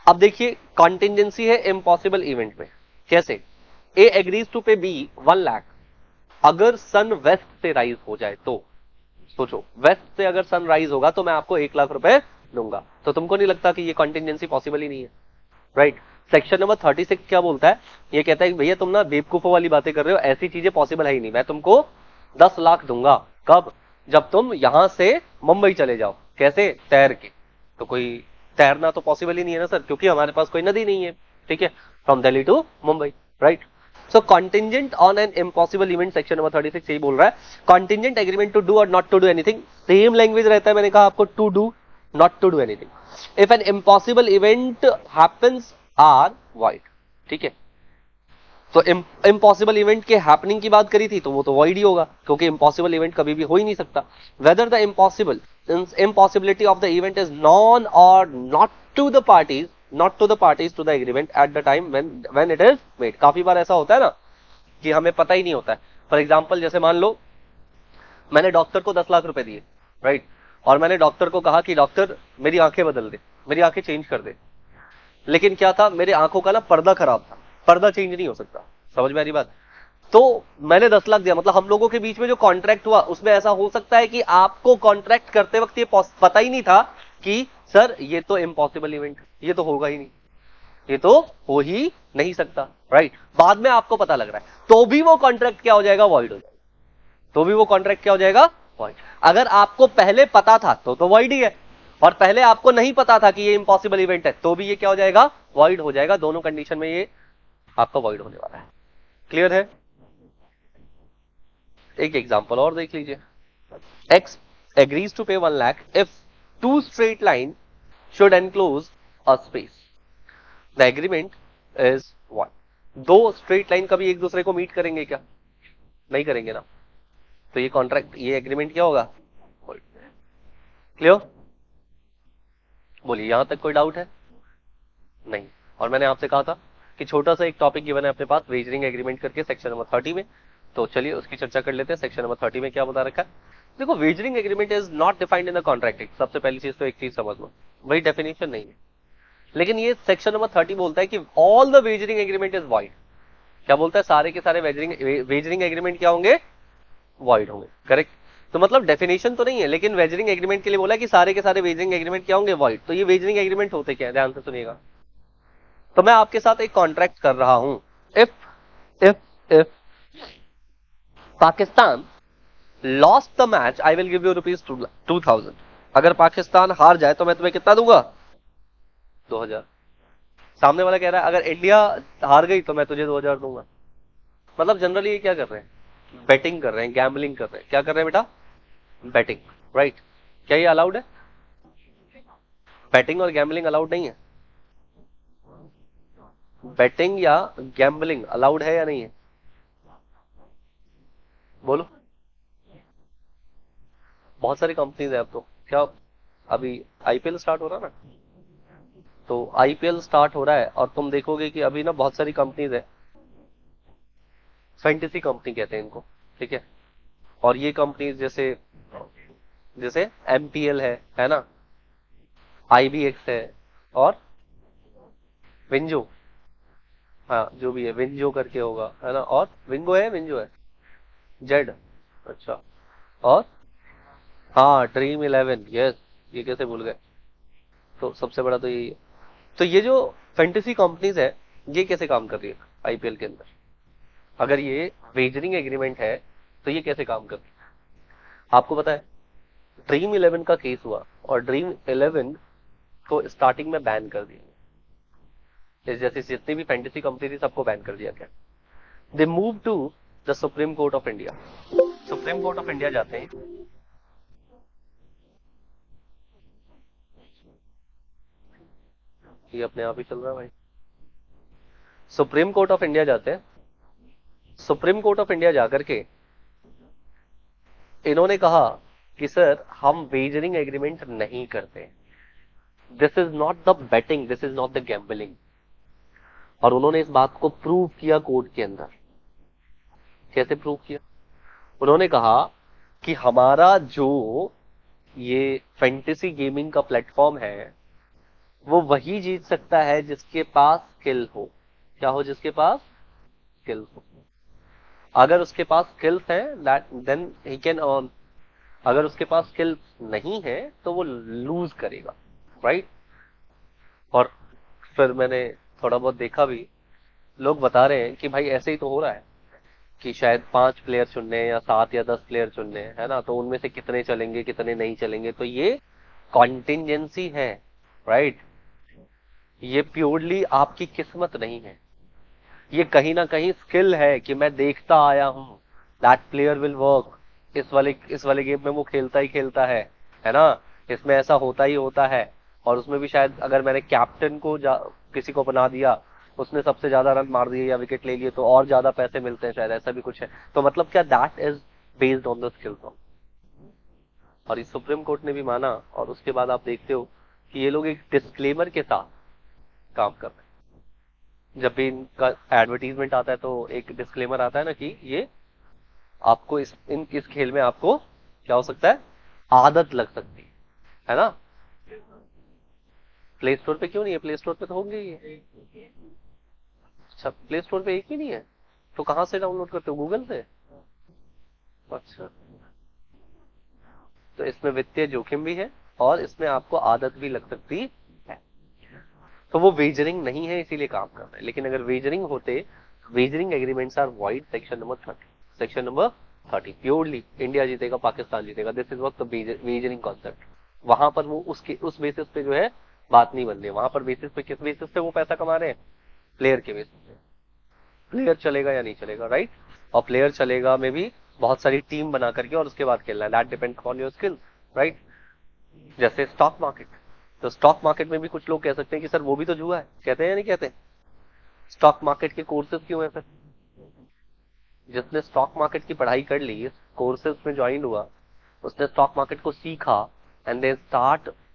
अब देखिए कॉन्टिजेंसी है इम्पॉसिबल इवेंट में, कैसे? ए agrees to pay B 1 lakh, अगर सन वेस्ट से राइज हो जाए तो, सोचो वेस्ट से अगर सन राइज होगा तो मैं आपको 1 लाख रुपए दूंगा, तो तुमको नहीं लगता कि ये कॉन्टिजेंसी पॉसिबल ही नहीं है, राइट। सेक्शन नंबर 36 क्या बोलता है? ये कहता है भैया तुम ना बेवकूफों वाली बातें कर रहे हो, ऐसी चीजें पॉसिबल है ही नहीं, मैं तुमको 10 लाख दूंगा। कब? जब तुम यहां से मुंबई चले जाओ। कैसे? तैर के। तो कोई तैरना तो पॉसिबल ही नहीं है ना सर, क्योंकि हमारे पास कोई नदी नहीं है, ठीक है, from Delhi to Mumbai, right. So contingent on an impossible event, section number 36 यही बोल रहा है, कॉन्टिजेंट एग्रीमेंट टू डू और not to do anything, same language रहता है, मैंने कहा आपको, to do not to do anything. If an impossible event happens are void, ठीक है। तो इम्पॉसिबल इवेंट के हैपनिंग की बात करी थी तो वो तो वॉइड ही होगा, क्योंकि इम्पॉसिबल इवेंट कभी भी हो ही नहीं सकता। Whether the impossibility of the event is known or not to the parties to the agreement at the time when it is made। काफी बार ऐसा होता है ना कि हमें पता ही नहीं होता है। फॉर एग्जाम्पल जैसे मान लो मैंने डॉक्टर को 10 लाख रुपए दिए, राइट, और मैंने डॉक्टर को कहा कि डॉक्टर मेरी आंखें बदल दे, मेरी आंखें चेंज कर दे, लेकिन क्या था, मेरे आंखों का ना पर्दा खराब था, पर्दा चेंज नहीं हो सकता। समझ में आ रही बात? तो मैंने 10 लाख दिया, मतलब हम लोगों के बीच में जो कॉन्ट्रैक्ट हुआ उसमें ऐसा हो सकता है कि आपको कॉन्ट्रैक्ट करते वक्त ये पता ही नहीं था कि सर ये तो इम्पॉसिबल इवेंट, ये तो होगा ही नहीं, ये तो हो ही नहीं सकता, राइट। बाद में आपको पता लग रहा है, तो भी वो कॉन्ट्रैक्ट क्या हो जाएगा? वॉइड हो जाएगा। तो भी वो कॉन्ट्रैक्ट क्या हो जाएगा? वॉइड। अगर आपको पहले पता था तो वॉइड ही है, और पहले आपको नहीं पता था कि ये इम्पॉसिबल इवेंट है, तो भी ये क्या हो जाएगा? वॉइड हो जाएगा। दोनों कंडीशन में ये आपका वॉइड होने वाला है। क्लियर है? एक एग्जांपल और देख लीजिए। X agrees to pay 1 lakh if two straight line should enclose a space. The agreement is 1। दो स्ट्रेट लाइन कभी एक दूसरे को मीट करेंगे क्या? नहीं करेंगे ना, तो ये कॉन्ट्रैक्ट, ये एग्रीमेंट क्या होगा? क्लियर? बोलिए, यहां तक कोई डाउट है? नहीं। और मैंने आपसे कहा था कि छोटा सा एक टॉपिक गिवन है अपने पास, वेजरिंग एग्रीमेंट करके, सेक्शन नंबर 30 में, तो चलिए उसकी चर्चा कर लेते हैं। सेक्शन नंबर 30 में क्या बता रखा है? देखो, wagering agreement is not defined in the contract. सबसे पहली चीज तो एक चीज समझ लो, वही डेफिनेशन नहीं है, लेकिन ये सेक्शन नंबर 30 बोलता है कि all the wagering agreement is void. क्या बोलता है? सारे के सारे वेजरिंग एग्रीमेंट क्या होंगे? वॉइड होंगे, करेक्ट। तो मतलब डेफिनेशन तो नहीं है, लेकिन वेजरिंग एग्रीमेंट के लिए बोला कि सारे के सारे वेजरिंग एग्रीमेंट क्या होंगे? वॉइड। तो ये वेजरिंग एग्रीमेंट होते क्या है? ध्यान से सुनिएगा। तो मैं आपके साथ एक कॉन्ट्रैक्ट कर रहा हूं, if Pakistan lost the match I will give you ₹2000। अगर पाकिस्तान हार जाए तो मैं तुम्हें कितना दूंगा? 2000। सामने वाला कह रहा है अगर इंडिया हार गई तो मैं तुझे 2000 दूंगा। मतलब जनरली ये क्या कर रहे हैं? बेटिंग कर रहे हैं, गैम्बलिंग कर रहे हैं। क्या कर रहे हैं बेटा? Betting, right. क्या ये अलाउड है? बेटिंग और गैम्बलिंग अलाउड नहीं है? बेटिंग या गैम्बलिंग अलाउड है या नहीं है? बोलो। बहुत सारी कंपनीज है अब तो। क्या अभी आईपीएल स्टार्ट हो रहा है ना, तो आईपीएल स्टार्ट हो रहा है और तुम देखोगे कि अभी ना बहुत सारी कंपनीज है, फैंटेसी कंपनी कहते हैं इनको, ठीक है। और ये कंपनीज जैसे जैसे एमपीएल है ना, आईबीएक्स है, और विंजो, हाँ जो भी है, विंजो करके होगा, है ना, और विंगो है, विंजो है, जेड, अच्छा, और हाँ ड्रीम 11, यस, ये कैसे भूल गए? तो सबसे बड़ा तो यही है। तो ये जो फैंटेसी कंपनीज है, ये कैसे काम कर रही है आईपीएल के अंदर? अगर ये वेजरिंग एग्रीमेंट है तो ये कैसे काम कर रही है? आपको पता है, ड्रीम 11 का केस हुआ और ड्रीम 11 को स्टार्टिंग में बैन कर दिया, जैसे जितनी भी फैंटेसी कंपनी थी सबको बैन कर दिया गया। They move to the supreme court of India. Supreme court of India जाते हैं, ये अपने आप ही चल रहा है भाई। सुप्रीम कोर्ट ऑफ इंडिया जाते हैं, सुप्रीम कोर्ट ऑफ इंडिया जाकर के इन्होंने कहा कि सर हम वेजरिंग एग्रीमेंट नहीं करते, this is not the betting, this is not the gambling. और उन्होंने इस बात को प्रूव किया कोर्ट के अंदर। कैसे प्रूव किया? उन्होंने कहा कि हमारा जो ये फैंटेसी गेमिंग का प्लेटफॉर्म है वो वही जीत सकता है जिसके पास स्किल हो। क्या हो? जिसके पास स्किल हो। अगर उसके पास स्किल्स है देन ही कैन अर्न, अगर उसके पास स्किल्स नहीं है तो वो लूज करेगा, राइट। और फिर मैंने थोड़ा बहुत देखा भी, लोग बता रहे हैं कि भाई ऐसे ही तो हो रहा है कि शायद 5 प्लेयर चुनने या 7 या 10 प्लेयर चुनने, है ना, तो उनमें से कितने चलेंगे कितने नहीं चलेंगे, तो ये कॉन्टिजेंसी है, राइट। ये प्योरली आपकी किस्मत नहीं है, ये कहीं ना कहीं स्किल है कि मैं देखता आया हूं दैट प्लेयर विल वर्क, इस वाले गेम में वो खेलता ही खेलता है ना, इसमें ऐसा होता ही होता है। और उसमें भी शायद अगर मैंने कैप्टन को किसी को बना दिया, उसने सबसे ज्यादा रन मार दिए या विकेट ले लिए तो और ज्यादा पैसे मिलते हैं, शायद ऐसा भी कुछ है। तो मतलब क्या, that is based on the skills of. और इस सुप्रीम कोर्ट ने भी माना, और उसके बाद आप देखते हो कि ये लोग एक डिस्क्लेमर के साथ काम कर रहे हैं। जब भी इनका एडवर्टीजमेंट आता है तो एक डिस्क्लेमर आता है ना कि ये आपको इस खेल में आपको क्या हो सकता है, आदत लग सकती है ना। प्ले स्टोर पे क्यों नहीं है? प्ले स्टोर पे तो होंगे ही। अच्छा, प्ले स्टोर पे एक भी नहीं है? तो कहां से डाउनलोड करते हो? गूगल से? अच्छा, तो इसमें वित्तीय जोखिम भी है और इसमें आपको आदत भी लग सकती है। तो वो वेजरिंग नहीं है, इसीलिए काम कर रहे हैं। लेकिन अगर वेजरिंग होते, wagering agreements are void, section number 30, section number 30 purely India जीतेगा पाकिस्तान जीतेगा, this is what the wagering concept. वहां पर वो उस बेसिस पे जो है बात नहीं बन रही है। वहां पर बेसिस पे, किस बेसिस पे वो पैसा कमा रहे हैं? प्लेयर के बेसिस पे। प्लेयर चलेगा या नहीं चलेगा, राइट। और प्लेयर चलेगा में भी बहुत सारी टीम बना करके और उसके बाद खेलना है, that depends on your skill, right. जैसे स्टॉक मार्केट, तो स्टॉक मार्केट में भी कुछ लोग कह सकते हैं कि सर वो भी तो जुआ है, कहते हैं या नहीं कहते? स्टॉक मार्केट के कोर्सेज क्यों है फिर? जिसने स्टॉक मार्केट की पढ़ाई कर ली, कोर्सेज में ज्वाइन हुआ, उसने स्टॉक मार्केट को सीखा, and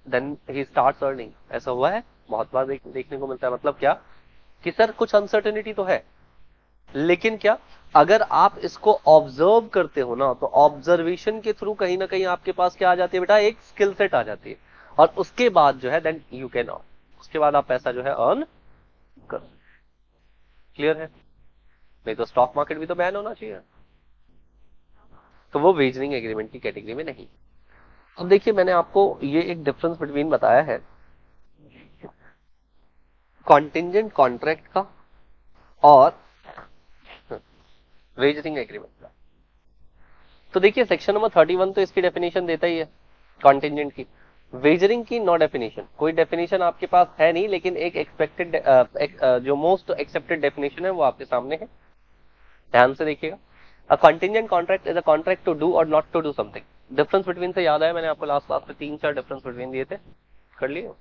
then he starts earning. ऐसा हुआ है, बहुत बार देखने को मिलता है। मतलब क्या कि सर कुछ अनसर्टेनिटी तो है, लेकिन क्या, अगर आप इसको ऑब्जर्व करते हो ना, तो ऑब्जर्वेशन के थ्रू कहीं ना कहीं आपके पास क्या आ जाती है बेटा, एक स्किल सेट आ जाती है। और उसके बाद जो है देन यू कैन अर्न, उसके बाद आप पैसा जो है अर्न कर। क्लियर है? नहीं तो स्टॉक मार्केट भी तो बैन होना चाहिए। तो वो वेजरिंग एग्रीमेंट की कैटेगरी में नहीं। अब देखिए, मैंने आपको ये एक डिफरेंस बिटवीन बताया है कॉन्टिजेंट कॉन्ट्रैक्ट का और वेजरिंग एग्रीमेंट का। तो देखिए, सेक्शन नंबर 31 तो इसकी डेफिनेशन देता ही है कॉन्टिजेंट की। वेजरिंग की नो डेफिनेशन, कोई डेफिनेशन आपके पास है नहीं, लेकिन एक एक्सपेक्टेड जो मोस्ट एक्सेप्टेड डेफिनेशन है वो आपके सामने है। ध्यान से देखिएगा। A contingent contract is a contract to do और not to do something. Difference between से याद आया, मैंने आपको लास्ट क्लास में 3-4 डिफरेंस बिटवीन दिए थे, कर लिए?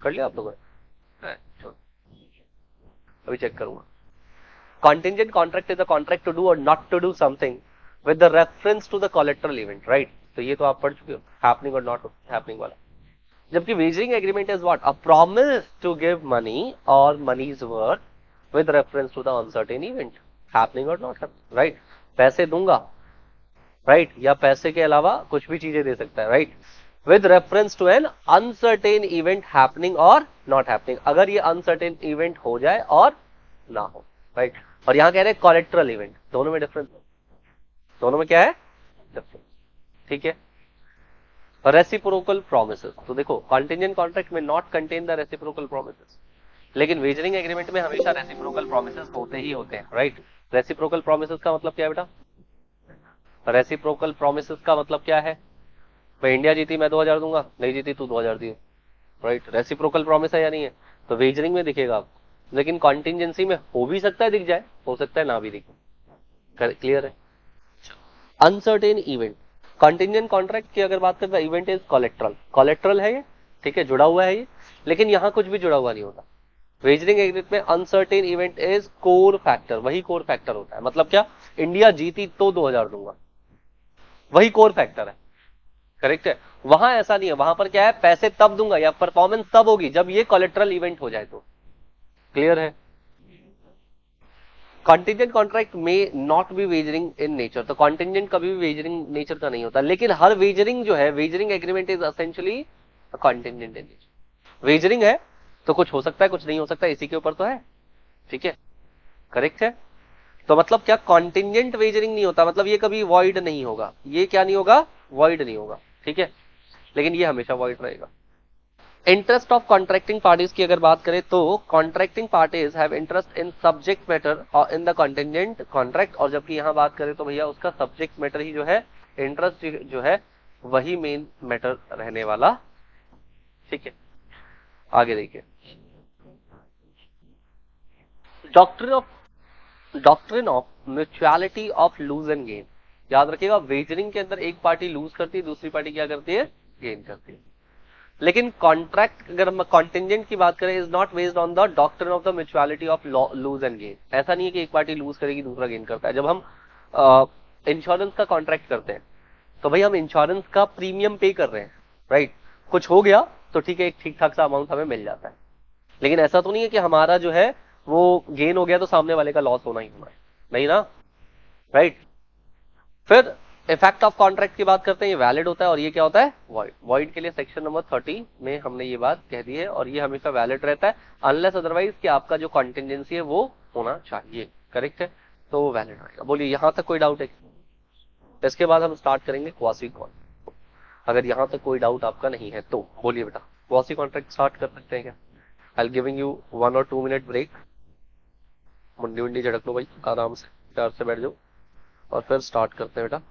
कर लिया आप लोगों ने? अभी चेक करूंगा। Contingent contract is a contract to do or not to do something with the reference to the collateral event, right? तो ये तो आप पढ़ चुके हो, happening or not happening वाला। जबकि wagering agreement is what? A promise to give money or money's worth with reference to the uncertain event, happening or not happening, right? पैसे दूंगा, right? या पैसे के अलावा कुछ भी चीजें दे सकता है, right? With reference to an uncertain event happening or not happening, अगर ये uncertain event हो जाए और ना हो, राइट। और यहां कह रहे हैं कोलेट्रल इवेंट, दोनों में डिफरेंस, दोनों में क्या है डिफरेंस, ठीक है। रेसिप्रोकल प्रोमिसेस, तो देखो कॉन्टिजेंट कॉन्ट्रैक्ट में not contain the reciprocal promises, लेकिन वेजरिंग एग्रीमेंट में हमेशा रेसिप्रोकल प्रोमिसेस होते ही होते हैं, राइट। रेसिप्रोकल प्रोमिसेस का मतलब क्या है बेटा? रेसिप्रोकल प्रोमिसेस का मतलब क्या है? मैं इंडिया जीती मैं 2000 दूंगा, नहीं जीती तू 2000 दिए, राइट। रेसिप्रोकल प्रॉमिस है या नहीं है? तो वेजरिंग में दिखेगा आपको, लेकिन कॉन्टिजेंसी में हो भी सकता है दिख जाए, हो सकता है ना भी दिखे। क्लियर है? अनसर्टेन इवेंट, कॉन्टिजेंट कॉन्ट्रैक्ट की अगर बात करें तो इवेंट इज कोलेट्रल, कोलेट्रल है ये, ठीक है, जुड़ा हुआ है ये। लेकिन यहां कुछ भी जुड़ा हुआ नहीं होता। वेजरिंग एग्रीमेंट में uncertain event is core factor, वही कोर फैक्टर होता है। मतलब क्या, इंडिया जीती तो 2000 दूंगा, वही कोर फैक्टर है। करेक्ट है। वहां ऐसा नहीं है, वहां पर क्या है, पैसे तब दूंगा या परफॉर्मेंस तब होगी जब ये कोलेटरल इवेंट हो जाए तो। क्लियर है। कॉन्टिजेंट कॉन्ट्रैक्ट में not be wagering in nature, तो कॉन्टिजेंट कभी भी वेजरिंग नेचर का नहीं होता, लेकिन हर वेजरिंग जो है, wagering agreement is essentially contingent in nature. Wagering है तो कुछ हो सकता है, कुछ नहीं हो सकता, इसी के ऊपर तो है। ठीक है, करेक्ट है। तो मतलब क्या, कॉन्टिजेंट वेजरिंग नहीं होता, मतलब ये कभी वॉइड नहीं होगा, ये क्या नहीं होगा, वॉइड नहीं होगा। ठीक है, लेकिन ये हमेशा वॉइड रहेगा। इंटरेस्ट ऑफ कॉन्ट्रैक्टिंग पार्टीज की अगर बात करें तो contracting parties have interest in subject matter और इन द कॉन्टिजेंट कॉन्ट्रैक्ट, और जबकि यहां बात करें तो भैया उसका सब्जेक्ट मैटर ही जो है, इंटरेस्ट जो है वही मेन मैटर रहने वाला। ठीक है, आगे देखिए। Doctrine of doctrine of mutuality of lose and gain. याद रखिएगा, वेजरिंग के अंदर एक पार्टी लूज करती है, दूसरी पार्टी क्या करती है, गेन करती है। लेकिन कॉन्ट्रैक्ट, अगर हम कॉन्टिजेंट की बात करें, is not based on the doctrine of the mutuality of lose and gain. ऐसा नहीं है कि एक पार्टी लूज करेगी दूसरा गेन करता है। जब हम इंश्योरेंस का कॉन्ट्रैक्ट करते हैं तो भाई हम इंश्योरेंस का प्रीमियम पे कर रहे हैं, राइट। कुछ हो गया तो ठीक है, एक ठीक ठाक सा अमाउंट हमें मिल जाता है, लेकिन ऐसा तो नहीं है कि हमारा जो है वो गेन हो गया तो सामने वाले का लॉस होना ही होना है, नहीं ना, राइट। फिर इफेक्ट ऑफ कॉन्ट्रैक्ट की बात करते हैं, ये वैलिड होता है और ये क्या होता है, वॉइड। वॉइड के लिए सेक्शन नंबर 30 में हमने ये बात कह दी है, और ये हमेशा वैलिड रहता है अनलेस अदरवाइज कि आपका जो कॉन्टिजेंसी है वो होना चाहिए। करेक्ट है, तो वो वैलिड रहेगा। बोलिए, यहां तक कोई डाउट है? इसके बाद हम स्टार्ट करेंगे क्वासी कॉल। अगर यहां तक कोई डाउट आपका नहीं है तो बोलिए बेटा, क्वासी कॉन्ट्रैक्ट स्टार्ट कर सकते हैं क्या? आई एल गिविंग यू 1 और 2 मिनट ब्रेक। मुंडी मुंडी झड़क लो भाई, आराम से प्यार से बैठ जाओ और फिर स्टार्ट करते हैं बेटा।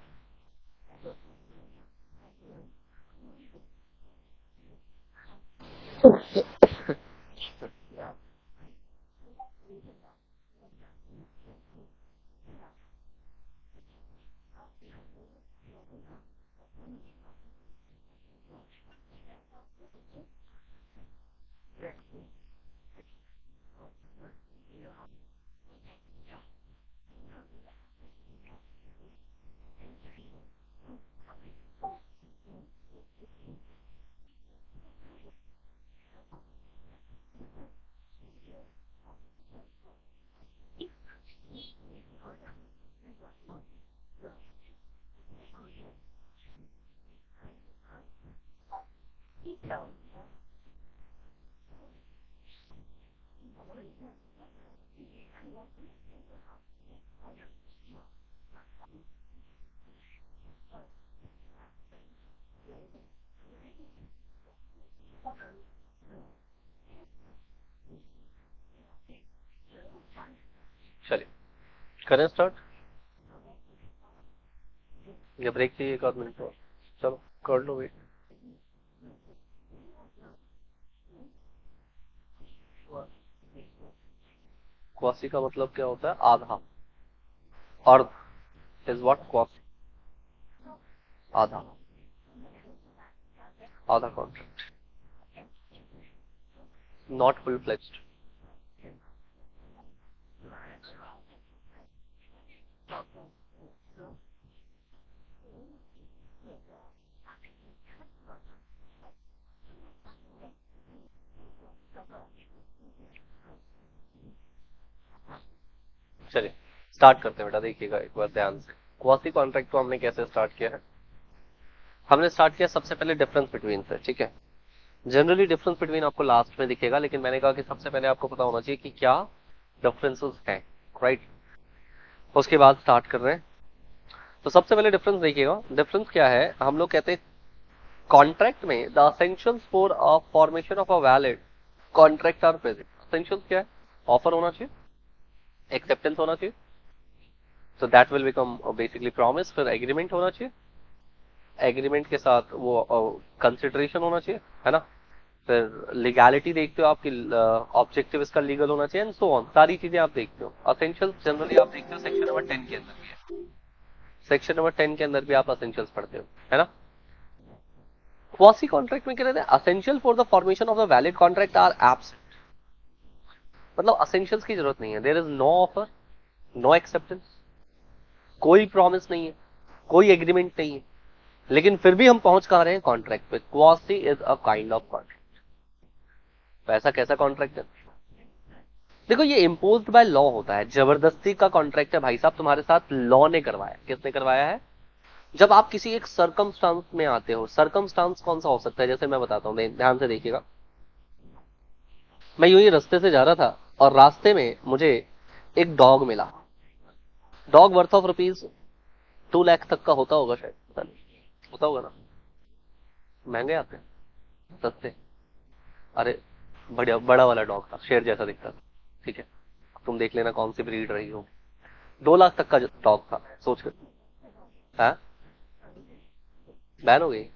चलिए करें स्टार्ट, या ब्रेक चाहिए 1 आध मिनट और? चलो कर लो वेट। क्वासी का मतलब क्या होता है, आधा। अर्ध इज व्हाट, क्वासी, आधा, आधा कॉन्ट्रैक्ट, नॉट फुल फ्लेज्ड। चलिए स्टार्ट करते हैं बेटा, देखिएगा एक बार ध्यान से। क्वासी कॉन्ट्रैक्ट को हमने कैसे स्टार्ट किया है, हमने स्टार्ट किया सबसे पहले डिफरेंस बिटवीन से। ठीक है, जनरली डिफरेंस बिटवीन आपको लास्ट में दिखेगा, लेकिन मैंने कहा कि सबसे पहले आपको पता होना चाहिए कि क्या डिफरेंसेस हैं, राइट। उसके बाद स्टार्ट कर रहे हैं। तो सबसे पहले डिफरेंस देखिएगा, डिफरेंस क्या है, हम लोग कहते हैं कॉन्ट्रैक्ट में the essentials for formation of a valid contract are present. Essentials क्या है, ऑफर होना चाहिए, एक्सेप्टेंस होना चाहिए, so that will become basically promise। फिर एग्रीमेंट होना चाहिए, एग्रीमेंट के साथ वो कंसिडरेशन होना चाहिए, है ना। फिर लीगैलिटी देखते हो आपकी, ऑब्जेक्टिव इसका लीगल होना चाहिए, एंड सो ऑन, सारी चीजें आप देखते हो। असेंशियल्स जनरली आप देखते हो सेक्शन नंबर 10 के अंदर भी है, सेक्शन नंबर 10 के अंदर भी आप असेंशियल्स पढ़ते हो, है ना। क्वासी कॉन्ट्रैक्ट में क्या रहता है, essential for the formation of the valid contract are absent, मतलब असेंशियल्स की जरूरत नहीं है, there is no offer, no acceptance, कोई प्रॉमिस नहीं है, कोई एग्रीमेंट नहीं है, लेकिन फिर भी हम पहुंच कहां रहे हैं, कॉन्ट्रैक्ट पे। Quasi is a kind of contract. तो ऐसा कैसा कॉन्ट्रैक्ट है, देखो ये इम्पोज्ड बाय लॉ होता है, जबरदस्ती का कॉन्ट्रैक्ट है भाई साहब, तुम्हारे साथ लॉ ने करवाया। किसने करवाया है, जब आप किसी एक सरकमस्टांस में आते हो। सरकमस्टांस कौन सा हो सकता है, जैसे मैं बताता हूं, ध्यान से देखिएगा। मैं यूं ही रास्ते से जा रहा था और रास्ते में मुझे एक डॉग मिला। Dog worth of rupees 2 lakh तक का होता होगा शायद, पता नहीं, होता होगा ना, महंगे आते हैं सस्ते। अरे बढ़िया बड़ा वाला डॉग था, शेर जैसा दिखता था, ठीक है, तुम देख लेना कौन सी ब्रीड रही हो। 2 लाख तक का डॉग था, सोच कर। हाँ, बैन हो गई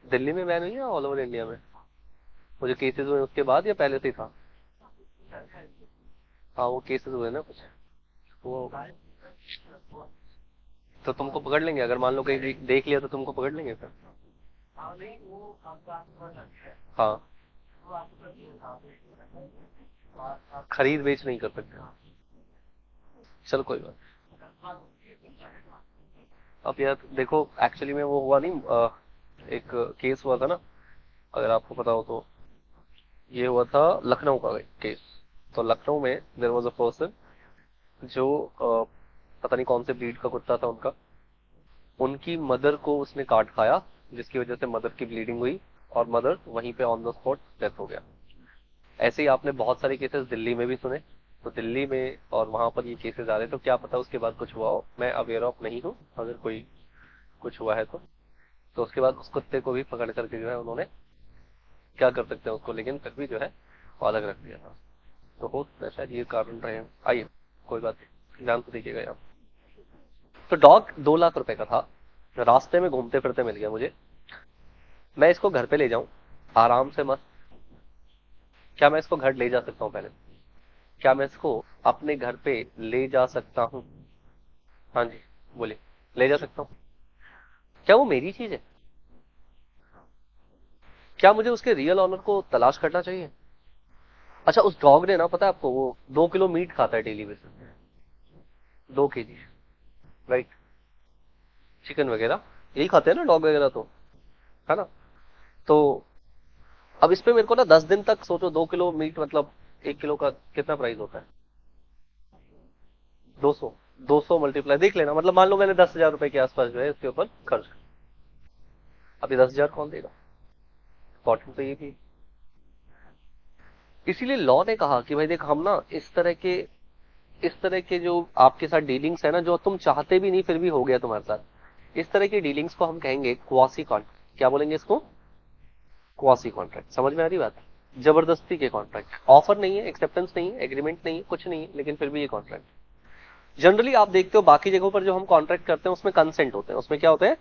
दिल्ली में, बैन हुई या ऑल ओवर इंडिया में, मुझे केसेस हुए उसके बाद या पहले से ही था। हाँ वो केसेस हुए ना कुछ, वो तो तुमको पकड़ लेंगे, अगर मान लो कहीं देख लिया तो तुमको पकड़ लेंगे फिर। हाँ, खरीद बेच नहीं कर सकते। चलो कोई बात। अब यार देखो, एक्चुअली में वो हुआ नहीं, एक केस हुआ था ना, अगर आपको पता हो तो। ये हुआ था लखनऊ का केस। तो लखनऊ में देयर वाज अ पर्सन जो पता नहीं कौन से ब्रीड का कुत्ता था उनका, उनकी मदर को उसने काट खाया, जिसकी वजह से मदर की ब्लीडिंग हुई और मदर वहीं पे ऑन द स्पॉट डेथ हो गया। ऐसे ही आपने बहुत सारे केसेस दिल्ली में भी सुने। तो दिल्ली में और वहां पर ये केसेस आ रहे, तो क्या पता उसके बाद कुछ हुआ हो, मैं अवेयर ऑफ नहीं हूँ, अगर कोई कुछ हुआ है तो उसके बाद उस कुत्ते को भी पकड़ करके जो है उन्होंने क्या कर सकते हैं उसको, लेकिन फिर भी जो है वो अलग रख दिया था। तो हो सकता है शायद ये कारण रहे हैं। आइए कोई बात नहीं, ध्यान से देखिएगा यहाँ। तो डॉग 2 लाख रुपए का था, रास्ते में घूमते फिरते मिल गया मुझे। मैं इसको घर पे ले जाऊं आराम से मस्त, क्या मैं इसको घर ले जा सकता हूँ पहले, क्या मैं इसको अपने घर पे ले जा सकता हूँ? हाँ जी बोलिए, ले जा सकता हूँ? क्या वो मेरी चीज है? क्या मुझे उसके रियल ऑनर को तलाश करना चाहिए? अच्छा, उस डॉग ने ना, पता है आपको, वो 2 किलो मीट खाता है डेली बेसिस पे, 2 केजी, राइट, चिकन वगैरह यही खाते हैं ना डॉग वगैरह तो, है ना। तो अब इस पे मेरे को ना 10 दिन तक सोचो, 2 किलो मीट मतलब 1 किलो का कितना प्राइस होता है, 200, 200 मल्टीप्लाई देख लेना, मतलब मान लो मैंने 10,000 रुपए के आसपास जो है इसके ऊपर खर्च। अभी 10,000 कौन देगा, इंपॉर्टेंट तो ये भी। इसीलिए लॉ ने कहा कि भाई देख, हम ना इस तरह के जो आपके साथ डीलिंग्स है ना, जो तुम चाहते भी नहीं फिर भी हो गया तुम्हारे साथ, इस तरह की डीलिंग्स को हम कहेंगे क्वासी कॉन्ट्रैक्ट। क्या बोलेंगे इसको, क्वासी कॉन्ट्रैक्ट। समझ में आ रही बात, जबरदस्ती के कॉन्ट्रैक्ट, ऑफर नहीं है, एक्सेप्टेंस नहीं है, एग्रीमेंट नहीं है, कुछ नहीं है, लेकिन फिर भी ये कॉन्ट्रैक्ट। जनरली आप देखते हो बाकी जगहों पर जो हम कॉन्ट्रैक्ट करते हैं उसमें कंसेंट होते हैं, उसमें क्या होते हैं,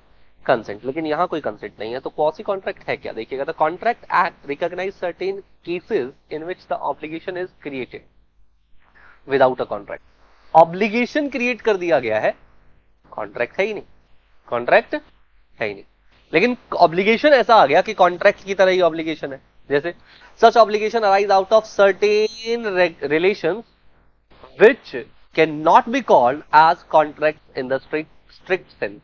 कंसेंट, लेकिन यहाँ कोई कंसेंट नहीं है। तो क्वासी कॉन्ट्रैक्ट है क्या, देखिएगा, the contract act recognize certain cases in which the obligation is created without a contract. Obligation create कर दिया गया है, कॉन्ट्रैक्ट है ही नहीं, कॉन्ट्रैक्ट है ही नहीं, लेकिन ऑब्लिगेशन ऐसा आ गया कि कॉन्ट्रैक्ट की तरह ही ऑब्लिगेशन है। जैसे such obligation arise out of certain relations which cannot be called as contracts in the strict sense।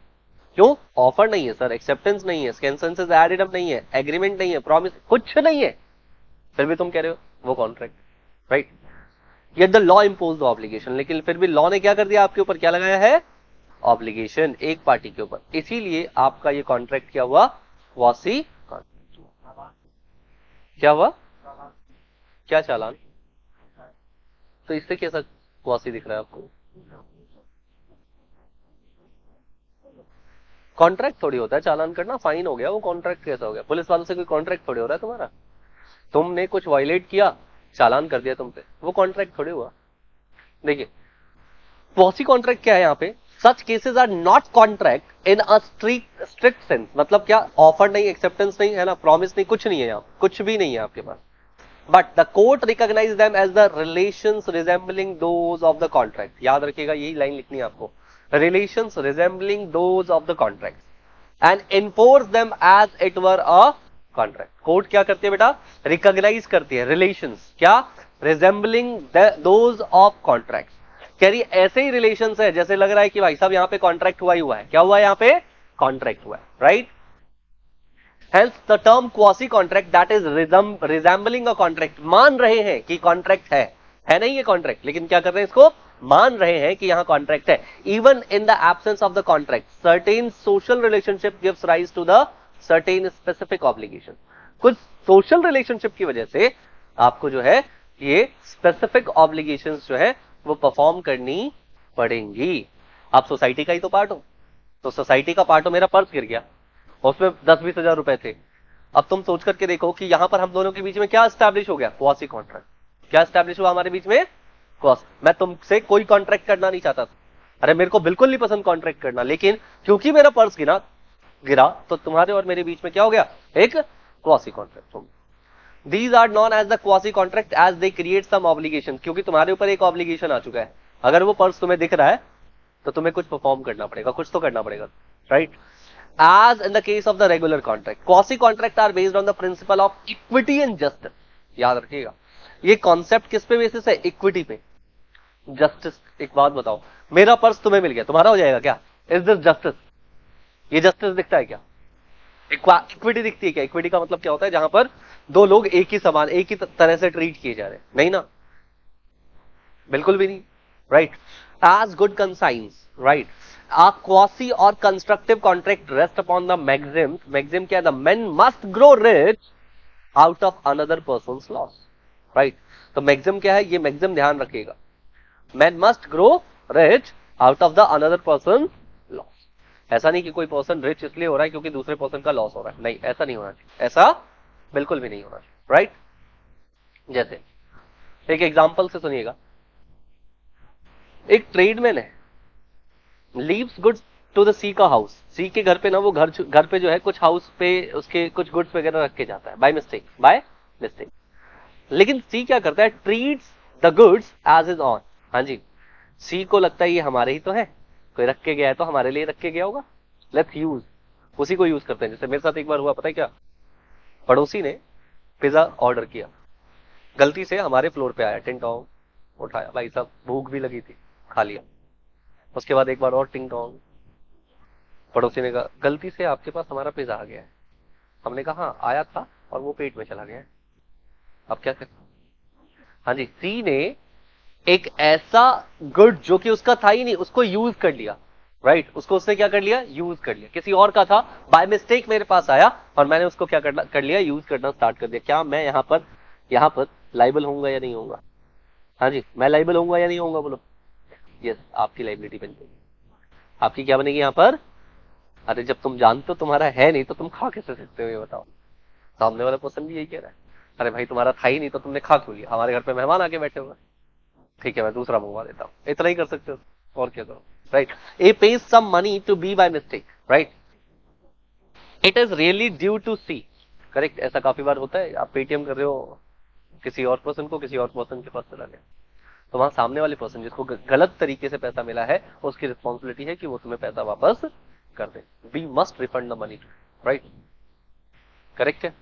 क्यों, ऑफर नहीं है सर, एक्सेप्टेंस नहीं है, कंसेंसस एडेडम नहीं है, एग्रीमेंट नहीं है, प्रॉमिस कुछ नहीं है, फिर भी तुम कह रहे हो वो contract, right. Yet the law impose the obligation, लेकिन फिर भी लॉ ने क्या कर दिया, आपके ऊपर क्या लगाया है, ऑब्लिगेशन, एक पार्टी के ऊपर, इसीलिए आपका ये कॉन्ट्रैक्ट क्या हुआ, क्वासी कॉन्ट्रैक्ट। क्या हुआ, क्या चालान, तो इससे कैसा क्वासी दिख रहा है आपको, कॉन्ट्रैक्ट थोड़ी होता है चालान करना, फाइन हो गया, वो कॉन्ट्रैक्ट कैसा हो गया, पुलिस वालों से कोई कॉन्ट्रैक्ट थोड़ी हो रहा है तुम्हारा, तुमने कुछ वायलेट किया, चालान कर दिया तुम पे, वो कॉन्ट्रैक्ट थोड़ी हुआ। देखिए क्वासी कॉन्ट्रैक्ट क्या है यहाँ पे, such cases are not contract in a strict sense, मतलब क्या, ऑफर नहीं, एक्सेप्टेंस नहीं है ना, प्रॉमिस नहीं, कुछ नहीं है, यहाँ कुछ भी नहीं है आपके पास, but the court recognize them as the relations resembling those of the contract. याद रखिएगा, यही लाइन लिखनी है आपको, relations resembling those of the contract. And enforce them as it were a contract. Court क्या करती है बेटा? रिकॉग्नाइज करती है रिलेशंस, क्या? Resembling those of contract. कह रही ऐसे ही रिलेशंस है जैसे लग रहा है कि भाई साहब यहां पे कॉन्ट्रैक्ट हुआ ही हुआ है। क्या हुआ है यहां पे? कॉन्ट्रैक्ट हुआ है, right? Hence the term quasi contract that is resembling a contract, मान रहे हैं कि कॉन्ट्रैक्ट है नहीं ये कॉन्ट्रैक्ट, लेकिन क्या कर रहे हैं? इसको मान रहे हैं कि यहां कॉन्ट्रैक्ट है। Even in the absence of the contract certain social relationship gives rise to the certain specific obligation. कुछ सोशल रिलेशनशिप की वजह से आपको जो है ये स्पेसिफिक ऑब्लिगेशंस जो है वो परफॉर्म करनी पड़ेंगी। आप सोसाइटी का ही तो पार्ट हो, तो सोसाइटी का पार्ट हो, मेरा पर्स गिर गया, उसमें 10-20 हजार रुपए थे। अब तुम सोच करके देखो कि यहां पर हम दोनों के बीच में क्या स्टैब्लिश हो गया? Quasi contract. क्या स्टैब्लिश हुआ हमारे बीच में? क्वास। मैं तुमसे कोई कॉन्ट्रैक्ट करना नहीं चाहता था, अरे मेरे को बिल्कुल नहीं पसंद कॉन्ट्रैक्ट करना, लेकिन क्योंकि मेरा पर्स गिरा तो तुम्हारे और मेरे बीच में क्या हो गया? एक क्वासी कॉन्ट्रैक्ट हो गया। These are known as the quasi contract as they create some obligation, क्योंकि तुम्हारे ऊपर एक ऑब्लिगेशन आ चुका है। अगर वो पर्स तुम्हें दिख रहा है तो तुम्हें कुछ परफॉर्म करना पड़ेगा, कुछ तो करना पड़ेगा, right? As in the case of the regular contract, quasi contract are based on the principle of equity and justice। याद रखिएगा, ये कॉन्सेप्ट किस पे बेसिस है? इक्विटी पे, जस्टिस। एक बात बताओ, मेरा पर्स तुम्हें मिल गया, तुम्हारा हो जाएगा क्या? Is this justice? ये जस्टिस दिखता है क्या? इक्विटी दिखती है क्या? इक्विटी का मतलब क्या होता है? जहां पर दो लोग एक ही समान, एक ही तरह से ट्रीट किए जा रहे हैं, नहीं ना, बिल्कुल भी नहीं, right? As good conscience, right? A quasi or constructive contract rests upon the maxim, maxim क्या है? The men must grow rich out of another person's loss, right? तो maxim क्या है? ये maxim ध्यान रखिएगा, men must grow rich out of the another person's loss। ऐसा नहीं कि कोई पर्सन रिच इसलिए हो रहा है क्योंकि दूसरे पर्सन का लॉस हो रहा है, नहीं, ऐसा नहीं होना चाहिए, ऐसा बिल्कुल भी नहीं होना चाहिए, राइट? जैसे एक एग्जांपल से सुनिएगा, एक ट्रेडमैन है, लीव्स गुड्स टू द सी का हाउस। सी के घर पे ना वो घर पे जो है कुछ हाउस पे उसके कुछ गुड्स वगैरह रख के जाता है बाय मिस्टेक। लेकिन सी क्या करता है? Treats the goods as his own. हाँ जी, सी को लगता है ये हमारे ही तो है, कोई रख के गया है तो हमारे लिए रख के गया होगा, लेट्स यूज, उसी को यूज करते हैं। जैसे मेरे साथ एक बार हुआ, पता है क्या? पड़ोसी ने पिज्जा ऑर्डर किया, गलती से हमारे फ्लोर पे आया, टिंग टोंग उठाया, भाई साहब भूख भी लगी थी, खा लिया। उसके बाद एक बार और टिंग टोंग, पड़ोसी ने कहा गलती से आपके पास हमारा पिज्जा आ गया है। हमने कहा हाँ आया था और वो पेट में चला गया है, अब क्या करें? हाँ जी, सी ने एक ऐसा गुड जो कि उसका था ही नहीं, उसको यूज कर लिया, राइट? उसको उसने क्या कर लिया? यूज कर लिया। किसी और का था, बाय मिस्टेक मेरे पास आया और मैंने उसको क्या कर लिया? यूज करना स्टार्ट कर दिया। क्या मैं यहाँ पर लाइबल होऊंगा या नहीं होऊंगा? हाँ जी, मैं लाइबल होऊंगा या नहीं होऊंगा? बोलो। यस, आपकी लाइबिलिटी बन गई। आपकी क्या बनेगी यहाँ पर? अरे जब तुम जानते हो तुम्हारा है नहीं तो तुम खा कैसे सकते हो? ये बताओ। सामने वाला पर्सन भी यही कह रहा है, अरे भाई तुम्हारा था ही नहीं तो तुमने खा क्यों लिया? हमारे घर पे मेहमान आके बैठे हुए, ठीक है मैं दूसरा मंगवा देता हूँ, इतना ही कर सकते हो, और क्या करो, right? A pays some money to B by mistake, right? It is really due to C, correct? ऐसा काफी बार होता है, आप पेटीएम कर रहे हो किसी और पर्सन को, किसी और पर्सन के पास चला गया, तो वहां सामने वाले पर्सन जिसको गलत तरीके से पैसा मिला है उसकी रिस्पॉन्सिबिलिटी है कि वो तुम्हें पैसा वापस कर दे। We must refund the money, right? Correct है?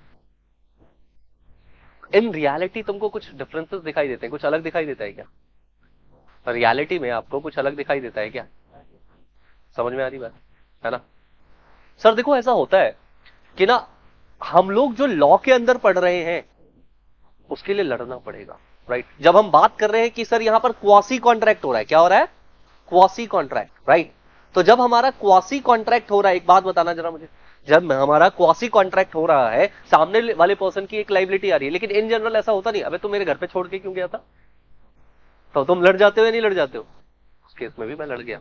इन रियलिटी तुमको कुछ डिफरेंसेस दिखाई देते हैं, कुछ अलग दिखाई देता है क्या? रियलिटी में आपको कुछ अलग दिखाई देता है क्या? समझ में आ रही बात है ना? सर देखो ऐसा होता है कि ना हम लोग जो लॉ के अंदर पढ़ रहे हैं उसके लिए लड़ना पड़ेगा, राइट? जब हम बात कर रहे हैं कि सर यहां पर क्वासी कॉन्ट्रैक्ट हो रहा है, क्या हो रहा है? Quasi contract, right? तो जब हमारा क्वासी कॉन्ट्रैक्ट हो रहा है, एक बात बताना जरा मुझे, जब हमारा क्वासी कॉन्ट्रैक्ट हो रहा है, सामने वाले पर्सन की एक लाइबिलिटी आ रही है, लेकिन इन जनरल ऐसा होता नहीं, अबे तुम मेरे घर पे छोड़ के क्यों गया था? तो तुम लड़ जाते हो या नहीं लड़ जाते हो? उस केस में भी मैं लड़ गया,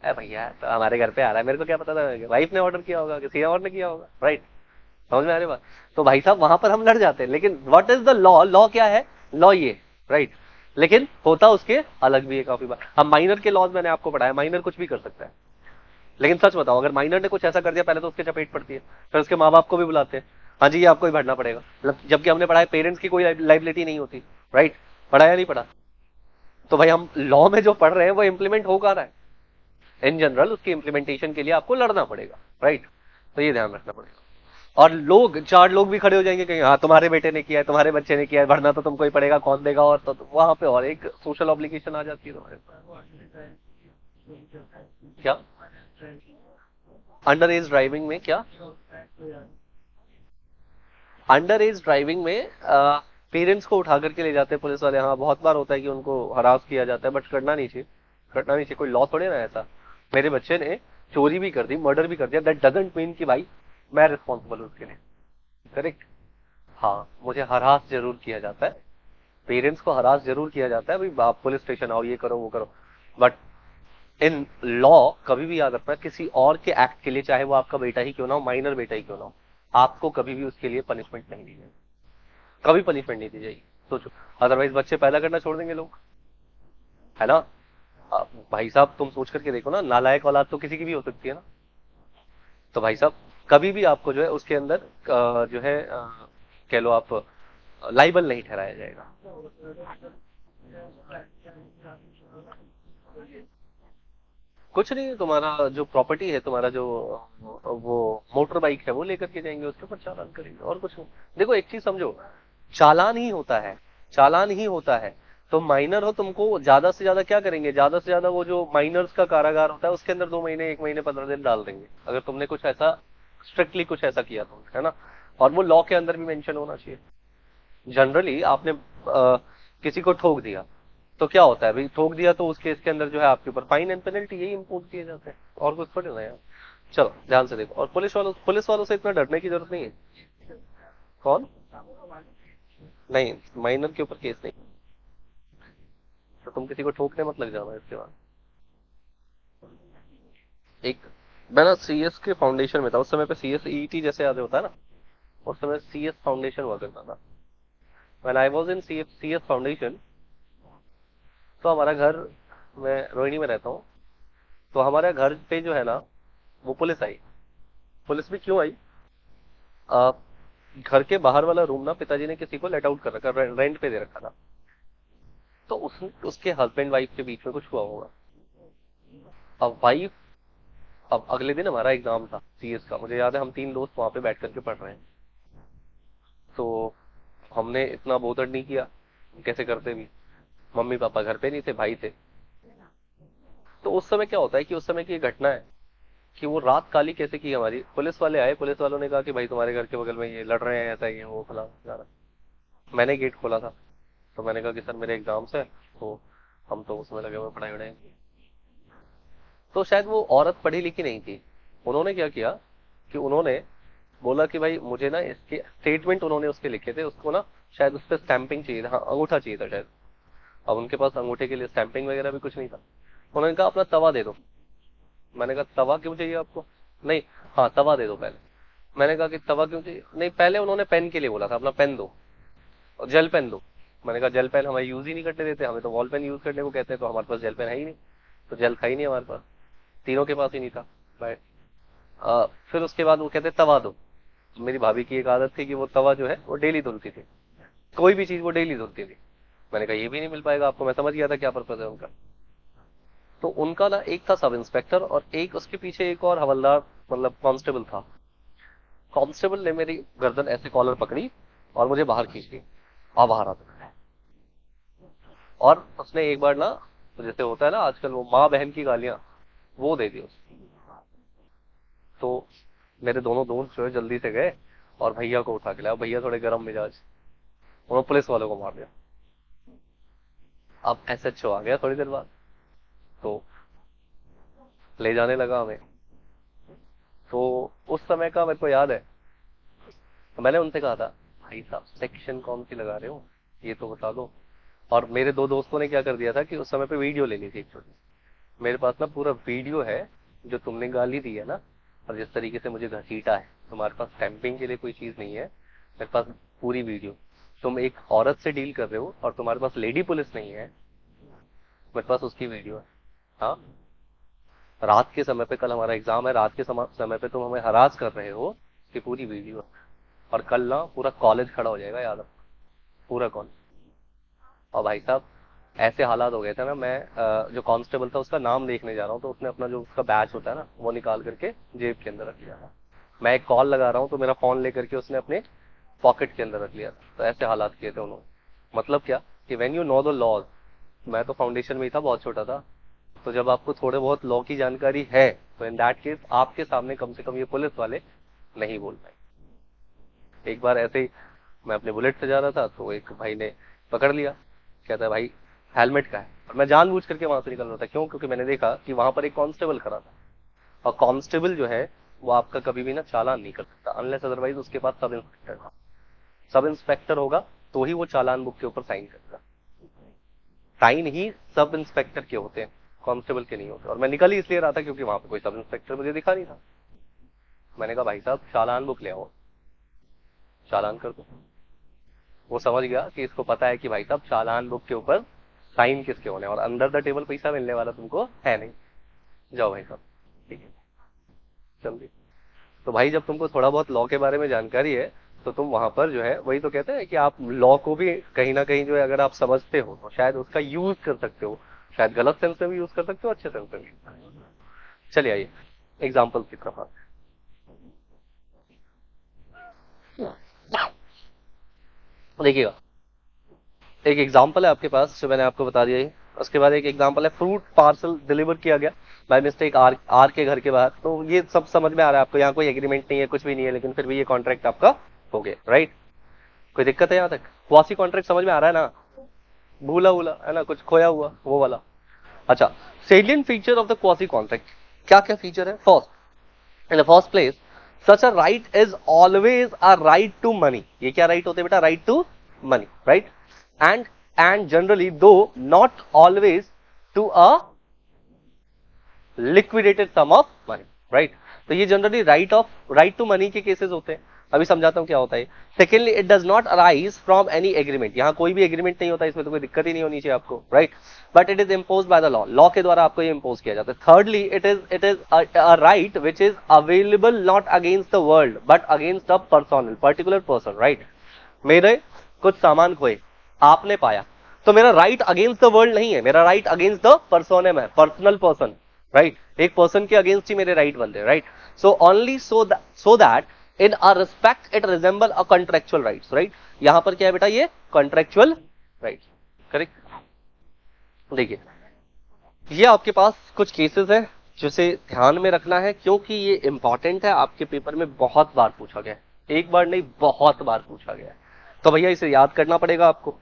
अरे भैया तो हमारे घर पे आ रहा है, मेरे को क्या पता था, वाइफ ने ऑर्डर किया होगा, किसी और ने किया होगा, राइट? समझ में आ रही बात? तो भाई साहब वहां पर हम लड़ जाते हैं, लेकिन what is the law? Law क्या है? लॉ ये, राइट? लेकिन होता उसके अलग भी है काफी बार। हम माइनर के लॉज मैंने आपको पढ़ाया, माइनर कुछ भी कर सकता है, लेकिन सच बताओ अगर माइनर ने कुछ ऐसा कर दिया पहले तो उसके चपेट पड़ती है, फिर उसके माँ बाप को भी बुलाते हैं, हाँ जी ये आपको ही भरना पड़ेगा, जबकि हमने पढ़ा है पेरेंट्स की कोई लाइबिलिटी नहीं होती, राइट? पढ़ा या नहीं पढ़ा? तो भाई हम लॉ में जो पढ़ रहे हैं वो इंप्लीमेंट हो रहा है, इन जनरल उसकी इंप्लीमेंटेशन के लिए आपको लड़ना पड़ेगा, राइट? तो ये ध्यान रखना पड़ेगा। और लोग, चार लोग भी खड़े हो जाएंगे कहीं, हाँ तुम्हारे बेटे ने किया है, तुम्हारे बच्चे ने किया है, भरना तो तुमको ही पड़ेगा, कौन देगा, और तो वहां पे और एक सोशल ऑब्लिगेशन आ जाती है तुम्हारे पास। क्या अंडर एज ड्राइविंग में, क्या अंडर एज ड्राइविंग में पेरेंट्स को उठा करके ले जाते हैं पुलिस वाले। हाँ बहुत बार होता है कि उनको हरास किया जाता है, बट करना नहीं चाहिए, करना नहीं चाहिए, कोई लॉ थोड़े ना है ऐसा। मेरे बच्चे ने चोरी भी कर दी, मर्डर भी कर दिया, दैट डजंट मीन कि भाई मैं रिस्पॉन्सिबल हूँ उसके लिए। करेक्ट। हाँ मुझे हरास जरूर किया जाता है, पेरेंट्स को हरास जरूर किया जाता है, भाई आप पुलिस स्टेशन आओ, ये करो वो करो, बट इन लॉ कभी भी याद रखना, किसी और के एक्ट के लिए, चाहे वो आपका बेटा ही क्यों ना हो, माइनर बेटा ही क्यों ना हो, आपको कभी भी उसके लिए पनिशमेंट नहीं दी जाएगी, कभी पनिशमेंट नहीं दी जाएगी। सोचो, अदरवाइज बच्चे पैदा करना छोड़ देंगे लोग, है ना। भाई साहब तुम सोच करके देखो ना, नालायक औलाद तो किसी की भी हो सकती है ना। तो भाई साहब कभी भी आपको जो है उसके अंदर जो है कह लो आप, लाइबल नहीं ठहराया जाएगा। कुछ नहीं, तुम्हारा जो प्रॉपर्टी है, तुम्हारा जो वो मोटर बाइक है, वो लेकर के जाएंगे, उसके ऊपर चालान करेंगे, और कुछ नहीं। देखो एक चीज समझो, चालान ही होता है, चालान ही होता है। तो माइनर हो, तुमको ज्यादा से ज्यादा क्या करेंगे, ज्यादा से ज्यादा वो जो माइनर्स का कारागार होता है उसके अंदर 2 महीने, 1 महीने, 15 दिन डाल देंगे, अगर तुमने कुछ ऐसा स्ट्रिक्टली कुछ ऐसा किया तो, है ना। और वो लॉ के अंदर भी मेंशन होना चाहिए। जनरली आपने किसी को ठोक दिया तो क्या होता है भाई, ठोक दिया तो उस केस के अंदर जो है आपके ऊपर फाइन एंड पेनल्टी यही इम्पोज किए जाते हैं, और कुछ थोड़ी ना यार। चलो ध्यान से देखो, और पुलिस वालों से इतना डरने की जरूरत नहीं है। कौन? नहीं, माइनर के ऊपर केस नहीं, तो तुम किसी को ठोकने मत लग जाना इसके बाद। एक, मैं ना सीएस के फाउंडेशन में था उस समय पे, सीएस ईटी जैसे याद होता है ना, उस समय सीएस फाउंडेशन हुआ करता था। When I was in CS foundation, तो हमारा घर, मैं रोहिणी में रहता हूँ, तो हमारे घर पे जो है ना, वो पुलिस आई। पुलिस भी क्यों आई? आ, घर के बाहर वाला रूम ना पिताजी ने किसी को लेट आउट कर रखा, रेंट पे दे रखा था। तो उसके हस्बैंड वाइफ के बीच में कुछ हुआ होगा। अब वाइफ, अब अगले दिन हमारा एग्जाम था सीएस का, मुझे याद है हम 3 दोस्त वहां पे बैठ करके पढ़ रहे हैं। तो हमने इतना बोधड़ नहीं किया, कैसे करते भी, मम्मी पापा घर पे नहीं थे, भाई थे। तो उस समय क्या होता है कि उस समय की ये घटना है कि वो रात काली कैसे की हमारी, पुलिस वाले आए, पुलिस वालों ने कहा कि भाई तुम्हारे घर के बगल में ये लड़ रहे हैं, ऐसा ही है, वो फला फलाना। मैंने गेट खोला था, तो मैंने कहा कि सर मेरे एग्जाम्स है, तो हम तो उसमें लगे हुए पढ़ाई वढ़ाई। तो शायद वो औरत पढ़ी लिखी नहीं थी, उन्होंने क्या किया कि उन्होंने बोला कि भाई मुझे ना इसके स्टेटमेंट, उन्होंने उसके लिखे थे, उसको ना शायद उस पर स्टैंपिंग चाहिए था, हाँ अंगूठा चाहिए था शायद। अब उनके पास अंगूठे के लिए स्टैंपिंग वगैरह भी कुछ नहीं था। उन्होंने कहा अपना तवा दे दो। मैंने कहा तवा क्यों चाहिए आपको? नहीं, हाँ तवा दे दो पहले। मैंने कहा कि तवा क्यों चाहिए? नहीं, पहले उन्होंने पेन के लिए बोला था, अपना पेन दो और जेल पेन दो। मैंने कहा जेल पेन हमें यूज ही नहीं करने देते, हमें तो वॉल पेन यूज करने को कहते हैं, तो हमारे पास जेल पेन है ही नहीं, तो जेल था ही नहीं हमारे पास, तीनों के पास ही नहीं था। भाई फिर उसके बाद वो कहते तवा दो। मेरी भाभी की एक आदत थी कि वो तवा जो है वो डेली धुलती थी, कोई भी चीज वो डेली धुलती थी। मैंने कहा ये भी नहीं मिल पाएगा आपको, मैं समझ गया था क्या पर्पज है उनका। तो उनका ना एक था सब इंस्पेक्टर, और एक उसके पीछे एक और हवलदार, मतलब कांस्टेबल था। कांस्टेबल ने मेरी गर्दन ऐसे कॉलर पकड़ी और मुझे बाहर खींच ली, आ बाहर आ सकता है। और उसने एक बार ना, तो जैसे होता है ना आजकल, वो माँ बहन की गालियां वो दे दी उसने। तो मेरे दोनों दोस्त जो है जल्दी से गए और भैया को उठा के लाया, भैया थोड़े गर्म मिजाज, उन्होंने पुलिस वालों को मार दिया। अब एसएचओ आ गया थोड़ी देर बाद, तो ले जाने लगा हमें। तो उस समय का मेरे को याद है, तो मैंने उनसे कहा था भाई साहब सेक्शन कौन सी लगा रहे हो, ये तो बता दो। और मेरे दो दोस्तों ने क्या कर दिया था कि उस समय पे वीडियो ले ली थी एक छोटी, मेरे पास ना पूरा वीडियो है, जो तुमने गाली दी है ना, और जिस तरीके से मुझे घसीटा है, तुम्हारे पास स्टैंपिंग के लिए कोई चीज नहीं है, मेरे पास पूरी वीडियो। तुम एक औरत से डील कर रहे हो और तुम्हारे पास लेडी पुलिस नहीं है, मेरे पास उसकी वीडियो है। हाँ, रात के समय पे, कल हमारा एग्जाम है, रात के समय पे तुम हमें हरास कर रहे हो, उसकी पूरी वीडियो है। और कल ना पूरा कॉलेज खड़ा हो जाएगा, याद रखो, पूरा कॉलेज। और भाई साहब ऐसे हालात हो गए थे ना, मैं जो कांस्टेबल था उसका नाम देखने जा रहा हूँ, तो उसने अपना जो उसका बैच होता है ना वो निकाल करके जेब के अंदर रख लिया था। मैं एक कॉल लगा रहा हूँ तो मेरा फोन लेकर के उसने अपने पॉकेट के अंदर रख लिया था, तो ऐसे हालात किए थे उन्होंने। मतलब क्या कि when you know the laws, मैं तो फाउंडेशन में ही था, बहुत छोटा था, तो जब आपको थोड़े बहुत लॉ की जानकारी है तो इन दैट केस आपके सामने कम से कम ये पुलिस वाले नहीं बोल पाए। एक बार ऐसे ही मैं अपने बुलेट से जा रहा था तो एक भाई ने पकड़ लिया, कहता है भाई हेलमेट का है, और मैं जानबूझ करके वहां से निकल रहा था। क्यों? क्योंकि मैंने देखा कि वहां पर एक कांस्टेबल खड़ा था, और कांस्टेबल जो है वो आपका कभी भी ना चालान नहीं कर सकता अनलेस अदरवाइज उसके पास सब इंस्पेक्टर था। सब इंस्पेक्टर होगा तो ही वो चालान बुक के ऊपर साइन करेगा। साइन ही सब इंस्पेक्टर के होते हैं, कांस्टेबल के नहीं होते। और मैं निकल ही इसलिए रहा था क्योंकि वहां पर कोई सब इंस्पेक्टर मुझे दिखा नहीं था। मैंने कहा भाई साहब चालान बुक ले आओ, चालान कर दो। वो समझ गया कि इसको पता है कि भाई साहब चालान बुक के ऊपर साइन किसके होने, और अंडर द टेबल पैसा मिलने वाला तुमको है नहीं। जाओ भाई साहब, ठीक है चल। तो भाई जब तुमको थोड़ा बहुत लॉ के बारे में जानकारी है तो तुम वहां पर जो है, वही तो कहते हैं कि आप लॉ को भी कहीं ना कहीं जो है अगर आप समझते हो तो शायद उसका यूज कर सकते हो, शायद गलत सेंस में भी यूज कर सकते हो, अच्छे सेंस में भी। चलिए आइए एग्जाम्पल की तरफ आते हैं। देखिएगा, एक एग्जाम्पल है आपके पास जो मैंने आपको बता दिया है। उसके बाद एक एग्जाम्पल है फ्रूट पार्सल डिलीवर किया गया बाय मिस्टेक आर के घर के बाहर। तो ये सब समझ में आ रहा है आपको, यहाँ कोई एग्रीमेंट नहीं है, कुछ भी नहीं है, लेकिन फिर भी ये कॉन्ट्रैक्ट आपका हो गया, राइट? कोई दिक्कत है यहाँ तक? क्वासी कॉन्ट्रैक्ट समझ में आ रहा है ना? भूला भूला है ना, कुछ खोया हुआ वो वाला। अच्छा, salient feature of the quasi contract, क्या क्या फीचर है? First, in the first place such a right is always a right to money. ये क्या राइट होते हैं बेटा? Right to money, right? and generally though not always to a liquidated sum of money, right? तो ये generally right to money के cases होते हैं। अभी समझाता हूं क्या होता है। Secondly, it does not arise from any agreement, यहाँ कोई भी एग्रीमेंट नहीं होता, इसमें तो कोई दिक्कत ही नहीं होनी चाहिए आपको, right? But it is impose by the law, law के द्वारा आपको ये इम्पोज किया जाता है। Thirdly, it is a right which is available not against the world but against the person, particular person, right? मेरे कुछ सामान खोए, आपने पाया, तो मेरा राइट अगेंस्ट द वर्ल्ड नहीं है, मेरा राइट अगेंस्ट द पर्सन है, मैं पर्सनल पर्सन, राइट? एक पर्सन के अगेंस्ट ही मेरे राइट बनते हैं, right? So only so that in a respect it resemble a contractual rights, right? यहां पर क्या है बेटा? ये कॉन्ट्रेक्चुअल राइट्स, करेक्ट? देखिए, ये आपके पास कुछ केसेस है जिसे ध्यान में रखना है क्योंकि ये इंपॉर्टेंट है, आपके पेपर में बहुत बार पूछा गया है, एक बार नहीं बहुत बार पूछा गया है, तो भैया इसे याद करना पड़ेगा आपको।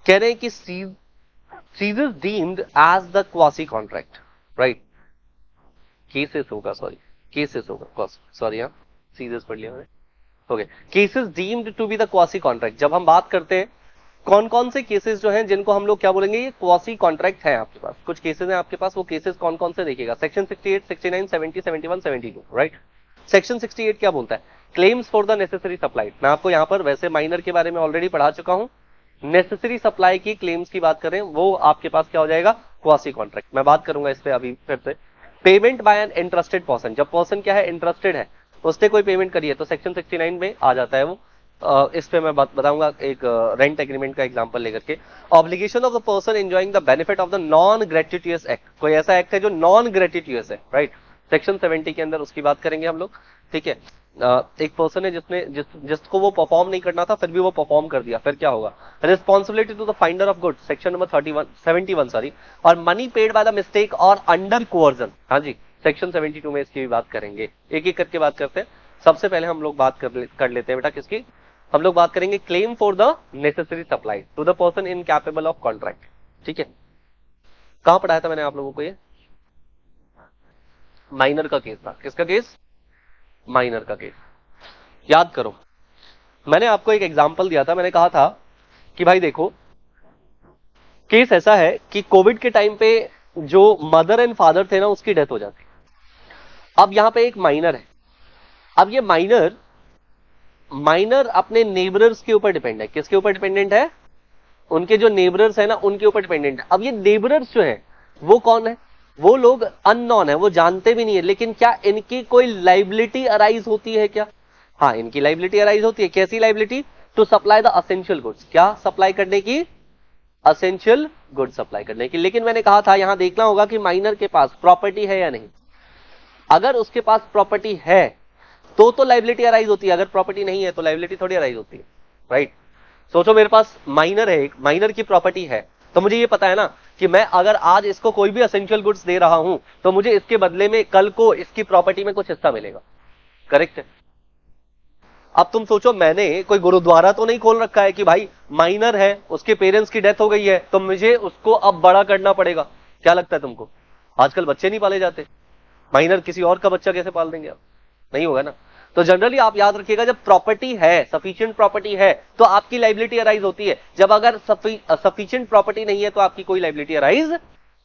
कह रहे हैं कि ceases deemed as the quasi contract, right? Cases होगा, सॉरी केसेस होगा, सॉरी हाँ सीजेस पढ़ लिया मैंने, okay. Cases deemed to be the quasi contract, जब हम बात करते हैं कौन कौन से केसेस जो हैं जिनको हम लोग क्या बोलेंगे, ये क्वासी कॉन्ट्रैक्ट है आपके पास, कुछ केसेस हैं आपके पास, वो केसेस कौन कौन से देखिएगा। Section 68, 69, 70, 71, 72, right? सेक्शन 68 क्या बोलता है? Claims for the necessary supply. मैं आपको यहाँ पर वैसे माइनर के बारे में ऑलरेडी पढ़ा चुका हूँ, नेसेसरी सप्लाई की क्लेम्स की बात करें वो आपके पास क्या हो जाएगा? Quasi contract. मैं बात करूंगा इस पे अभी फिर से। Payment by an interested person, जब पर्सन क्या है? इंटरेस्टेड है, उसने कोई पेमेंट करी है तो सेक्शन 69 में आ जाता है वो। इस पे मैं बताऊंगा एक रेंट एग्रीमेंट का एग्जांपल लेकर के। Obligation of the person enjoying the benefit of the non gratuitous act, कोई ऐसा एक्ट है जो नॉन ग्रेट्यूटियस है, राइट? सेक्शन 70 के अंदर उसकी बात करेंगे हम लोग, ठीक है? एक पर्सन है जिसको वो परफॉर्म नहीं करना था फिर भी वो परफॉर्म कर दिया, फिर क्या होगा? Responsibility to the finder of goods, section number 71 sorry, or money paid by the mistake or under coercion, हाँ जी सेक्शन 72 में इसकी भी बात करेंगे। एक एक करके बात करते हैं। सबसे पहले हम लोग बात कर लेते हैं बेटा किसकी? हम लोग बात करेंगे claim for the necessary supply to the person incapable of contract, ठीक है? कहां पढ़ाया था मैंने आप लोगों को? ये माइनर का केस था। किसका केस? माइनर का केस। याद करो, मैंने आपको एक एग्जांपल दिया था, मैंने कहा था कि भाई देखो केस ऐसा है कि कोविड के टाइम पे जो मदर एंड फादर थे ना उसकी डेथ हो जाती। अब यहां पे एक माइनर है, अब ये माइनर अपने नेबरर्स के ऊपर डिपेंड है। किसके ऊपर डिपेंडेंट है? उनके जो नेबरर्स है ना उनके ऊपर डिपेंडेंट है। अब ये नेबरर्स जो है वो कौन है? वो लोग अननोन है, वो जानते भी नहीं है, लेकिन क्या इनकी कोई लाइबिलिटी अराइज होती है क्या? हाँ, इनकी लाइबिलिटी अराइज होती है। कैसी liability? To supply the essential goods, क्या सप्लाई करने की? असेंशियल गुड्स सप्लाई करने की। लेकिन मैंने कहा था यहां देखना होगा कि माइनर के पास प्रॉपर्टी है या नहीं। अगर उसके पास प्रॉपर्टी है तो लाइबिलिटी अराइज होती है, अगर प्रॉपर्टी नहीं है तो लाइबिलिटी थोड़ी अराइज होती है, राइट। सोचो मेरे पास माइनर है, एक माइनर की प्रॉपर्टी है, तो मुझे ये पता है ना कि मैं अगर आज इसको कोई भी एसेंशियल गुड्स दे रहा हूं तो मुझे इसके बदले में कल को इसकी प्रॉपर्टी में कुछ हिस्सा मिलेगा, करेक्ट है। अब तुम सोचो मैंने कोई गुरुद्वारा तो नहीं खोल रखा है कि भाई माइनर है, उसके पेरेंट्स की डेथ हो गई है तो मुझे उसको अब बड़ा करना पड़ेगा। क्या लगता है तुमको, आजकल बच्चे नहीं पाले जाते, माइनर किसी और का बच्चा कैसे पाल देंगे आप, नहीं होगा ना। तो जनरली आप याद रखिएगा, जब प्रॉपर्टी है, सफिशिएंट प्रॉपर्टी है तो आपकी लाइबिलिटी अराइज होती है, जब अगर सफिशिएंट प्रॉपर्टी नहीं है तो आपकी कोई लाइबिलिटी अराइज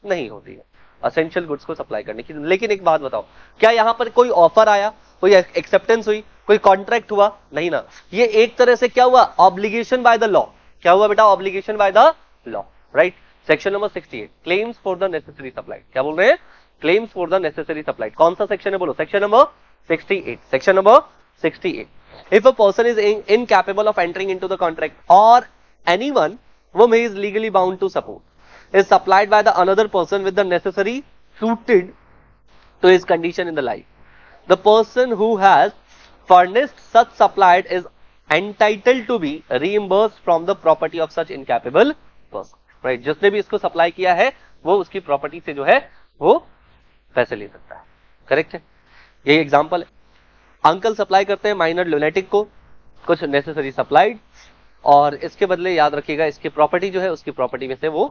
नहीं होती है असेंशियल गुड्स को सप्लाई करने की। लेकिन एक बात बताओ, क्या यहां पर कोई ऑफर आया, कोई एक्सेप्टेंस हुई, कोई कॉन्ट्रैक्ट हुआ, नहीं ना। ये एक तरह से क्या हुआ, ऑब्लिगेशन बाय द लॉ। क्या हुआ बेटा, obligation bye the law, right. Section number 68, claims for the necessary supply. क्या बोल रहे हैं, claims for the necessary supply. कौन सा सेक्शन है बोलो, section number 68, section number 68। If a person is incapable of entering into the contract or anyone whom he is legally bound to support is supplied by the another person with the necessary suited to his condition in the life, the person who has furnished such supplied is entitled to be reimbursed from the property of such incapable person, right। जिसने भी इसको supply किया है वो उसकी property से जो है वो पैसे ले सकता है, करेक्ट है। यही एग्जांपल है, अंकल सप्लाई करते हैं माइनर लुनेटिक को कुछ नेसेसरी सप्लाइड, और इसके बदले याद रखिएगा इसकी प्रॉपर्टी जो है उसकी प्रॉपर्टी में से वो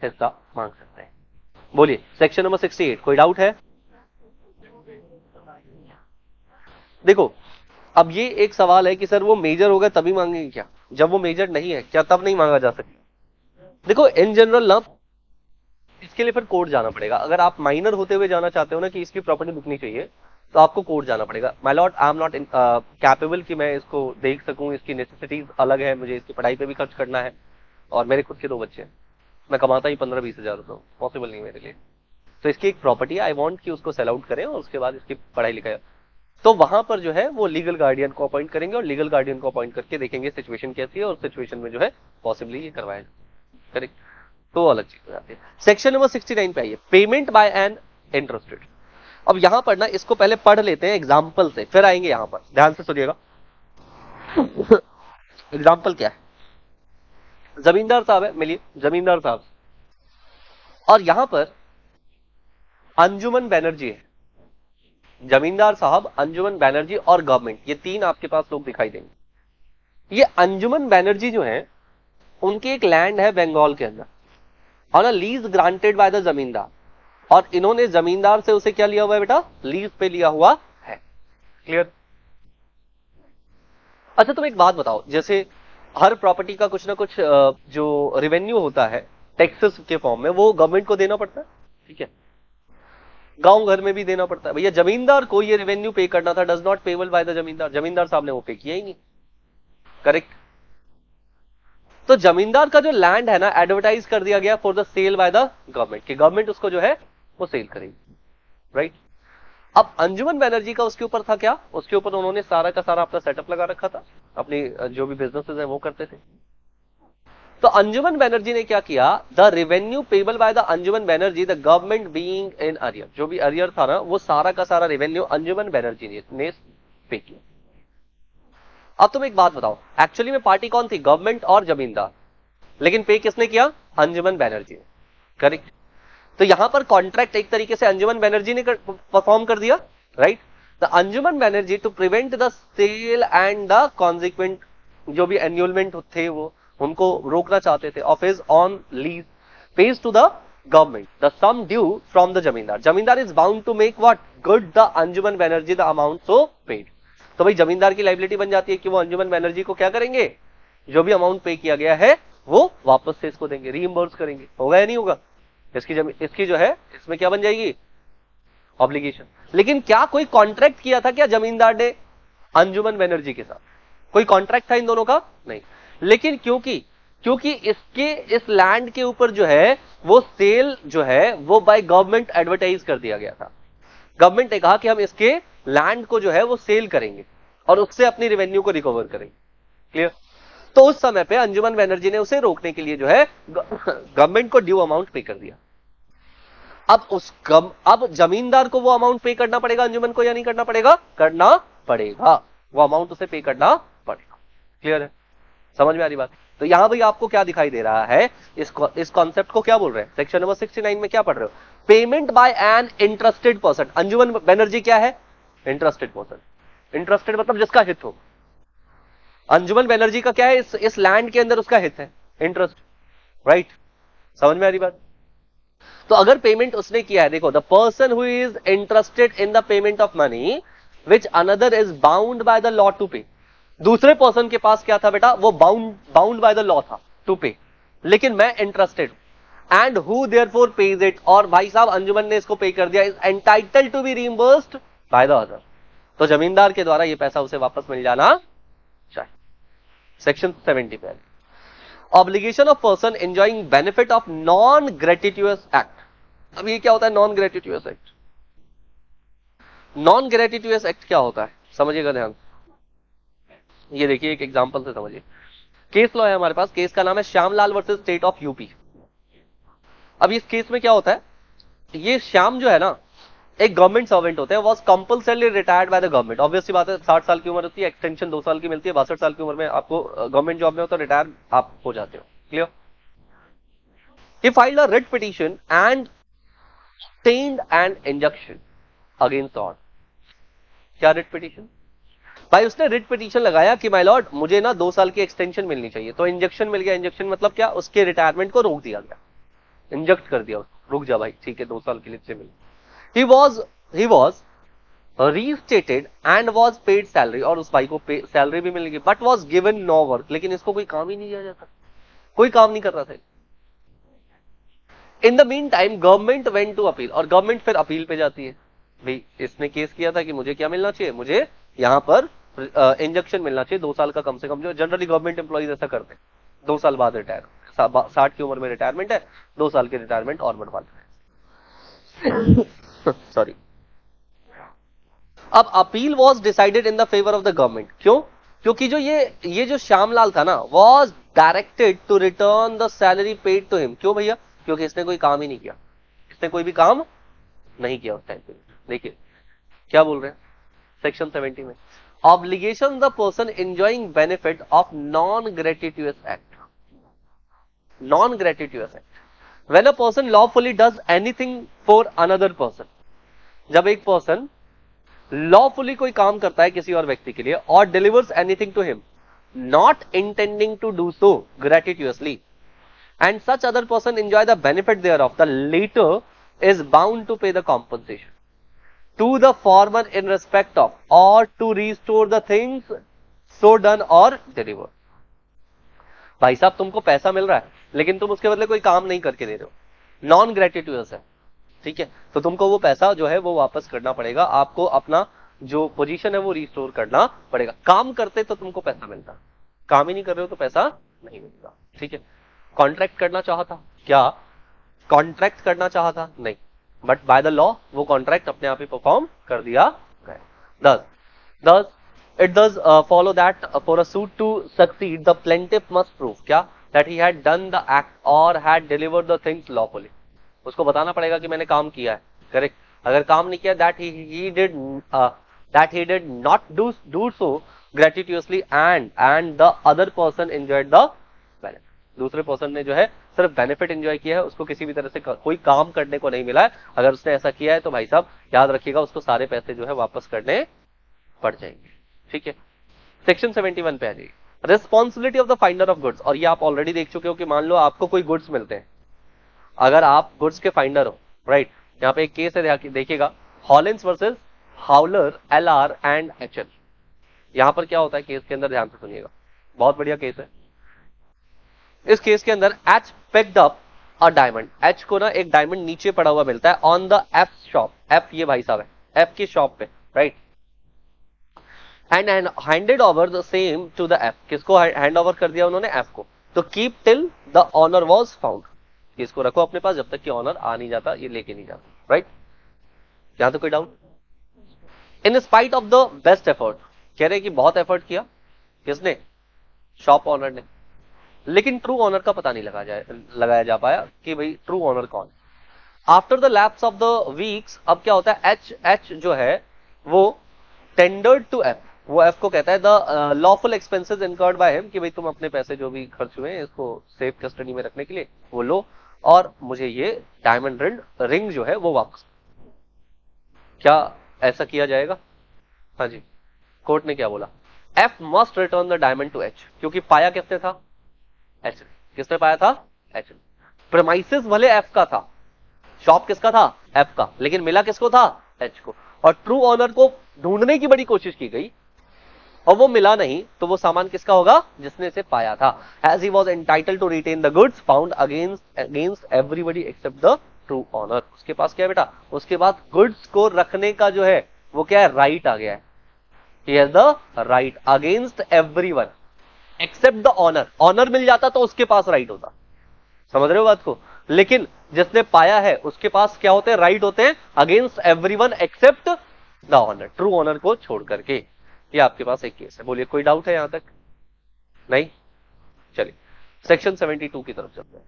हिस्सा मांग सकते हैं। बोलिए सेक्शन नंबर 68, कोई डाउट है। देखो अब ये एक सवाल है कि सर वो मेजर होगा तभी मांगेंगे क्या, जब वो मेजर नहीं है क्या तब नहीं मांगा जा सकता। देखो इन जनरल ना इसके लिए फिर कोर्ट जाना पड़ेगा। अगर आप माइनर होते हुए जाना चाहते हो ना कि इसकी प्रॉपर्टी बिकनी चाहिए तो आपको कोर्ट जाना पड़ेगा। My Lord I am not capable कि मैं इसको देख सकूं, इसकी नेसेसिटीज अलग है, मुझे इसकी पढ़ाई पे भी खर्च करना है और मेरे खुद के 2 बच्चे हैं, मैं कमाता ही 15-20 हजार रुपये, पॉसिबल नहीं मेरे लिए। तो इसकी एक प्रॉपर्टी आई वांट कि उसको सेल आउट करें और उसके बाद इसकी पढ़ाई लिखाई, तो वहां पर जो है वो लीगल गार्डियन को अपॉइंट करेंगे और लीगल गार्डियन को अपॉइंट करके देखेंगे सिचुएशन कैसी है और सिचुएशन में जो है पॉसिबली ये करवाया, करेक्ट। तो अलग चीज हो जाती है। सेक्शन नंबर 69 पे आइए, पेमेंट बाय एन इंटरेस्टेड। अब यहां पर ना इसको पहले पढ़ लेते हैं एग्जाम्पल से, फिर आएंगे यहां पर, ध्यान से सुनिएगा। एग्जाम्पल क्या है, जमींदार साहब है, मिलिए जमींदार साहब, और यहां पर अंजुमन बनर्जी है। जमींदार साहब, अंजुमन बनर्जी और गवर्नमेंट, ये 3 आपके पास लोग दिखाई देंगे। ये अंजुमन बनर्जी जो है उनकी एक लैंड है बंगाल के अंदर और ना लीज ग्रांटेड बाय द जमींदार, और इन्होंने जमींदार से उसे क्या लिया हुआ है बेटा, लीज पे लिया हुआ है, क्लियर। अच्छा तुम एक बात बताओ, जैसे हर प्रॉपर्टी का कुछ ना कुछ जो रेवेन्यू होता है टैक्सेस के फॉर्म में वो गवर्नमेंट को देना पड़ता है, ठीक है, गांव घर में भी देना पड़ता है। भैया जमींदार को ये रेवेन्यू पे करना था, does not payable by the zamindar, जमींदार साहब ने वो पे किया ही नहीं, करेक्ट। तो जमींदार का जो लैंड है ना एडवर्टाइज कर दिया गया for the sale by the government, कि गवर्नमेंट उसको जो है वो सेल करेगी, राइट। अब अंजुमन बनर्जी का उसके ऊपर था क्या, उसके ऊपर उन्होंने सारा का सारा अपना सेटअप लगा रखा था, अपनी जो भी बिजनेसेस है वो करते थे। तो अंजुमन बनर्जी ने क्या किया, the revenue payable by the Anjuman Banerjee the government being in arrear, जो भी अरियर था ना वो सारा का सारा रेवेन्यू अंजुमन बनर्जी ने पे किया। अब तुम एक बात बताओ, एक्चुअली में पार्टी कौन थी, गवर्नमेंट और जमींदार, लेकिन पे किसने किया, अंजुमन बनर्जी ने, करेक्ट। तो यहां पर कॉन्ट्रैक्ट एक तरीके से अंजुमन बनर्जी ने परफॉर्म कर दिया, right. The Anjuman Banerjee to prevent the sale and the consequent, जो भी एन्यूलमेंट थे वो उनको रोकना चाहते थे, of his on lease pays to the government the sum due from the zamindar, zamindar is bound to make what good the Anjuman Banerjee the amount so paid. तो भाई जमींदार की लाइबिलिटी बन जाती है कि वो अंजुमन बनर्जी को क्या करेंगे, जो भी अमाउंट पे किया गया है वो वापस से इसको देंगे, रीइंबर्स करेंगे, होगा या नहीं होगा। इसकी जो है इसमें क्या बन जाएगी, ऑब्लिगेशन। लेकिन क्या कोई कॉन्ट्रैक्ट किया था क्या जमींदार ने अंजुमन बनर्जी के साथ, कोई कॉन्ट्रैक्ट था इन दोनों का, नहीं। लेकिन क्योंकि इसके इस लैंड के ऊपर जो है वो सेल जो है वो बाय गवर्नमेंट एडवर्टाइज कर दिया गया था, गवर्नमेंट ने कहा कि हम इसके लैंड को जो है वो सेल करेंगे और उससे अपनी रेवेन्यू को रिकवर करेंगे, क्लियर। तो उस समय पे अंजुमन बनर्जी ने उसे रोकने के लिए जो है गवर्नमेंट को ड्यू अमाउंट पे कर दिया। अब जमींदार को वो अमाउंट पे करना पड़ेगा अंजुमन को या नहीं करना पड़ेगा, करना पड़ेगा, वो अमाउंट उसे पे करना पड़ेगा। क्लियर है, समझ में आ रही बात? तो यहां भाई आपको क्या दिखाई दे रहा है, इस कॉन्सेप्ट को क्या बोल रहे हैं, सेक्शन नंबर 69 में क्या पढ़ रहे हो, payment by an interested person. Anjuman Banerjee क्या है, इंटरेस्टेड पर्सन। इंटरेस्टेड मतलब जिसका हित हो। अंजुमन बनर्जी का क्या है, इस लैंड के अंदर उसका हित है, इंटरेस्ट, राइट? समझ में आ रही बात? तो अगर पेमेंट उसने किया है, देखो, the person who is interested in the payment of money which another is bound by the law to pay. दूसरे पर्सन के पास क्या था बेटा, वो बाउंड बाय द लॉ था टू पे, लेकिन मैं interested, and who therefore pays it, और भाई साहब अंजुमन ने इसको पे कर दिया, is entitled to be reimbursed by the other. तो जमींदार के द्वारा ये पैसा उसे वापस मिल जाना चाहिए। सेक्शन 70 पे obligation of person enjoying benefit of non gratuitous act. अब ये क्या होता है non gratuitous act? Non gratuitous act क्या होता है, समझिएगा ध्यान। ये देखिए एक एग्जांपल से समझिए। केस लॉ है हमारे पास, केस का नाम है Shyamlal versus state of UP. अब इस केस में क्या होता है, ये श्याम जो है ना, एक गवर्नमेंट सर्वेंट होते हैं, was compulsory retired by the government. Obvious सी बात है, 60 साल की उम्र होती है, एक्सटेंशन 2 साल की मिलती है, 62 साल की उम्र में आपको गवर्नमेंट जॉब में हो तो रिटायर आप हो जाते हो। Clear? He filed a writ petition and obtained an injunction against order. क्या रिट पिटीशन? भाई उसने रिट पिटीशन लगाया कि माय लॉर्ड मुझे ना 2 साल की एक्सटेंशन मिलनी चाहिए, तो इंजेक्शन मिल गया। इंजेक्शन मतलब क्या, उसके रिटायरमेंट को रोक दिया गया, इंजेक्ट कर दिया उसको, रुक जा भाई, ठीक है 2 साल के लिए से मिल। he was restated and was paid salary, और उस भाई को सैलरी भी मिलेगी, but was given no work, लेकिन इसको कोई काम ही नहीं दिया जाता, कोई काम नहीं कर रहा था। In the meantime government went to appeal, और गवर्नमेंट फिर अपील पे जाती है। भाई इसने केस किया था कि मुझे क्या मिलना चाहिए, मुझे यहाँ पर इंजेक्शन मिलना चाहिए 2 साल का कम से कम, जो जनरली गवर्नमेंट एम्प्लॉइज ऐसा करते हैं, 2 साल बाद रिटायर, 60 की उम्र में रिटायरमेंट है, 2 साल की रिटायरमेंट और बनवा है। सॉरी। अब appeal was decided in the favour of the government. क्यों? क्योंकि जो ये जो श्यामलाल था ना, was directed to return the salary paid to him. क्यों भैया? क्योंकि इसने कोई काम ही नहीं किया, इसने कोई भी काम नहीं किया उस टाइम पे। देखिए क्या बोल रहे हैं सेक्शन 70 में, obligation the person enjoying benefit of non gratuitous act. Non gratuitous act, when a person lawfully does anything for another person. जब एक पर्सन लॉफुली कोई काम करता है किसी और व्यक्ति के लिए, or delivers anything to him not intending to do so gratuitously, and such other person enjoy the benefit thereof, the later is bound to pay the compensation to the former in respect of, or to restore the things so done or delivered। भाई साहब तुमको पैसा मिल रहा है, लेकिन तुम उसके बदले कोई काम नहीं करके दे रहे हो, नॉन ग्रेटिट्यूअस है, ठीक है? तो तुमको वो पैसा जो है वो वापस करना पड़ेगा, आपको अपना जो पोजीशन है वो रिस्टोर करना पड़ेगा। काम करते तो तुमको पैसा मिलता, काम ही नहीं कर रहे हो तो पैसा नहीं मिलता, ठीक है? कॉन्ट्रैक्ट करना चाहा था क्या? कॉन्ट्रैक्ट करना चाहा था नहीं, बट बाय द लॉ वो कॉन्ट्रैक्ट अपने आप ही परफॉर्म कर दिया गया। thus it does follow that for a suit to succeed the plaintiff must prove क्या, that he had done the act or had delivered the things lawfully। उसको बताना पड़ेगा कि मैंने काम किया है, करेक्ट? अगर काम नहीं किया, that he did not do so gratuitously and the other person enjoyed the benefit। दूसरे पर्सन ने जो है सिर्फ बेनिफिट एंजॉय किया है, उसको किसी भी तरह से कोई काम करने को नहीं मिला है। अगर उसने ऐसा किया है तो भाई साहब याद रखिएगा, उसको सारे पैसे जो है वापस करने पड़ जाएंगे, ठीक है? सेक्शन 71 पे आ जाइए, responsibility of the finder of goods. और ये आप ऑलरेडी देख चुके हो कि मान लो आपको कोई गुड्स मिलते हैं, अगर आप गुड्स के फाइंडर हो, राइट? यहाँ पे एक केस है, देखिएगा, Hollins versus Howler LR and HL। यहां पर क्या होता है केस के अंदर, ध्यान से सुनिएगा, बहुत बढ़िया केस है। इस केस के अंदर H picked up a diamond, H को ना एक डायमंड नीचे पड़ा हुआ मिलता है on the F shop. F ये भाई साहब है, F की शॉप पे, right? And handed over the same to the F। किसको हैंड ओवर कर दिया उन्होंने? F को। तो keep till the owner was found, इसको रखो अपने पास जब तक कि ऑनर आ नहीं जाता, ये लेके नहीं जाता, राइट? यहां तो कोई doubt? In spite of the best effort, कह रहे कि बहुत एफर्ट किया किसने? शॉप ऑनर ने, लेकिन ट्रू ऑनर का पता नहीं लगाया जा पाया कि भाई ट्रू ऑनर कौन। After the lapse of the weeks, अब क्या होता है, एच जो है वो टेंडर्ड टू एफ, वो एफ को कहता है the lawful expenses incurred by him, कि भाई तुम अपने पैसे जो भी खर्च हुए हैं इसको सेफ कस्टडी में रखने के लिए वो लो, और मुझे ये डायमंड रिंग जो है वो वापस। क्या ऐसा किया जाएगा? हाँ जी, कोर्ट ने क्या बोला? F must return the diamond to H, क्योंकि पाया किसने था? एच। किसने पाया था? एच। प्रेमाइसिस भले एफ का था, शॉप किसका था? एफ का, लेकिन मिला किसको था? एच को। और ट्रू ऑनर को ढूंढने की बड़ी कोशिश की गई और वो मिला नहीं, तो वो सामान किसका होगा? जिसने इसे पाया था। As he was entitled to retain the goods found against everybody except the true owner. उसके पास क्या है बेटा? उसके बाद गुड्स को रखने का जो है वो क्या है? राइट आ गया है। He has the right against everyone except the owner। Owner मिल जाता तो उसके पास राइट होता, समझ रहे हो बात को? लेकिन जिसने पाया है उसके पास क्या होते हैं? राइट होते हैं against everyone except the owner, true owner को छोड़ करके। ये आपके पास एक केस है। बोलिए कोई डाउट है यहां तक? नहीं? चलिए सेक्शन 72 की तरफ चलते हैं।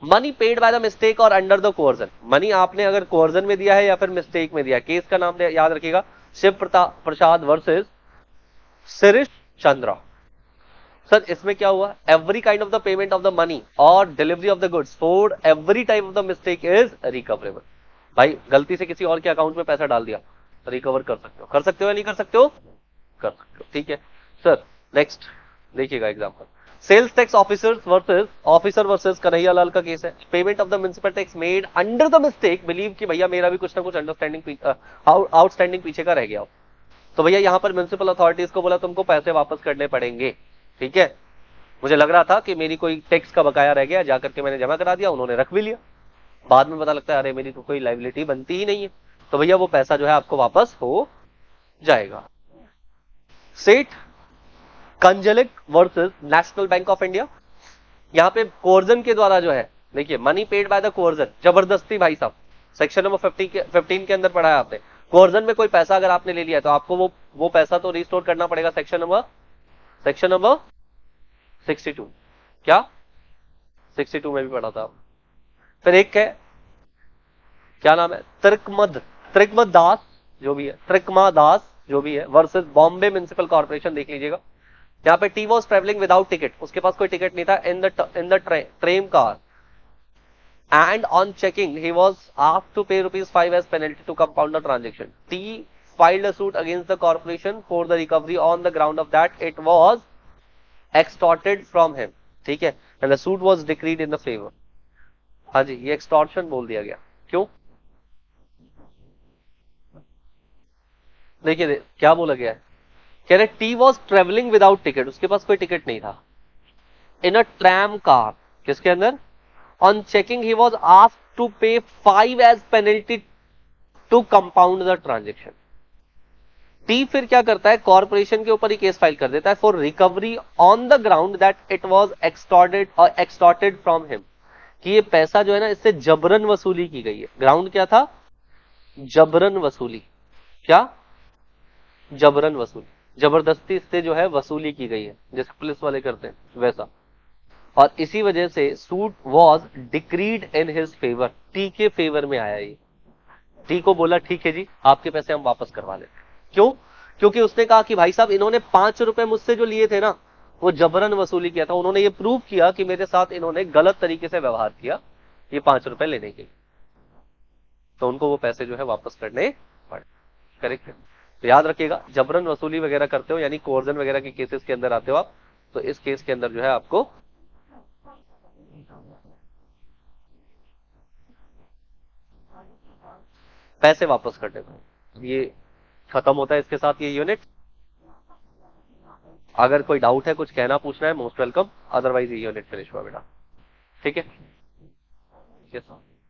Money paid by the mistake or under the coercion. Money आपने अगर कोर्जन में दिया है या फिर मिस्टेक में दिया, केस का नाम याद रखिएगा, शिव प्रसाद वर्सेस सिरिश चंद्रा। सर इसमें क्या हुआ? Every kind of the payment of the money or delivery of the goods for every type of the mistake is recoverable. भाई गलती से किसी और के अकाउंट में पैसा डाल दिया, रिकवर कर सकते हो। कर सकते हो या नहीं कर सकते हो? कर सकते हो, ठीक है सर। नेक्स्ट देखिएगा example, sales tax officer versus Kanhaiyalal का केस है। Payment of the municipal tax made under the mistake, believe कि भैया मेरा भी कुछ ना कुछ अंडरस्टैंडिंग आउटस्टैंडिंग पीछे का रह गया हो, तो भैया यहां पर म्युनिसिपल अथॉरिटीज को बोला तुमको पैसे वापस करने पड़ेंगे, ठीक है। मुझे लग रहा था कि मेरी कोई टैक्स का बकाया रह गया, जाकर के मैंने जमा करा दिया, उन्होंने रख भी लिया। बाद में पता लगता है अरे मेरी तो कोई लायबिलिटी बनती ही नहीं है, तो भैया वो पैसा जो है आपको वापस हो जाएगा। Seth Kanjilal versus national bank of India. यहां पे कोर्जन के द्वारा जो है, देखिए money paid by the coercion, जबरदस्ती भाई साहब, सेक्शन नंबर 15 के अंदर पढ़ा है आपने। कोर्जन में कोई पैसा अगर आपने ले लिया तो आपको वो पैसा तो रिस्टोर करना पड़ेगा। सेक्शन नंबर 62, क्या 62 में भी पढ़ा था। फिर एक है, क्या नाम है, त्रिकमा दास जो भी है वर्सेस बॉम्बे म्युनिसिपल कॉर्पोरेशन। देख लीजिएगा यहाँ पे T was travelling without ticket, उसके पास कोई टिकट नहीं था in the train car, and on checking he was asked to pay ₹5 as penalty to compound the transaction. T filed a suit against the corporation for the recovery on the ground of that it was extorted from him, ठीक है, and the suit was decreed in the favor। हाँ जी, ये extortion बोल दिया गया, क्यों? देखिए क्या बोला गया है, कह रहे T was travelling without ticket, उसके पास कोई टिकट नहीं था, इन अ ट्रैम कार, किसके अंदर? On checking, he was asked to pay 5 as penalty to compound the transaction। T फिर क्या करता है? कॉर्पोरेशन के ऊपर ही केस फाइल कर देता है for recovery on the ground that it was extorted from him, कि ये पैसा जो है ना इससे जबरन वसूली की गई है। ग्राउंड क्या था? जबरन वसूली। क्या? जबरन वसूली, जबरदस्ती इससे जो है वसूली की गई है, जैसे पुलिस वाले करते हैं वैसा। और इसी वजह से suit was decreed in his favour, T के फेवर में आया ये। टी को बोला ठीक है जी आपके पैसे हम वापस करवा लेते। क्यों? क्योंकि उसने कहा कि भाई साहब इन्होंने 5 रुपए मुझसे जो लिए थे ना वो जबरन वसूली किया था, उन्होंने ये प्रूव किया कि मेरे साथ इन्होंने गलत तरीके से व्यवहार किया ये 5 रुपए लेने के लिए, तो उनको वो पैसे जो है वापस करने पड़े। करेक्ट है? तो याद रखिएगा जबरन वसूली वगैरह करते हो यानी कोर्जन वगैरह के केसेस के अंदर आते हो आप, तो इस केस के अंदर जो है आपको पैसे वापस करने को। ये खत्म होता है इसके साथ ये यूनिट। अगर कोई डाउट है, कुछ कहना पूछना है, मोस्ट वेलकम, अदरवाइज ये यूनिट फिनिश हुआ बेटा, ठीक है। Yes sir.